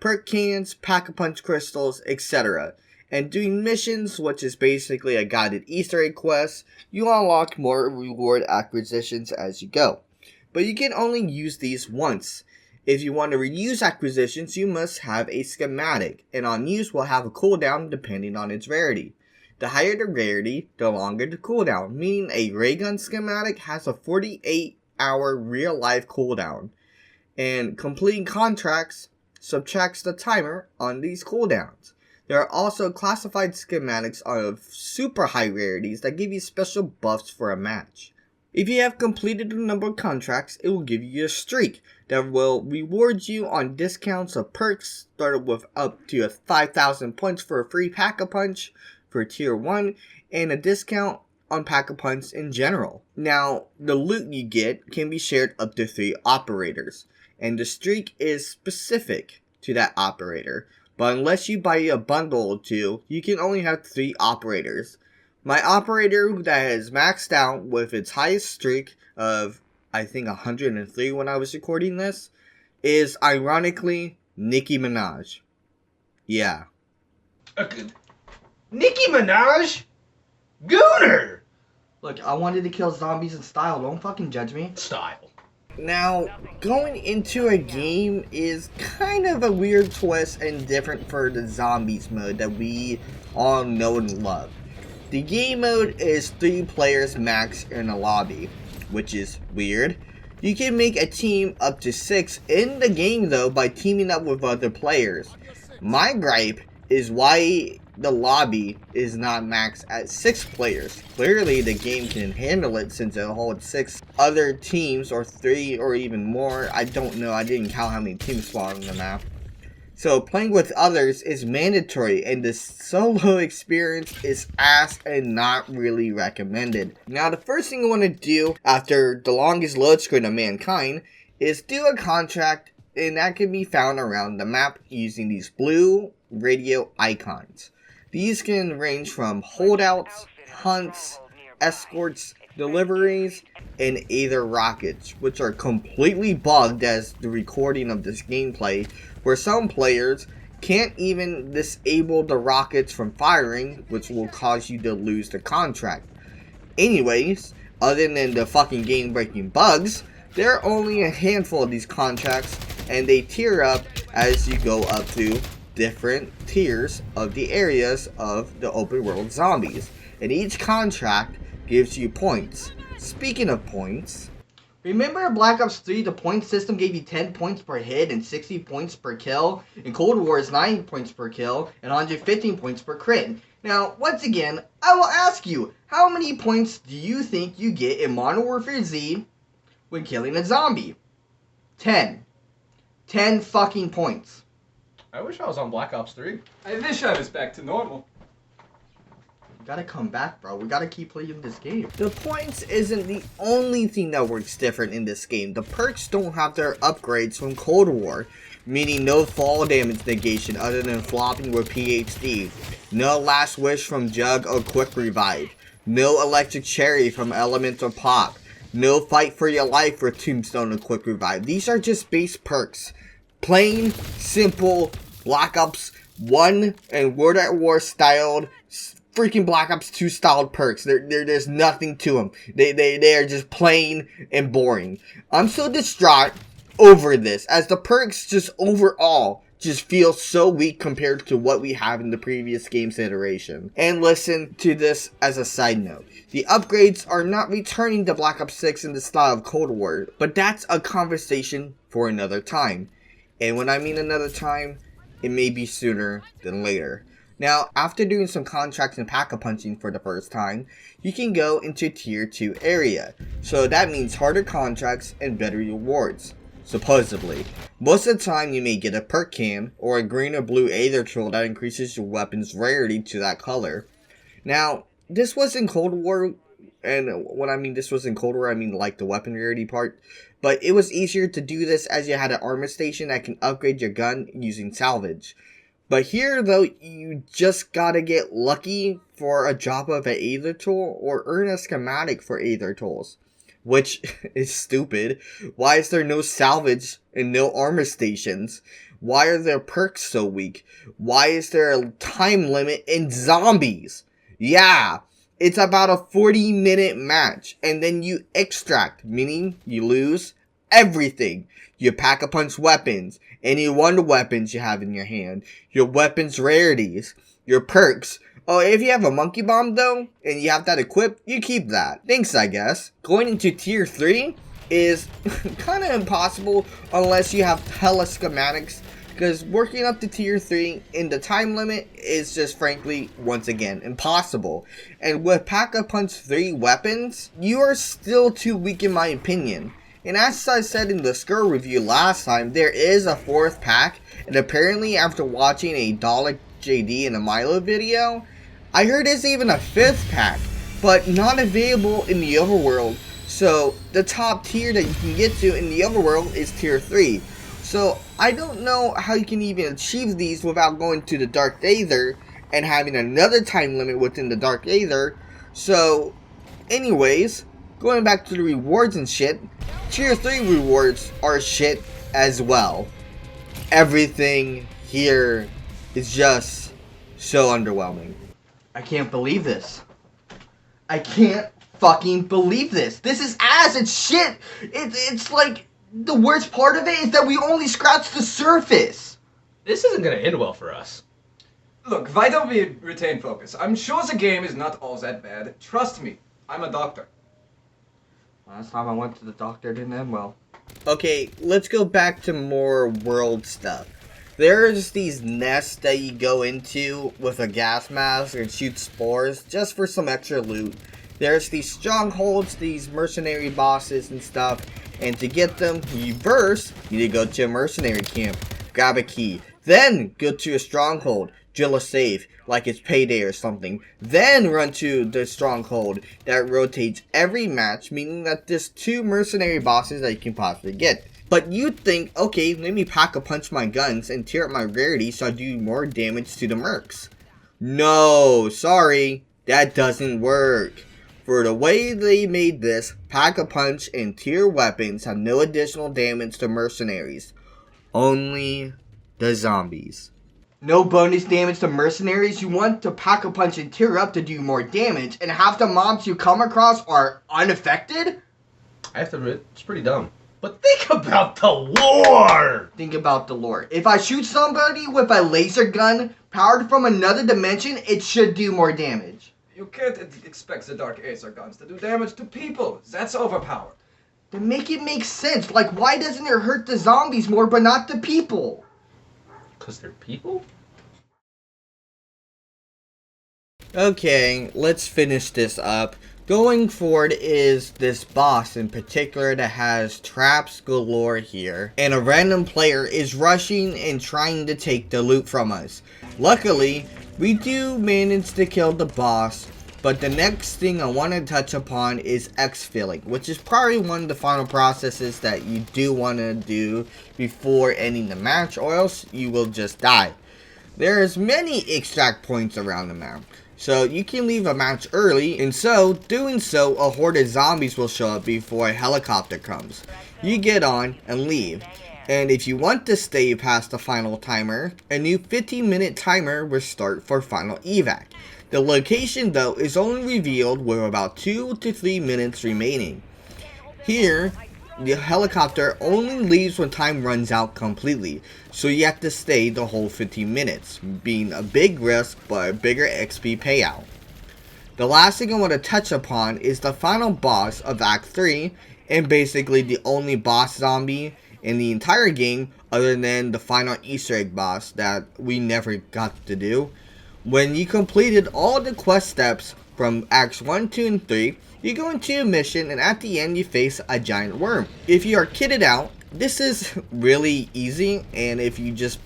Speaker 2: Perk cans, pack-a-punch crystals, etc. And doing missions, which is basically a guided Easter egg quest, you unlock more reward acquisitions as you go. But you can only use these once. If you want to reuse acquisitions, you must have a schematic, and on use will have a cooldown depending on its rarity. The higher the rarity, the longer the cooldown, meaning a ray gun schematic has a 48-hour real-life cooldown. And completing contracts subtracts the timer on these cooldowns. There are also classified schematics of super high rarities that give you special buffs for a match. If you have completed a number of contracts, it will give you a streak that will reward you on discounts of perks, started with up to 5,000 points for a free Pack-a-Punch for tier 1, and a discount on Pack-a-Punch in general. Now, the loot you get can be shared up to 3 operators, and the streak is specific to that operator, but unless you buy a bundle or 2, you can only have 3 operators. My operator that is maxed out with its highest streak of, I think 103 when I was recording this, is ironically Nicki Minaj. Yeah.
Speaker 15: Nicki Minaj? Gooner!
Speaker 1: Look, I wanted to kill zombies in style, don't fucking judge me.
Speaker 15: Style.
Speaker 2: Now, going into a game is kind of a weird twist and different for the zombies mode that we all know and love. The game mode is 3 players max in a lobby, which is weird. You can make a team up to 6 in the game though by teaming up with other players. My gripe is why the lobby is not maxed at 6 players. Clearly the game can handle it since it holds 6 other teams, or 3 or even more. I don't know, I didn't count how many teams spawn on the map. So playing with others is mandatory, and the solo experience is ass and not really recommended. Now the first thing you want to do after the longest load screen of mankind is do a contract, and that can be found around the map using these blue radio icons. These can range from holdouts, hunts, escorts, deliveries, and either rockets, which are completely bugged as the recording of this gameplay, where some players can't even disable the rockets from firing, which will cause you to lose the contract. Anyways, other than the fucking game-breaking bugs, there are only a handful of these contracts, and they tier up as you go up to different tiers of the areas of the open world zombies, and each contract gives you points. Speaking of points, remember Black Ops 3, the point system gave you 10 points per hit and 60 points per kill? In Cold War is 90 points per kill and 115 points per crit. Now, once again, I will ask you, how many points do you think you get in Modern Warfare Z when killing a zombie? 10. 10 fucking points.
Speaker 15: I wish I was on Black Ops 3.
Speaker 17: I wish I was back to normal.
Speaker 2: We gotta come back, bro. We gotta keep playing this game. The points isn't the only thing that works different in this game. The perks don't have their upgrades from Cold War, meaning no fall damage negation other than flopping with PhD, no last wish from Jug or quick revive, no electric cherry from elemental pop, no fight for your life for tombstone or quick revive. These are just base perks. Plain, simple, Black Ops 1 and World at War styled, freaking Black Ops 2 styled perks. There's nothing to them. They are just plain and boring. I'm so distraught over this, as the perks just overall just feel so weak compared to what we have in the previous game's iteration. And listen to this as a side note. The upgrades are not returning to Black Ops 6 in the style of Cold War, but that's a conversation for another time. And when I mean another time, it may be sooner than later. Now, after doing some contracts and pack-a-punching for the first time, you can go into Tier 2 area. So that means harder contracts and better rewards, supposedly. Most of the time you may get a perk can, or a green or blue aether troll that increases your weapon's rarity to that color. Now, this was in Cold War, and when I mean this was in Cold War, I mean like the weapon rarity part. But it was easier to do this as you had an armor station that can upgrade your gun using salvage. But here, though, you just gotta get lucky for a drop of an aether tool or earn a schematic for aether tools. Which is stupid. Why is there no salvage and no armor stations? Why are their perks so weak? Why is there a time limit in zombies? Yeah, it's about a 40-minute match, and then you extract, meaning you lose everything. Your pack-a-punch weapons, any wonder weapons you have in your hand, your weapons rarities, your perks. Oh, if you have a monkey bomb though, and you have that equipped, you keep that. Thanks, I guess. Going into Tier 3 is kind of impossible unless you have hella schematics, because working up to Tier 3 in the time limit is just frankly, once again, impossible. And with Pack-a-Punch 3 weapons, you are still too weak in my opinion. And as I said in the Sker review last time, there is a 4th pack, and apparently after watching a Dalek JD and a Milo video, I heard there's even a 5th pack, but not available in the overworld. So the top tier that you can get to in the overworld is Tier 3. So I don't know how you can even achieve these without going to the Dark Aether and having another time limit within the Dark Aether. So anyways, going back to the rewards and shit, Tier 3 rewards are shit as well. Everything here is just so underwhelming. I can't believe this. I can't fucking believe this. This is ass. It's shit. It's like, the worst part of it is that we only scratched the surface.
Speaker 15: This isn't gonna end well for us.
Speaker 17: Look, why don't we retain focus? I'm sure the game is not all that bad. Trust me, I'm a doctor.
Speaker 2: Last time I went to the doctor, it didn't end well. Okay, let's go back to more world stuff. There's these nests that you go into with a gas mask and shoot spores just for some extra loot. There's these strongholds, these mercenary bosses and stuff, and to get them, you first need to go to a mercenary camp, grab a key, then go to a stronghold, drill a save, like it's Payday or something, then run to the stronghold that rotates every match, meaning that there's 2 mercenary bosses that you can possibly get. But you'd think, okay, let me pack a punch my guns and tear up my rarity so I do more damage to the mercs. No, sorry, that doesn't work. For the way they made this, pack a punch and tier weapons have no additional damage to mercenaries. Only the zombies. No bonus damage to mercenaries. You want to pack a punch and tear up to do more damage, and half the mobs you come across are unaffected?
Speaker 15: I have to admit, it's pretty dumb. But think about the lore!
Speaker 2: Think about the lore. If I shoot somebody with a laser gun powered from another dimension, it should do more damage.
Speaker 17: You can't expect the Dark Acer guns to do damage to people. That's overpowered.
Speaker 2: Then make it make sense. Like, why doesn't it hurt the zombies more but not the people?
Speaker 15: Because they're people?
Speaker 2: Okay, let's finish this up. Going forward is this boss in particular that has traps galore here. And a random player is rushing and trying to take the loot from us. Luckily, we do manage to kill the boss, but the next thing I want to touch upon is exfilling, which is probably one of the final processes that you do want to do before ending the match, or else you will just die. There's many extract points around the map, so you can leave a match early, and so, doing so, a horde of zombies will show up before a helicopter comes. You get on and leave. And if you want to stay past the final timer, a new 15-minute timer will start for final evac. The location though is only revealed with about 2 to 3 minutes remaining. Here, the helicopter only leaves when time runs out completely, so you have to stay the whole 15 minutes, being a big risk but a bigger XP payout. The last thing I want to touch upon is the final boss of Act 3, and basically the only boss zombie in the entire game other than the final Easter egg boss that we never got to do. When you completed all the quest steps from Acts 1, 2, and 3, you go into a mission and at the end you face a giant worm. If you are kitted out, this is really easy, and if you just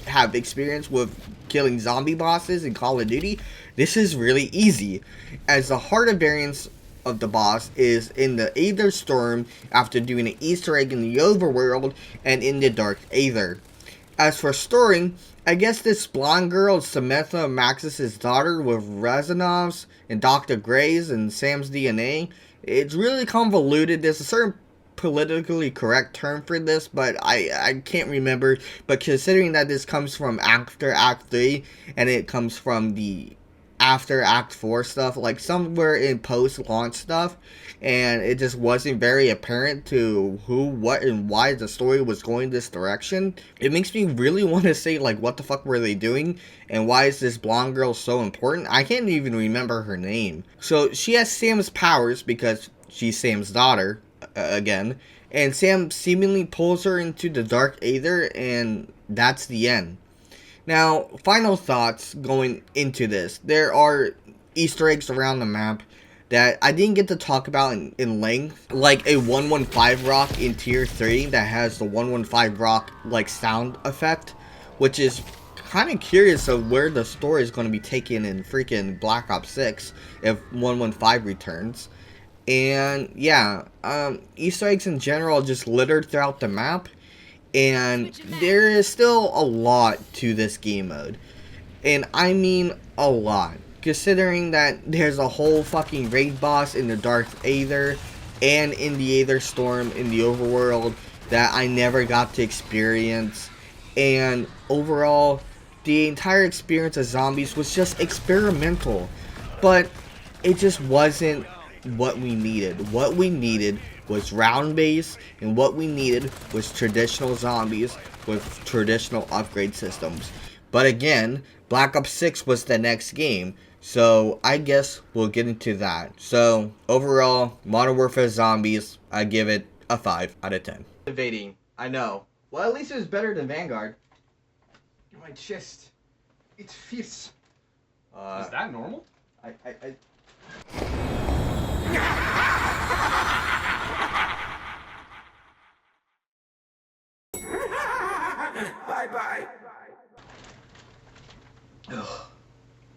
Speaker 2: have experience with killing zombie bosses in Call of Duty, this is really easy, as the harder variants of the boss is in the Aether Storm after doing an Easter egg in the overworld and in the Dark Aether. As for story, I guess this blonde girl is Samantha Maxis' daughter with Rezanov's and Dr. Gray's and Sam's DNA. It's really convoluted. There's a certain politically correct term for this, but I can't remember. But considering that this comes from after Act 3 and it comes from the after Act 4 stuff, like somewhere in post-launch stuff, and it just wasn't very apparent to who, what, and why the story was going this direction. It makes me really want to say, like, what the fuck were they doing, and why is this blonde girl so important? I can't even remember her name. So she has Sam's powers because she's Sam's daughter, again, and Sam seemingly pulls her into the Dark Aether, and that's the end. Now, final thoughts going into this. There are Easter eggs around the map that I didn't get to talk about in length, like a 115 rock in tier 3 that has the 115 rock like sound effect, which is kind of curious of where the story is going to be taken in freaking Black Ops 6 if 115 returns. And yeah, Easter eggs in general just littered throughout the map. And there is still a lot to this game mode. And I mean a lot. Considering that there's a whole fucking raid boss in the Dark Aether and in the Aether Storm in the overworld that I never got to experience. And overall, the entire experience of zombies was just experimental. But it just wasn't what we needed. What we needed was round base, and what we needed was traditional zombies with traditional upgrade systems. But again, Black Ops 6 was the next game, so I guess we'll get into that. So overall, Modern Warfare Zombies, I give it a 5 out of 10. Invading, I know. Well, at least it was better than Vanguard.
Speaker 18: my chest. It feels.
Speaker 15: Is that normal?
Speaker 18: Bye.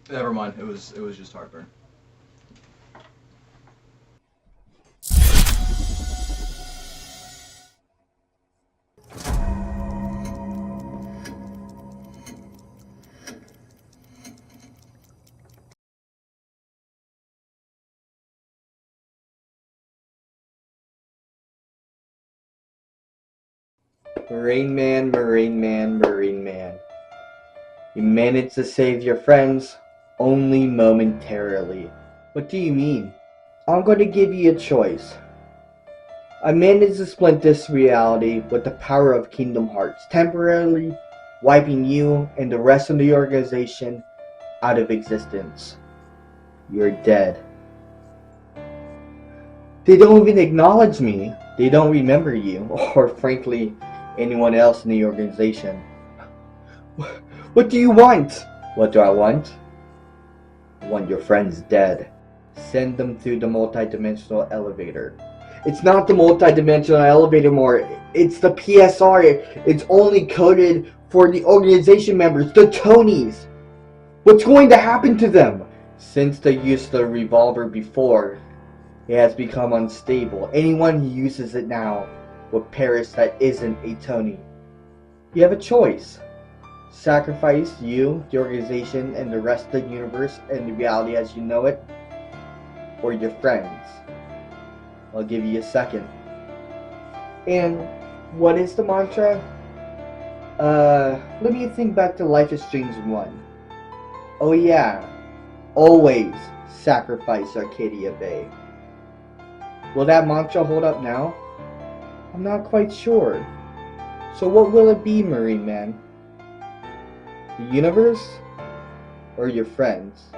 Speaker 18: Never mind. It was just heartburn.
Speaker 1: Marineman, Marineman, Marineman. You managed to save your friends only momentarily. What do you mean? I'm going to give you a choice. I managed to split this reality with the power of Kingdom Hearts, temporarily wiping you and the rest of the organization out of existence. You're dead. They don't even acknowledge me. They don't remember you, or frankly, anyone else in the organization. What do you want? What do I want? I want your friends dead. Send them through the multi-dimensional elevator. It's not the multi-dimensional elevator more. It's the PSR. It's only coded for the organization members, the Tonys. What's going to happen to them? Since they used the revolver before, it has become unstable. Anyone who uses it now will perish that isn't a Tony. You have a choice. Sacrifice you, the organization, and the rest of the universe and the reality as you know it, or your friends. I'll give you a second. And what is the mantra? Let me think back to Life is Strange 1. Oh yeah, always sacrifice Arcadia Bay. Will that mantra hold up now? I'm not quite sure. So what will it be, Marineman? The universe? Or your friends?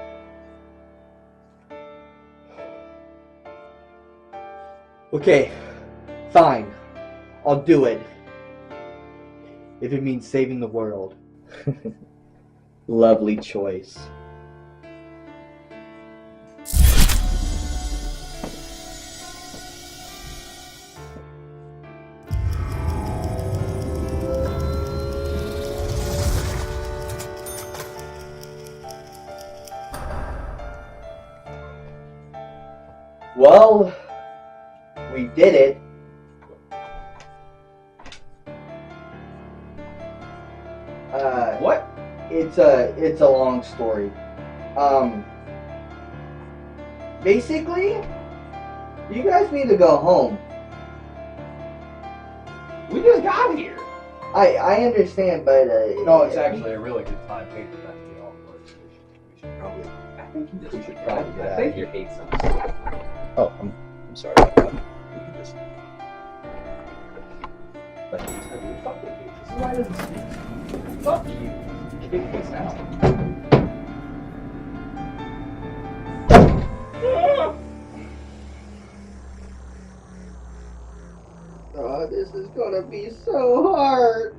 Speaker 1: Okay, fine. I'll do it. If it means saving the world. Lovely choice. Well, we did it.
Speaker 15: What?
Speaker 1: It's a long story. Basically, you guys need to go home.
Speaker 15: We just got here.
Speaker 1: I understand, but
Speaker 15: No, it's actually a really good time. Hey, the best day all works. We should probably. I think you just should probably get out. I think your hate sense.
Speaker 16: Oh, I'm sorry about that. We can just.
Speaker 15: But you fucking hate this. Why does it speak? Fuck you. Kick this out.
Speaker 1: Oh, this is gonna be so hard.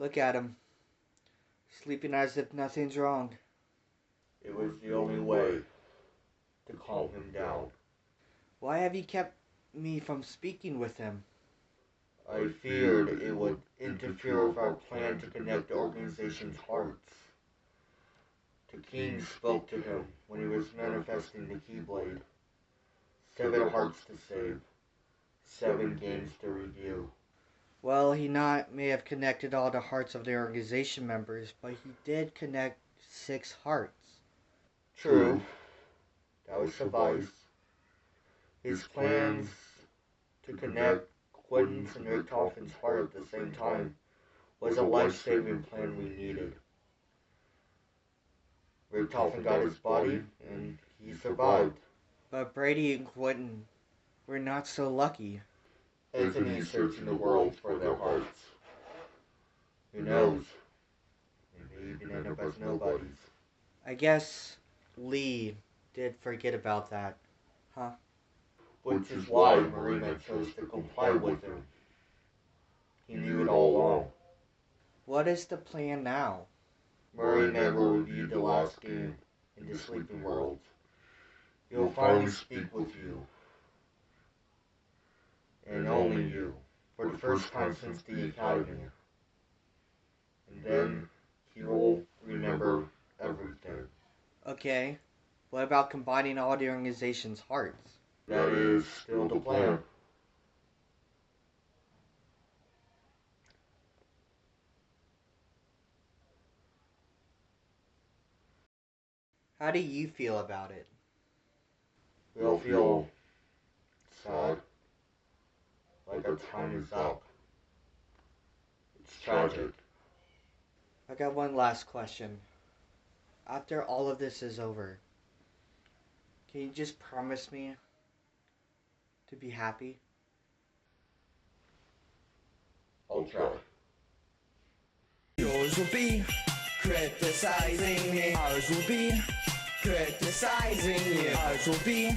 Speaker 1: Look at him. Sleeping as if nothing's wrong.
Speaker 14: It was the only way to calm him down.
Speaker 1: Why have you kept me from speaking with him?
Speaker 14: I feared it would interfere with our plan to connect the organization's hearts. The king spoke to him when he was manifesting the Keyblade. 7 hearts to save. 7 games to review.
Speaker 1: Well, he may have connected all the hearts of the organization members, but he did connect 6 hearts.
Speaker 14: True. That would suffice. His plans to connect Quentin's and Richtofen's heart at the same time was a life-saving plan we needed. Richtofen got his body, and he survived.
Speaker 1: But Brady and Quentin were not so lucky.
Speaker 14: Anthony is searching the world for their hearts. Who knows? They may even end up as nobodies.
Speaker 1: I guess Lee did forget about that, huh?
Speaker 14: Which is why Marineman chose to comply with him. He knew it all along.
Speaker 1: What is the plan now?
Speaker 14: Marineman will review the last game in the Sleeping World. He'll finally speak with you. And only you. For the first time since the Academy. And then he will remember everything.
Speaker 1: Okay, what about combining all the organization's hearts?
Speaker 14: That is still the plan.
Speaker 1: How do you feel about it?
Speaker 14: We'll feel sad. Like our time is up. It's tragic.
Speaker 1: I got one last question. After all of this is over, can you just promise me to be happy?
Speaker 14: I'll try.
Speaker 5: Yours will be criticizing me. Ours will be criticizing you. Ours will be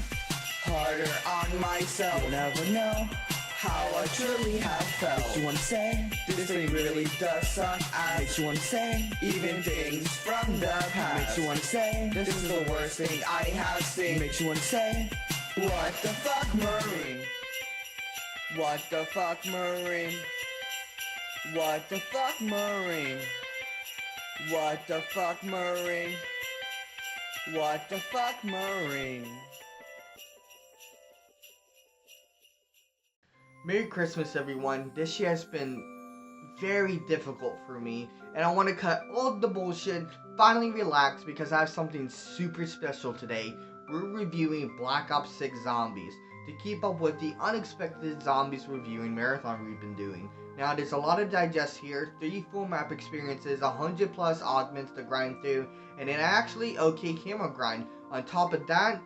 Speaker 5: harder on myself. You'll never know how I truly have felt. Makes you wanna say, this thing really does suck ass. Makes you wanna say, even things from the past. Makes you wanna say, this is the worst thing I have seen. Makes you wanna say, what the fuck, Marine? What the fuck, Marine? What the fuck, Marine? What the fuck, Marine? What the fuck, Marine?
Speaker 1: Merry Christmas, everyone. This year has been very difficult for me, and I want to cut all the bullshit, finally relax, because I have something super special today. We're reviewing Black Ops 6 Zombies to keep up with the unexpected zombies reviewing marathon we've been doing. Now, there's a lot to digest here, 3 full map experiences, 100 plus augments to grind through, and an actually okay camera grind. On top of that,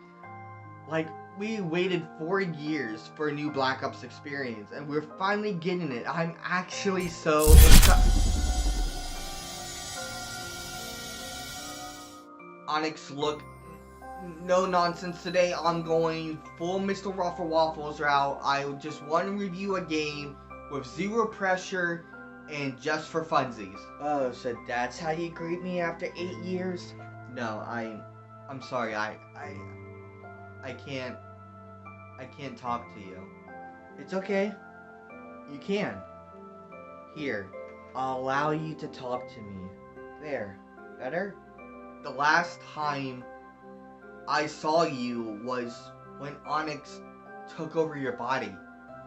Speaker 1: like, we waited 4 years for a new Black Ops experience, and we're finally getting it. I'm actually so excited. Onyx, look, no nonsense today. I'm going full Mr. Ruffle Waffles route. I just want to review a game with zero pressure and just for funsies. Oh, so that's how you greet me after 8 years? No, I'm sorry. I can't talk to you. It's okay. You can. Here, I'll allow you to talk to me. There. Better? The last time I saw you was when Onyx took over your body.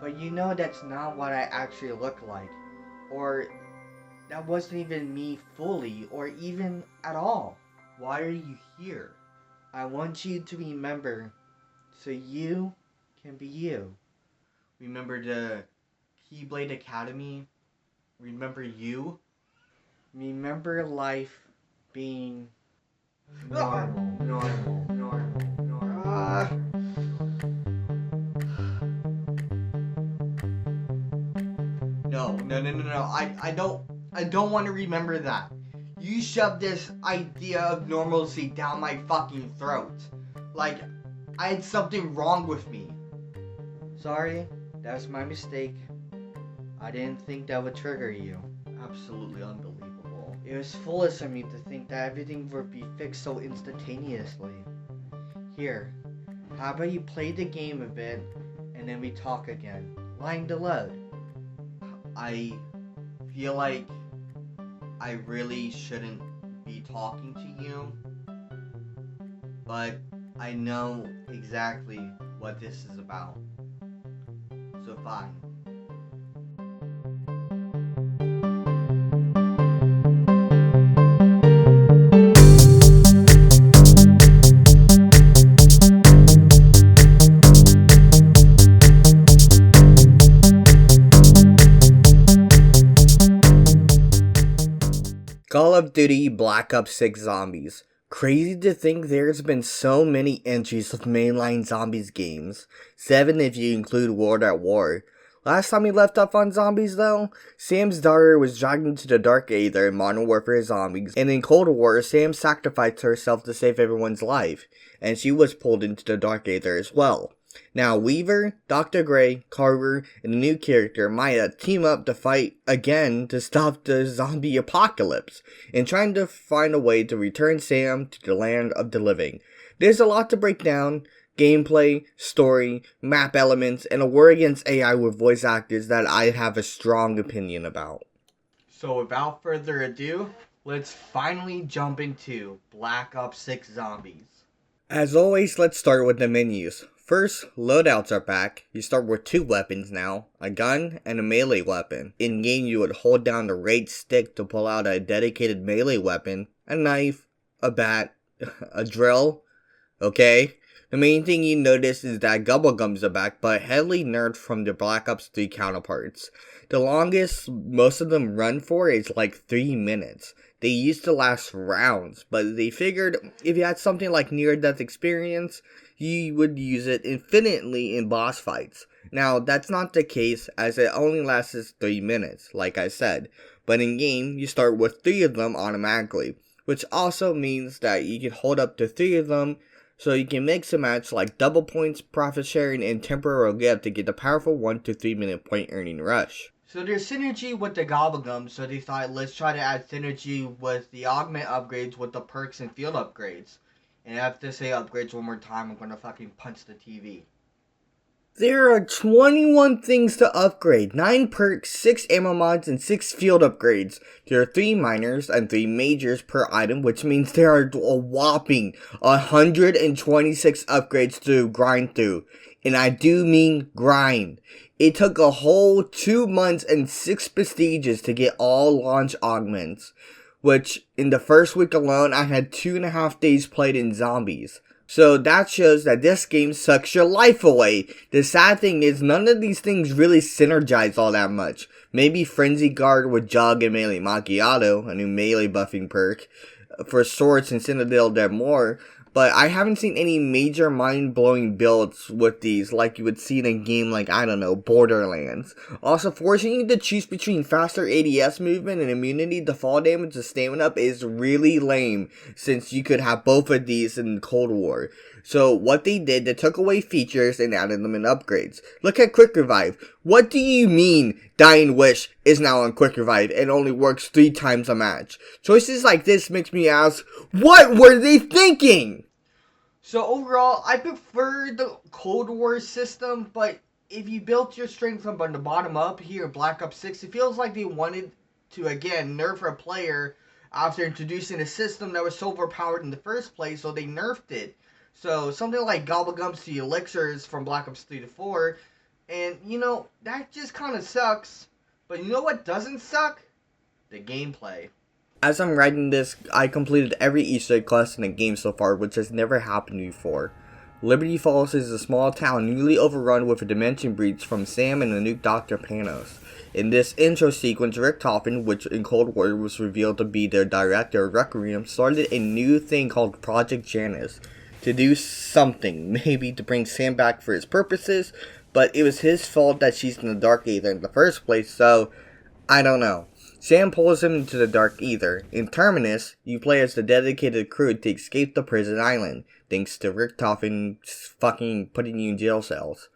Speaker 1: But you know that's not what I actually look like. Or that wasn't even me fully, or even at all. Why are you here? I want you to remember so you can be you. Remember the Keyblade Academy? Remember you? Remember life being normal. No. I don't want to remember that. You shoved this idea of normalcy down my fucking throat. Like I had something wrong with me. Sorry, that was my mistake. I didn't think that would trigger you. Absolutely unbelievable. It was foolish of me to think that everything would be fixed so instantaneously. Here, how about you play the game a bit, and then we talk again. Line to load. I feel like I really shouldn't be talking to you, but I know exactly what this is about. So fine.
Speaker 2: Call of Duty Black Ops 6 Zombies. Crazy to think there's been so many entries of mainline zombies games. 7 if you include World at War. Last time we left off on zombies though, Sam's daughter was dragged into the Dark Aether in Modern Warfare Zombies, and in Cold War, Sam sacrificed herself to save everyone's life, and she was pulled into the Dark Aether as well. Now Weaver, Dr. Gray, Carver, and the new character Maya team up to fight again to stop the zombie apocalypse, and trying to find a way to return Sam to the land of the living. There's a lot to break down. Gameplay, story, map elements, and a war against AI with voice actors that I have a strong opinion about. So without further ado, let's finally jump into Black Ops 6 Zombies. As always, let's start with the menus. First, loadouts are back. You start with 2 weapons now, a gun and a melee weapon. In game, you would hold down the right stick to pull out a dedicated melee weapon, a knife, a bat, a drill, okay? The main thing you notice is that Gubblegums are back, but heavily nerfed from the Black Ops 3 counterparts. The longest most of them run for is like 3 minutes. They used to last rounds, but they figured if you had something like near-death experience, you would use it infinitely in boss fights. Now, that's not the case, as it only lasts 3 minutes, like I said, but in game, you start with 3 of them automatically, which also means that you can hold up to 3 of them, so you can mix and match like double points, profit sharing, and temporary gift to get the powerful 1 to 3 minute point earning rush. So there's synergy with the Gobblegums, so they thought let's try to add synergy with the augment upgrades with the perks and field upgrades. And I have to say upgrades one more time, I'm gonna fucking punch the TV. There are 21 things to upgrade, 9 perks, 6 ammo mods, and 6 field upgrades. There are 3 minors and 3 majors per item, which means there are a whopping 126 upgrades to grind through. And I do mean grind. It took a whole 2 months and 6 prestiges to get all launch augments, which in the first week alone I had 2.5 days played in zombies. So that shows that this game sucks your life away. The sad thing is none of these things really synergize all that much. Maybe Frenzy Guard with Jug and Melee Macchiato, a new melee buffing perk, for Swords and Citadel Dead More. But I haven't seen any major mind-blowing builds with these like you would see in a game like, I don't know, Borderlands. Also, forcing you to choose between faster ADS movement and immunity to fall damage to stamina up is really lame, since you could have both of these in Cold War. So what they did, they took away features and added them in upgrades. Look at Quick Revive. What do you mean Dying Wish is now on Quick Revive and only works 3 times a match? Choices like this makes me ask, what were they thinking? So overall, I prefer the Cold War system, but if you built your strength from the bottom up here in Black Ops 6, it feels like they wanted to, again, nerf a player after introducing a system that was so overpowered in the first place, so they nerfed it. So something like Gobblegums to Elixirs from Black Ops 3 to 4, and you know, that just kind of sucks. But you know what doesn't suck? The gameplay. As I'm writing this, I completed every Easter egg quest in the game so far, which has never happened before. Liberty Falls is a small town newly overrun with a dimension breach from Sam and the new Dr. Panos. In this intro sequence, Rick Toppin, which in Cold War was revealed to be their director of Requiem, started a new thing called Project Janus. To do something, maybe to bring Sam back for his purposes, but it was his fault that she's in the Dark Aether in the first place, so I don't know. Sam pulls him into the Dark Aether. In Terminus, you play as the dedicated crew to escape the prison island, thanks to Rick Toppin fucking putting you in jail cells.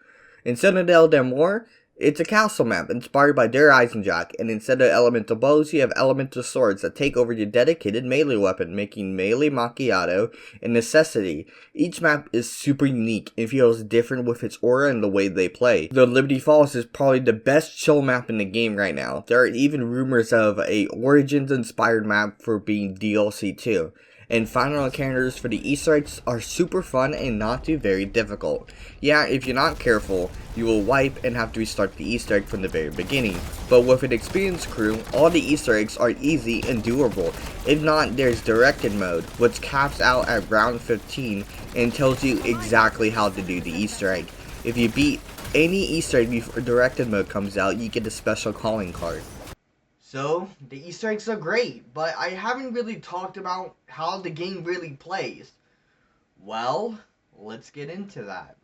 Speaker 2: In Citadel Dead More, it's a castle map inspired by Der Eisenjack, and instead of elemental bows, you have elemental swords that take over your dedicated melee weapon, making Melee Macchiato a necessity. Each map is super unique and feels different with its aura and the way they play. The Liberty Falls is probably the best chill map in the game right now. There are even rumors of a Origins-inspired map for being DLC too. And final encounters for the Easter eggs are super fun and not too very difficult. Yeah, if you're not careful, you will wipe and have to restart the Easter egg from the very beginning. But with an experienced crew, all the Easter eggs are easy and doable. If not, there's directed mode, which caps out at round 15 and tells you exactly how to do the Easter egg. If you beat any Easter egg before directed mode comes out, you get a special calling card.
Speaker 1: So, the Easter eggs are great, but I haven't really talked about how the game really plays. Well, let's get into that.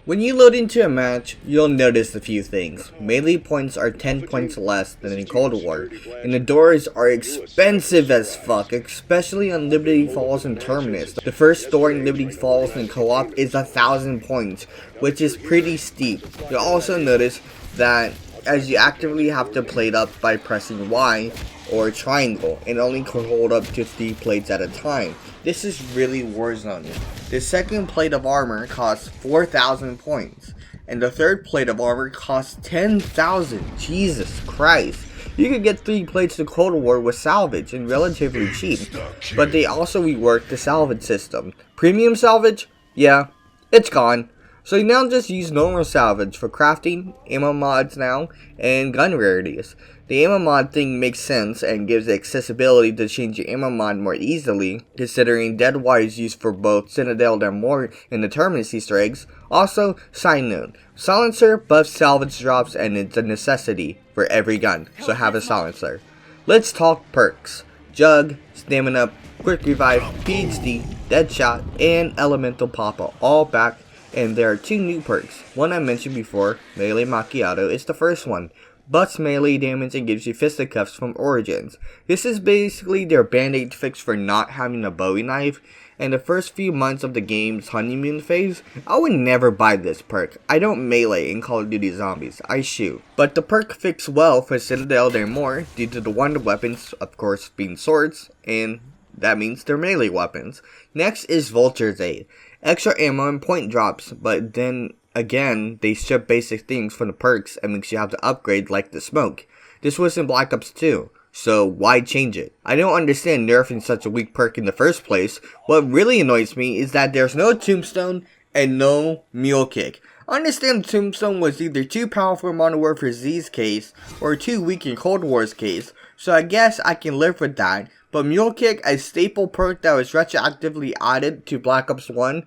Speaker 2: When you load into a match, you'll notice a few things. Melee points are 10 points less than in Cold War, and the doors are expensive as fuck, especially on Liberty Falls and Terminus. The first door in Liberty Falls in co-op is 1,000 points, which is pretty steep. You'll also notice that as you actively have to plate up by pressing Y or triangle, and only can hold up to 3 plates at a time. This is really Warzone. The second plate of armor costs 4,000 points, and the third plate of armor costs 10,000. Jesus Christ. You could get 3 plates of Cold War with salvage and relatively cheap, but they also reworked the salvage system. Premium salvage? Yeah, it's gone. So you now just use normal salvage for crafting, ammo mods now, and gun rarities. The ammo mod thing makes sense and gives accessibility to change your ammo mod more easily, considering dead wire is used for both Citadel and more in the Terminus Easter eggs. Also, side note, silencer buffs salvage drops and it's a necessity for every gun, so have a silencer. Let's talk perks. Jug, Stamina, Quick Revive, PhD, Deadshot, and Elemental Papa all back. And there are 2 new perks. One I mentioned before, Melee Macchiato, is the first one. Buffs melee damage and gives you fisticuffs from Origins. This is basically their band-aid fix for not having a Bowie knife. And the first few months of the game's honeymoon phase, I would never buy this perk. I don't melee in Call of Duty Zombies, I shoot. But the perk fits well for Citadel and more due to the wonder weapons, of course, being swords, and that means they're melee weapons. Next is Vulture's Aid. Extra ammo and point drops, but then again, they strip basic things from the perks and makes you have to upgrade like the smoke. This was in Black Ops 2, so why change it? I don't understand nerfing such a weak perk in the first place. What really annoys me is that there's no Tombstone and no Mule Kick. I understand Tombstone was either too powerful in Modern Warfare Z's case or too weak in Cold War's case, so I guess I can live with that. But Mule Kick, a staple perk that was retroactively added to Black Ops 1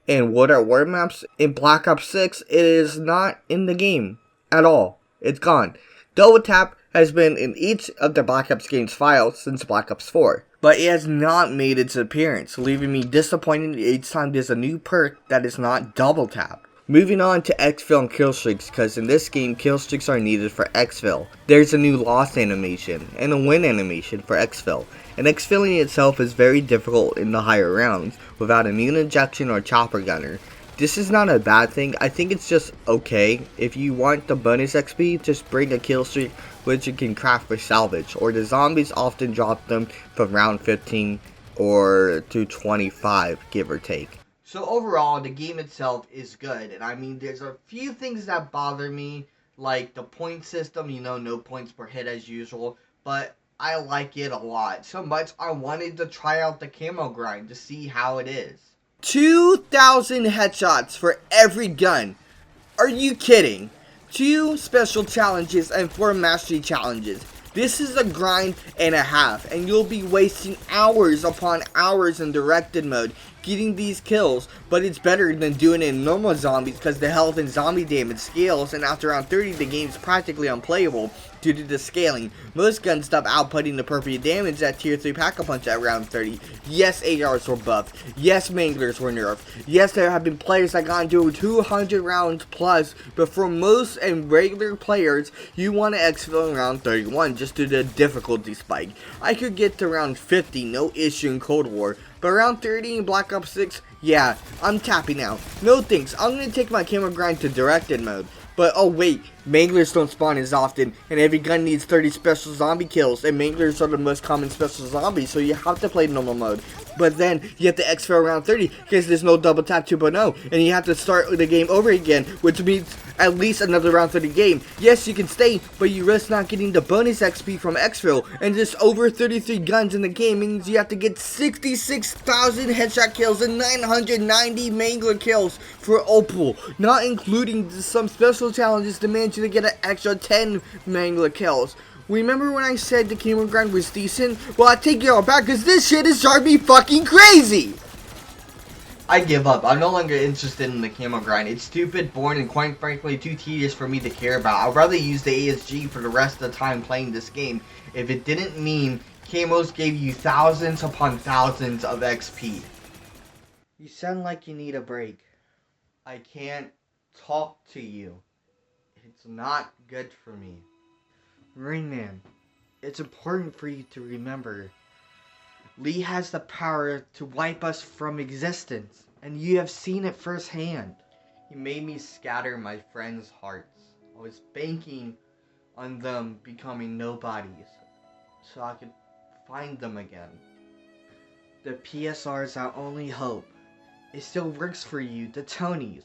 Speaker 2: and World at War maps in Black Ops 6, it is not in the game at all. It's gone. Double Tap has been in each of the Black Ops games files since Black Ops 4, but it has not made its appearance, leaving me disappointed each time there's a new perk that is not Double Tap. Moving on to exfil and killstreaks, because in this game killstreaks are needed for exfil. There's a new lost animation and a win animation for exfil, and exfilling itself is very difficult in the higher rounds without a mune injection or chopper gunner. This is not a bad thing, I think it's just okay. If you want the bonus XP, just bring a killstreak which you can craft for salvage, or the zombies often drop them from round 15 or to 25, give or take.
Speaker 1: So overall, the game itself is good, and I mean, there's a few things that bother me, like the point system, you know, no points per hit as usual, but I like it a lot. So much, I wanted to try out the camo grind to see how it is.
Speaker 2: 2,000 headshots for every gun. Are you kidding? 2 special challenges and 4 mastery challenges. This is a grind and a half, and you'll be wasting hours upon hours in directed mode getting these kills, but it's better than doing it in normal zombies because the health and zombie damage scales, and after round 30 the game's practically unplayable due to the scaling. Most guns stop outputting the perfect damage at tier 3 pack-a-punch at round 30. Yes, ARs were buffed. Yes, manglers were nerfed. Yes, there have been players that got into 200 rounds plus, but for most and regular players, you want to exfil in round 31 just due to the difficulty spike. I could get to round 50, no issue in Cold War, but around 30 in Black Ops 6, yeah, I'm tapping out. No thanks, I'm going to take my camera grind to directed mode. But oh wait, manglers don't spawn as often, and every gun needs 30 special zombie kills, and manglers are the most common special zombies, so you have to play normal mode. But then, you have to exfil around 30, because there's no double tap 2.0, and you have to start the game over again, which means at least another round 30 game. Yes, you can stay, but you risk not getting the bonus XP from exfil, and just over 33 guns in the game means you have to get 66,000 headshot kills and 990 mangler kills for Opal, not including some special challenges demand you to get an extra 10 mangler kills. Remember when I said the camo grind was decent? Well, I take it all back because this shit is driving me fucking crazy! I give up. I'm no longer interested in the camo grind. It's stupid, boring, and quite frankly too tedious for me to care about. I'd rather use the ASG for the rest of the time playing this game if it didn't mean camos gave you thousands upon thousands of XP.
Speaker 1: You sound like you need a break.
Speaker 2: I can't talk to you. It's not good for me.
Speaker 1: Marineman, it's important for you to remember. Lee has the power to wipe us from existence, and you have seen it firsthand.
Speaker 2: He made me scatter my friends' hearts. I was banking on them becoming nobodies, so I could find them again.
Speaker 1: The PSR is our only hope. It still works for you, the Tonys.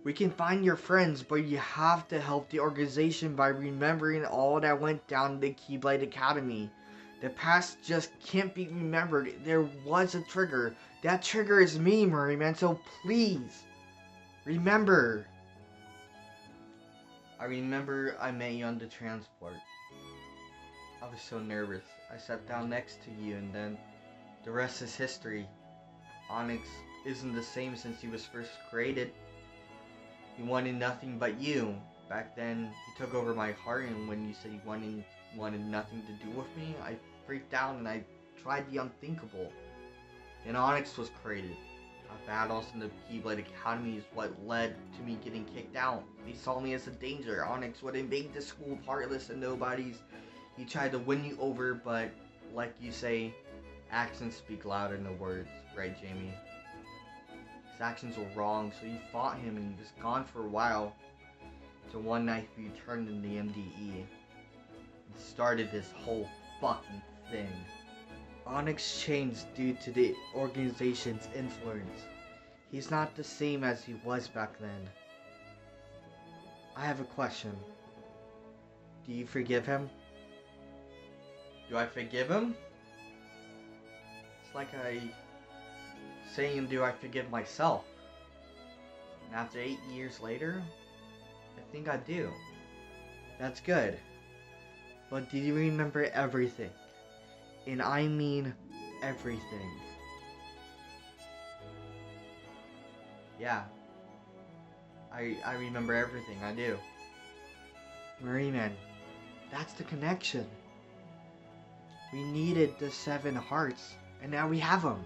Speaker 1: We can find your friends, but you have to help the organization by remembering all that went down in the Keyblade Academy. The past just can't be remembered. There was a trigger. That trigger is me, Marineman, so please, remember.
Speaker 2: I remember I met you on the transport. I was so nervous. I sat down next to you, and then the rest is history. Onyx isn't the same since he was first created. He wanted nothing but you. Back then, he took over my heart, and when you said he wanted nothing to do with me, I freaked out and I tried the unthinkable. Then Onyx was created. Our battles in the Keyblade Academy is what led to me getting kicked out. They saw me as a danger. Onyx would invade the school of heartless and nobodies. He tried to win you over, but like you say, actions speak louder than words, right, Jamie? His actions were wrong, so you fought him and he was gone for a while. So one night you turned in the MDE and started this whole fucking thing.
Speaker 1: Onyx changed due to the organization's influence. He's not the same as he was back then. I have a question. Do you forgive him?
Speaker 2: Do I forgive him? It's like saying, do I forgive myself? And after 8 years later, I think I do.
Speaker 1: That's good. But do you remember everything? And I mean everything.
Speaker 2: Yeah. I remember everything, I do.
Speaker 1: Marineman, that's the connection. We needed the 7 hearts, and now we have them.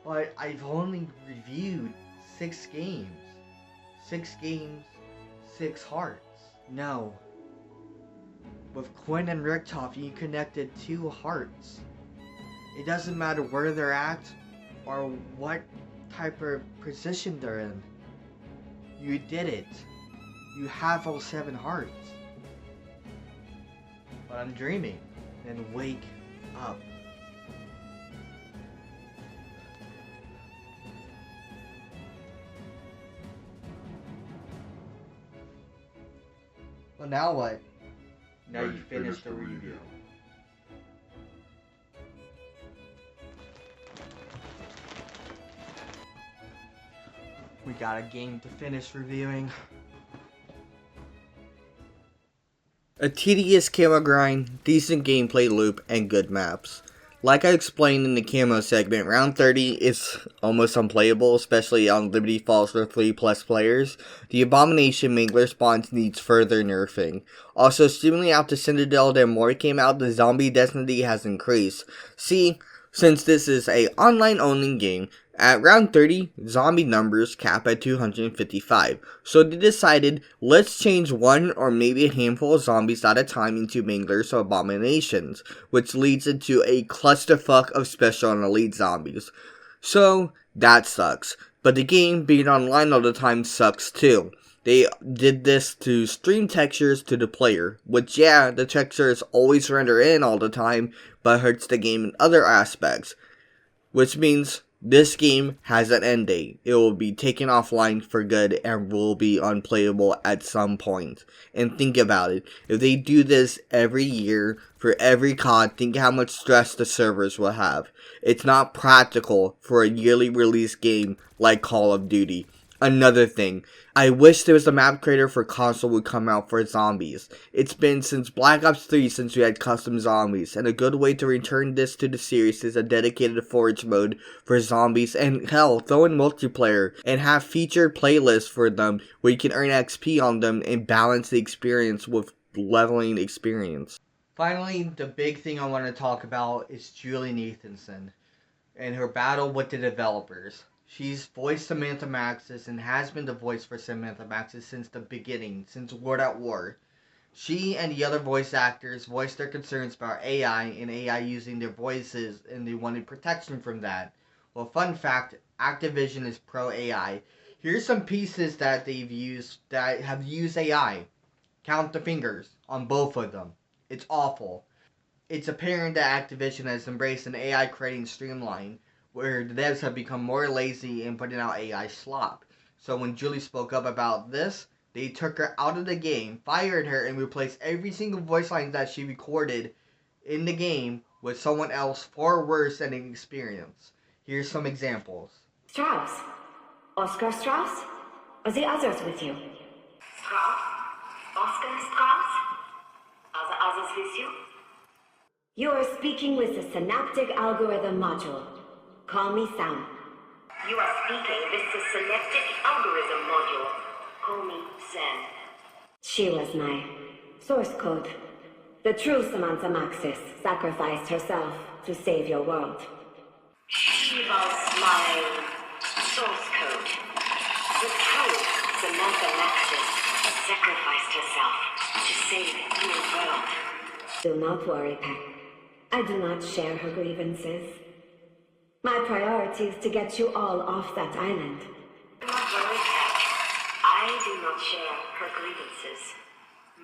Speaker 2: But I've only reviewed 6 games. 6 games, 6 hearts.
Speaker 1: No. With Quinn and Richtoff, you connected 2 hearts. It doesn't matter where they're at, or what type of position they're in. You did it. You have all 7 hearts.
Speaker 2: But I'm dreaming.
Speaker 1: Then wake up.
Speaker 2: Well, now what? Now you finished the review.
Speaker 1: We got a game to finish reviewing.
Speaker 2: A tedious camo grind, decent gameplay loop, and good maps. Like I explained in the camo segment, round 30 is almost unplayable, especially on Liberty Falls for 3+ players. The Abomination Mangler spawns needs further nerfing. Also, seemingly after Citadel Del More came out, the zombie density has increased. See, since this is a online only game, at round 30, zombie numbers cap at 255, so they decided, let's change one or maybe a handful of zombies at a time into Manglers or Abominations, which leads into a clusterfuck of special and elite zombies. So, that sucks, but the game being online all the time sucks too. They did this to stream textures to the player, which yeah, the textures always render in all the time, but hurts the game in other aspects, which means this game has an end date. It will be taken offline for good and will be unplayable at some point. And think about it. If they do this every year for every COD, think how much stress the servers will have. It's not practical for a yearly release game like Call of Duty. Another thing, I wish there was a map creator for console would come out for zombies. It's been since Black Ops 3 since we had custom zombies, and a good way to return this to the series is a dedicated forage mode for zombies, and hell, throw in multiplayer, and have featured playlists for them where you can earn XP on them and balance the experience with leveling experience.
Speaker 1: Finally, the big thing I want to talk about is Julie Nathanson and her battle with the developers. She's voiced Samantha Maxis and has been the voice for Samantha Maxis since the beginning, since World at War. She and the other voice actors voiced their concerns about AI and AI using their voices, and they wanted protection from that. Well, fun fact, Activision is pro AI. Here's some pieces that they've used that have used AI. Count the fingers on both of them. It's awful. It's apparent that Activision has embraced an AI creating streamline where the devs have become more lazy in putting out AI slop. So when Julie spoke up about this, they took her out of the game, fired her, and replaced every single voice line that she recorded in the game with someone else far worse and inexperienced. Here's some examples.
Speaker 19: Strauss? Oscar Strauss? Or the others with you?
Speaker 20: Strauss? Oscar Strauss? Are the others with you?
Speaker 19: You are speaking with the Synaptic Algorithm Module. Call me Sam.
Speaker 20: You are speaking with the Synaptic Algorithm Module. Call me Sam.
Speaker 19: She was my source code. The true Samantha Maxis sacrificed herself to save your world.
Speaker 20: She was my source code. The true Samantha Maxis sacrificed herself to save your world.
Speaker 19: Do not worry, Peck. I do not share her grievances. My priority is to get you all off that island.
Speaker 20: Do not worry, Peck. I do not share her grievances.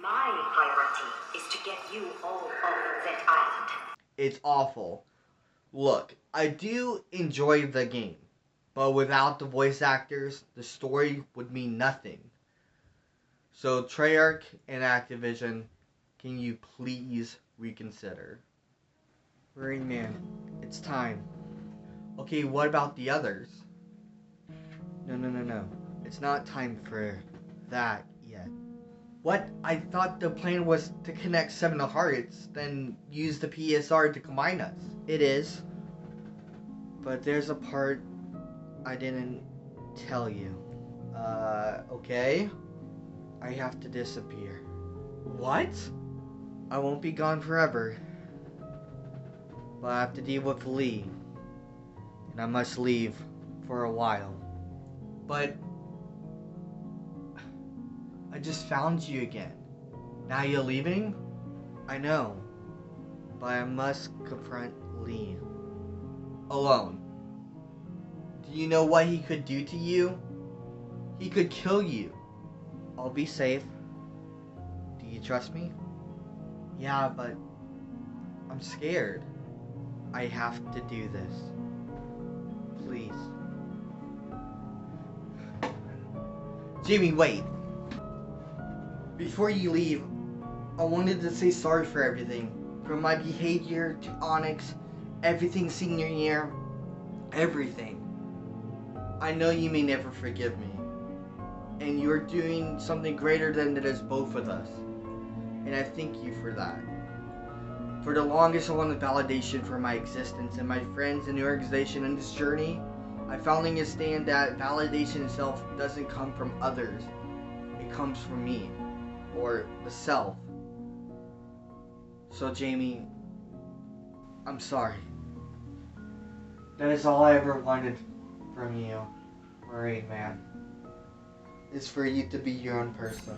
Speaker 20: My priority is to get you all off that island.
Speaker 1: It's awful. Look, I do enjoy the game, but without the voice actors, the story would mean nothing. So Treyarch and Activision, can you please reconsider? Marineman, it's time. Okay, what about the others? No. It's not time for that yet. What? I thought the plan was to connect 7 of Hearts, then use the PSR to combine us. It is. But there's a part I didn't tell you. Okay? I have to disappear. What? I won't be gone forever. But I have to deal with Lee. And I must leave for a while. But I just found you again. Now you're leaving? I know. But I must confront Lee. Alone. Do you know what he could do to you? He could kill you. I'll be safe. Do you trust me? Yeah, but I'm scared. I have to do this. Please. Jimmy, wait. Before you leave, I wanted to say sorry for everything. From my behavior to Onyx, everything senior year, everything. I know you may never forgive me. And you're doing something greater than that is both of us. And I thank you for that. For the longest, I wanted validation for my existence and my friends and the organization in this journey. I finally understand that validation itself doesn't come from others. It comes from me. Or the self. So Jamie, I'm sorry. That is all I ever wanted from you, Marineman. Is for you to be your own person.